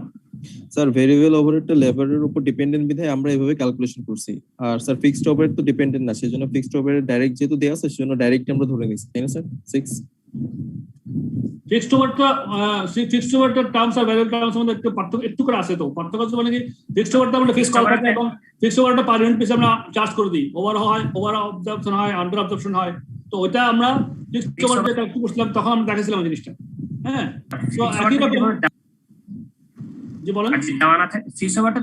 [SPEAKER 4] স্যার ভেরিয়েবল ওভারহেডটা লেবারের উপর ডিপেন্ডেন্ট বিধায় আমরা এইভাবে ক্যালকুলেশন করছি, আর স্যার ফিক্সড ওভারহেড তো ডিপেন্ডেন্ট না, সেজন্য ফিক্সড ওভারহেড ডাইরেক্ট যেহেতু দেয়া আছে সেজন্য ডাইরেক্ট আমরা ধরে নিয়েছি, তাই না স্যার? 6
[SPEAKER 2] ফিক্সড ওভারটা টার্মস আর ভ্যারিয়েবল টার্মস মধ্যে একটু পার্থক্য একটু করে আছে। তো পার্থক্য হচ্ছে মানে কি, ফিক্সড ওভারটা আমরা ফিক্স করা থাকে এবং ফিক্সড ওভারটা পার ইউনিট পিছে আমরা চার্জ করে দিই, ওভার অবজারপশন হয়, আন্ডার অবজারপশন হয়। তো ওইটা আমরা ফিক্সড ওভারটা ক্যালকুলেট করছিলাম, তখন আমরা দেখেছিলাম জিনিসটা। হ্যাঁ, তো একই রকম। জি বলেন।
[SPEAKER 9] দেওয়া না থাকে ফিক্সড ওভারটা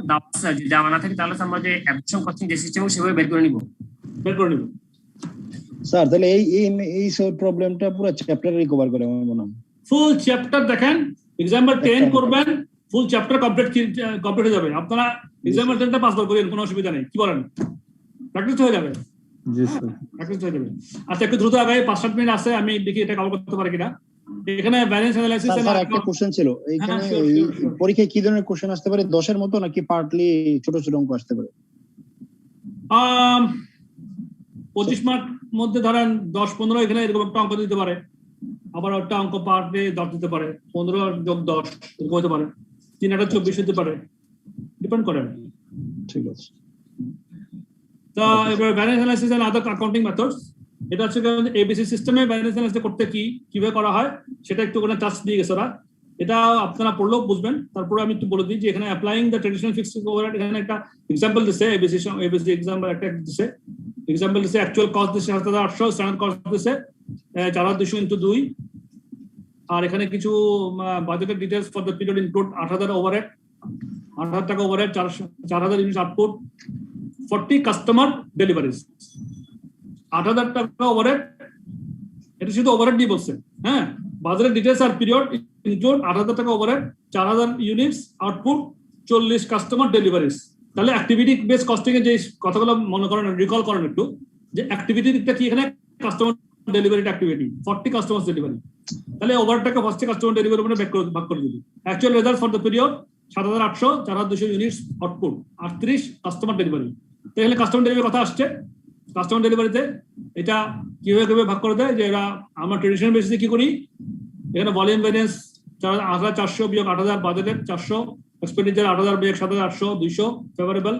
[SPEAKER 9] যদি দেওয়া না থাকে তাহলে আমরা যে অ্যাবজর্পশন কস্টিং যে সিস্টেম সেভাবে বের করে নিব।
[SPEAKER 13] স্যার তাহলে এই সব প্রবলেমটা পুরো চ্যাপ্টারে রিকভার করে আমার মনে হয়।
[SPEAKER 2] ফুল চ্যাপ্টার দেখেন, এক্সাম্পল 10 করবেন, ফুল চ্যাপ্টার কমপ্লিট হয়ে যাবে। আপনারা এক্সাম্পল 10টা পাস করেন, কোনো অসুবিধা নেই। কি বলেন? প্র্যাকটিস হয়ে যাবে।
[SPEAKER 10] জি স্যার,
[SPEAKER 2] প্র্যাকটিস হয়ে যাবে। আচ্ছা, একটু দ্রুত আগে 5-7 মিনিট আছে, আমি দেখি এটা কভার করতে পারি কিনা। এখানে ব্যালেন্স অ্যানালাইসিস এর
[SPEAKER 13] একটা কোশ্চেন ছিল এইখানে, পরীক্ষায় কি ধরনের কোশ্চেন আসতে পারে? 10 এর মতো নাকি পার্টলি ছোট ছোট অঙ্ক আসতে পারে?
[SPEAKER 2] 25 মার্ক মধ্যে ধরেন 10-15 এখানে এরকম একটা অঙ্ক দিতে পারে, আবার একটা অঙ্ক পার্টে 10 দিতে পারে, 15 যোগ 10 এরকম হতে পারে, 3 24 হতে পারে, ডিপেন্ড করে।
[SPEAKER 13] ঠিক আছে।
[SPEAKER 2] তো এবার balance analysis and other accounting methods, এটা হচ্ছে এবিসি সিস্টেমে ব্যালেন্স অ্যানালাইসিস করতে কিভাবে করা হয় সেটা একটু করে টাচ দিয়ে গেছে ওরা। এটা আপনারা পড়লেও বুঝবেন। তারপরে আমি একটু বলে দিই যে এখানে applying the traditional fixed overhead, এখানে একটা এক্সাম্পল দিছে, এবিসি এক্সাম্পল একটা দিছে, এক্সাম্পল দিছে অ্যাকচুয়াল কস্ট দিছে 7800, স্ট্যান্ডার্ড কস্ট দিছে 4200 × 2, আর এখানে কিছু বাজেটের details for the period include 8000 overhead, 8,000 টাকা overhead, 4,000 unit output, 40 customer deliveries. 8,000 টাকা ওভারহেড, এটা শুধু ওভারহেড দিয়ে বলছে। হ্যাঁ, বাজারের ডিটেলস আর পিরিয়ড ইনক্লুড 8,000 টাকা overhead, 4,000 units output, 40 customer deliveries. তাহলে অ্যাক্টিভিটি বেস কস্টিং এর যে কথাগুলো মনে করেন, রিকল করেন একটু, যে অ্যাক্টিভিটি দিকটা কি এখানে customer delivery activity 40 customer delivery, তাহলে ওভারটাকে ফার্স্টে কাস্টমার ডেলিভারি উপরে ভাগ করে দিবি। Actual result for the period 7,800, 4,200 units output, 38 customer delivery. তো এখানে কাস্টমার ডেলিভারি কথা আসছে। কাস্টমার ডেলিভারিতে এটা কিভাবে ভাগ করে দেয়, যে এরা আমরা ট্রেডিশনাল বেসিসে কি করি, এখানে ভলিউম ভ্যারিয়েন্স 8,400 বিয়োগ 8,000, বাজেটের 400, এক্সপেন্ডিচার 8,000 বিয়োগ 7,800, 200, ফেভারেবল,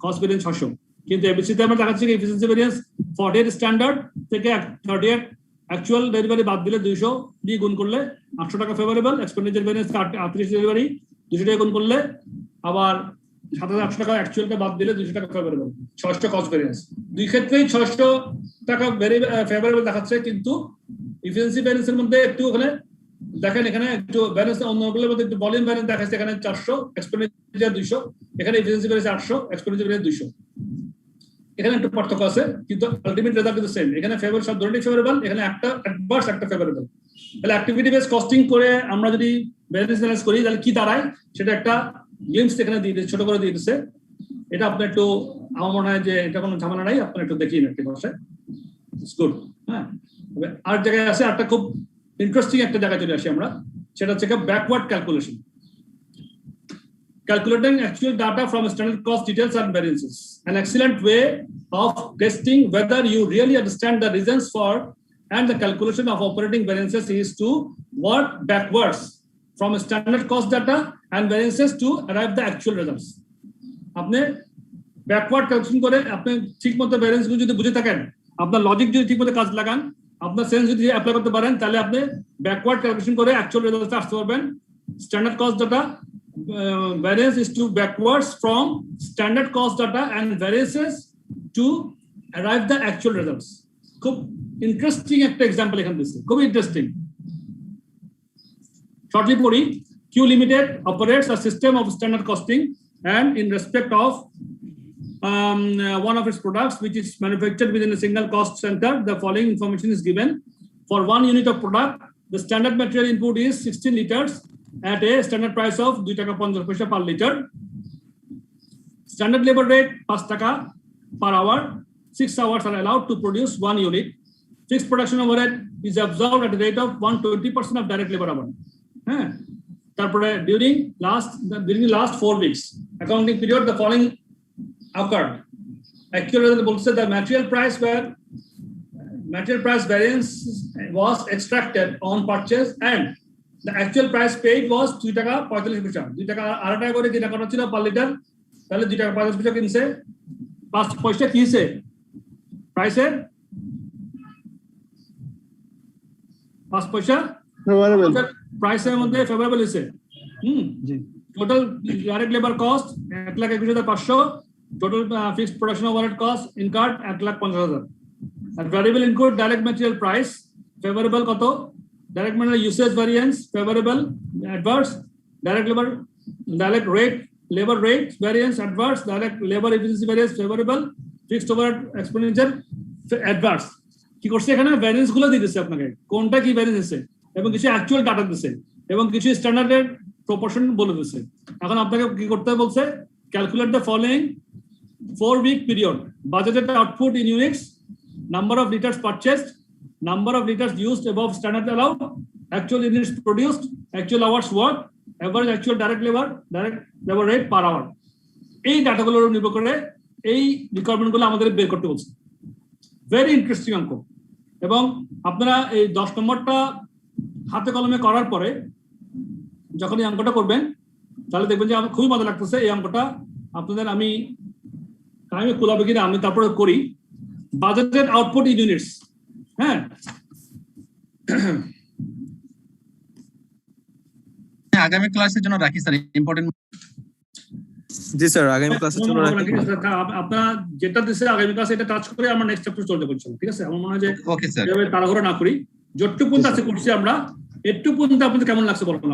[SPEAKER 2] কস্ট ভ্যারিয়েন্স 600। কিন্তু এবিসিতে আমরা দেখাচ্ছি কি এফিসিয়েন্সি ভ্যারিয়েন্স 48 স্ট্যান্ডার্ড থেকে 38 অ্যাকচুয়াল ডেলিভারি বাদ দিলে 200 দিয়ে গুণ করলে 800 টাকা ফেভারেবল, এক্সপেন্ডিচার ভ্যারিয়েন্স 38 ডেলিভারি 200 টাকা গুণ করলে আবার 7,800 টাকা অ্যাকচুয়ালটা বাদ দিলে 200 টাকা ফেভারেবল, 600 কস্ট ভ্যারিয়েন্স। দুই ক্ষেত্রেই 600 টাকা ফেভারেবল দেখাচ্ছে, কিন্তু এফিসিয়েন্সি ভ্যারিয়েন্সের মধ্যে একটু ওখানে দেখেন, এখানে একটু ব্যালেন্স অন্যগুলোর মধ্যে একটু ভলিউম ভ্যারিয়েন্স দেখাচ্ছে, এখানে 400, এক্সপেন্ডিচার 200, এখানে এফিসিয়েন্সি ভ্যারিয়েন্স 800, এক্সপেন্ডিচার ভ্যারিয়েন্স 200। এখানে একটু পার্থক্য আছে, কিন্তু আলটিমেট রেজাল্ট কিন্তু সেম। এখানে ফেভারেবল, সব ধরনের ফেভারেবল, এখানে একটা অ্যাডভার্স, একটা ফেভারেবল। তাহলে অ্যাক্টিভিটি বেস কস্টিং করে আমরা যদি ভ্যারিয়েন্স অ্যানালাইসিস করি, তাহলে কি দাঁড়ায় সেটা একটা গ্লিম্পস এখানে দিয়ে দিচ্ছে, ছোট করে দিয়ে দিচ্ছে। এটা আপনি একটু, আমার মনে হয় যে এটা কোনো ঝামেলা নাই, আপনি একটু দেখিয়ে নেন, ঠিক আছে? It's good. হ্যাঁ, আর জায়গায় আছে একটা খুব ইন্টারেস্টিং একটা জায়গায় চলে আসি আমরা, সেটা হচ্ছে backward calculation. Calculating actual data from standard cost details and variances. An excellent way of testing whether you really understand the reasons for and the calculation of operating variances is to work backwards from standard cost data and variances to arrive the actual results. আপনি ব্যাকওয়ার্ড ক্যালকুলেশন করে আপনি ঠিকমতো ভ্যারিয়েন্স গুলো যদি বুঝে থাকেন, আপনার লজিক যদি ঠিকমতো কাজ লাগান, আপনার সেন্স যদি অ্যাপ্লাই করতে পারেন, তাহলে আপনি ব্যাকওয়ার্ড ক্যালকুলেশন করে অ্যাকচুয়াল রেজাল্টে আসতে পারবেন। Standard cost data variance is to backwards from standard cost data and variances to arrive the actual results. খুব ইন্টারেস্টিং একটা এক্সাম্পল এখানে দিচ্ছে, খুব ইন্টারেস্টিং। শর্টলি পড়ি। Q Limited operates a system of standard costing, and in respect of one of its products which is manufactured within a single cost center, the following information is given. For 1 unit of product, the standard material input is 16 liters at a standard price of 2 টাকা 50 পয়সা per liter. Standard labor rate 5 টাকা per hour. 6 hours are allowed to produce 1 unit. Fixed production overhead is absorbed at the rate of 120% of direct labor hour. তারপরে during last 4 weeks accounting period, the following occurred. Actual result বলছে the material price variance was extracted on purchase and the actual price paid was 2 টাকা 45 পয়সা। 2 টাকা 8 টাকা করে যেটা করা ছিল পার লিটার, তাহলে 2 টাকা 45 পয়সা কিনছে। 5 পয়সা কি হইছে প্রাইসের? 5 পয়সা ফেভারেবল, প্রাইসের মধ্যে ফেভারেবল হইছে। জি, total direct labour cost 1,21,500, total fixed production overhead cost incurred 1,50,000। আর variable include direct material price, favourable কত? Direct material usage variance favorable, adverse. Direct labor rate variance adverse. Direct labor efficiency variance favorable. Fixed overhead expenditure adverse. কি করছে এখানে? ভ্যারিয়েন্স গুলো দিয়ে দিচ্ছে আপনাকে, কোনটা কি ভ্যারিয়েন্স আছে, এবং কিছু অ্যাকচুয়াল ডাটা দিচ্ছে, এবং কিছু স্ট্যান্ডার্ডের প্রপোর্শন বলে দিচ্ছে। এখন আপনাকে কি করতে বলছে? Calculate the following 4-week period budgeted output in units, number of liters purchased, number of liters used above standard allowed, actual units produced, actual hours worked, average actual direct labor rate per hour. এই ডাটাগুলোর উপর নির্ভর করে এই রিকোয়ারমেন্ট গুলো আমাদের বের করতে বলছে। ভেরি ইন্টারেস্টিং অঙ্ক। এবং আপনারা এই 10 নম্বরটা হাতে কলমে করার পরে যখন এই অঙ্কটা করবেন, তাহলে দেখবেন যে আমার খুবই মজা লাগতেছে। এই অঙ্কটা আপনাদের আমি টাইমে কুলাবে কিনা আমি তারপরে করি। Budgeted output in units. হ্যাঁ,
[SPEAKER 1] আগামী ক্লাসের জন্য রাখি স্যার, ইম্পর্টেন্ট।
[SPEAKER 4] জি স্যার, আগামী ক্লাসের জন্য রাখি।
[SPEAKER 2] আপনারা যেটা দিছে আগামী ক্লাসে এটা টাচ করে আমরা নেক্সট চ্যাপ্টার চলতে বলছিলাম, ঠিক আছে? আমার মনে হয় যে
[SPEAKER 1] ওকে স্যার,
[SPEAKER 2] এভাবে তাড়াহুড়ো না করি, যতটুকু পর্যন্ত আছে করছি আমরা। একটু পর্যন্ত আপনাদের কেমন লাগছে বলুন।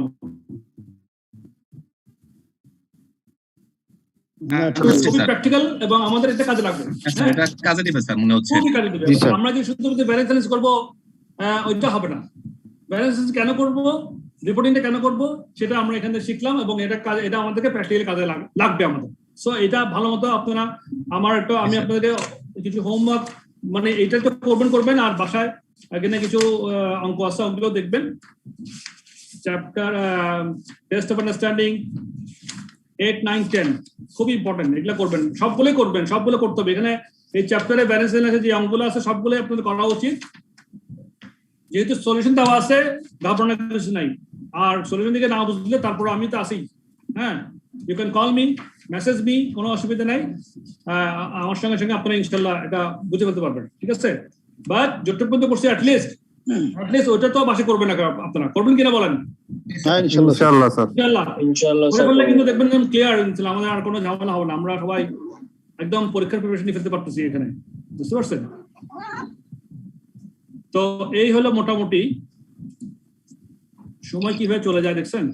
[SPEAKER 2] খুবই প্র্যাকটিক্যাল এবং আমাদের এটা কাজে লাগবে।
[SPEAKER 1] স্যার এটা কাজে দিবে স্যার মনে হচ্ছে।
[SPEAKER 2] খুবই কাজে দিবে। আমরা যে শুধু ব্যালেন্স অ্যানালাইসিস করব ওইটা হবে না। ব্যালেন্স অ্যানালাইসিস কেন করব, রিপোর্টিংটা কেন করব সেটা আমরা এখানে শিখলাম এবং এটা আমাদেরকে প্র্যাকটিক্যালি কাজে লাগবে আমাদের। সো এটা ভালো মতো আপনারা আমি আপনাদেরকে কিছু হোমওয়ার্ক মানে এইটা তো করবেন আর বাসায় এখানে কিছু অঙ্ক আছে অঙ্কগুলো দেখবেন। চ্যাপ্টার টেস্ট অফ আন্ডারস্ট্যান্ডিং 8, 9, 10 খুবই ইম্পর্টেন্ট, এগুলো করবেন, সবগুলো করতে হবে। এখানে এই চ্যাপ্টারে ব্যালেন্স অ্যানালাইসিস যে অঙ্কগুলো আছে সবগুলোই আপনাদের করা উচিত। যেহেতু সলিউশন দেওয়া আছে ঘাবড়ানোর কিছু নাই, আর সলিউশন দিকে না বুঝলে তারপর আমি তো আসি, হ্যাঁ, you can call me, message me, কোনো অসুবিধা নাই। আমার সঙ্গে আপনারা ইনশাল্লাহ এটা বুঝে ফেলতে পারবেন, ঠিক আছে? বাট যতটুকু পর্যন্ত করছি অ্যাটলিস্ট ওটা তো বাসে করবেন না, আপনারা করবেন কিনা বলেন?
[SPEAKER 10] ইনশাআল্লাহ স্যার,
[SPEAKER 11] ইনশাআল্লাহ
[SPEAKER 2] করলে কিন্তু দেখবেন ক্লিয়ার, আমাদের আর কোনো ঝামেলা হবে না। আমরা সবাই একদম পরীক্ষার প্রিপারেশন ফেলতে পারতেছি এখানে, বুঝতে পারছেন? তো এই হলো মোটামুটি। সময় কিভাবে চলে যায় দেখছেন?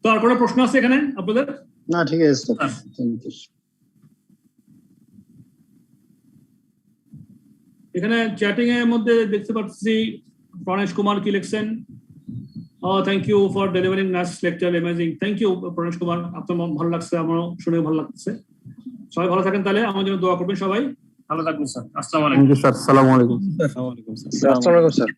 [SPEAKER 2] তো আর কোনো প্রশ্ন আছে এখানে আপনাদের?
[SPEAKER 13] না, ঠিক আছে স্যার, থ্যাংক ইউ।
[SPEAKER 2] এখানে চ্যাটিং এর মধ্যে দেখতে পাচ্ছি প্রণেশ কুমার কি লিখছেন, thank you for delivering nice lecture, amazing. Thank you Pranesh Kumar, আপনার ভালো লাগছে, আমারও শুনে ভালো লাগছে। সবাই ভালো থাকেন, তাহলে আমার জন্য দোয়া করবেন সবাই।
[SPEAKER 9] ভালো থাকবেন স্যার। আসসালামু আলাইকুম।
[SPEAKER 10] থ্যাংক ইউ স্যার, আসসালামু আলাইকুম।
[SPEAKER 4] আসসালামু আলাইকুম স্যার।
[SPEAKER 13] আসসালামু আলাইকুম স্যার।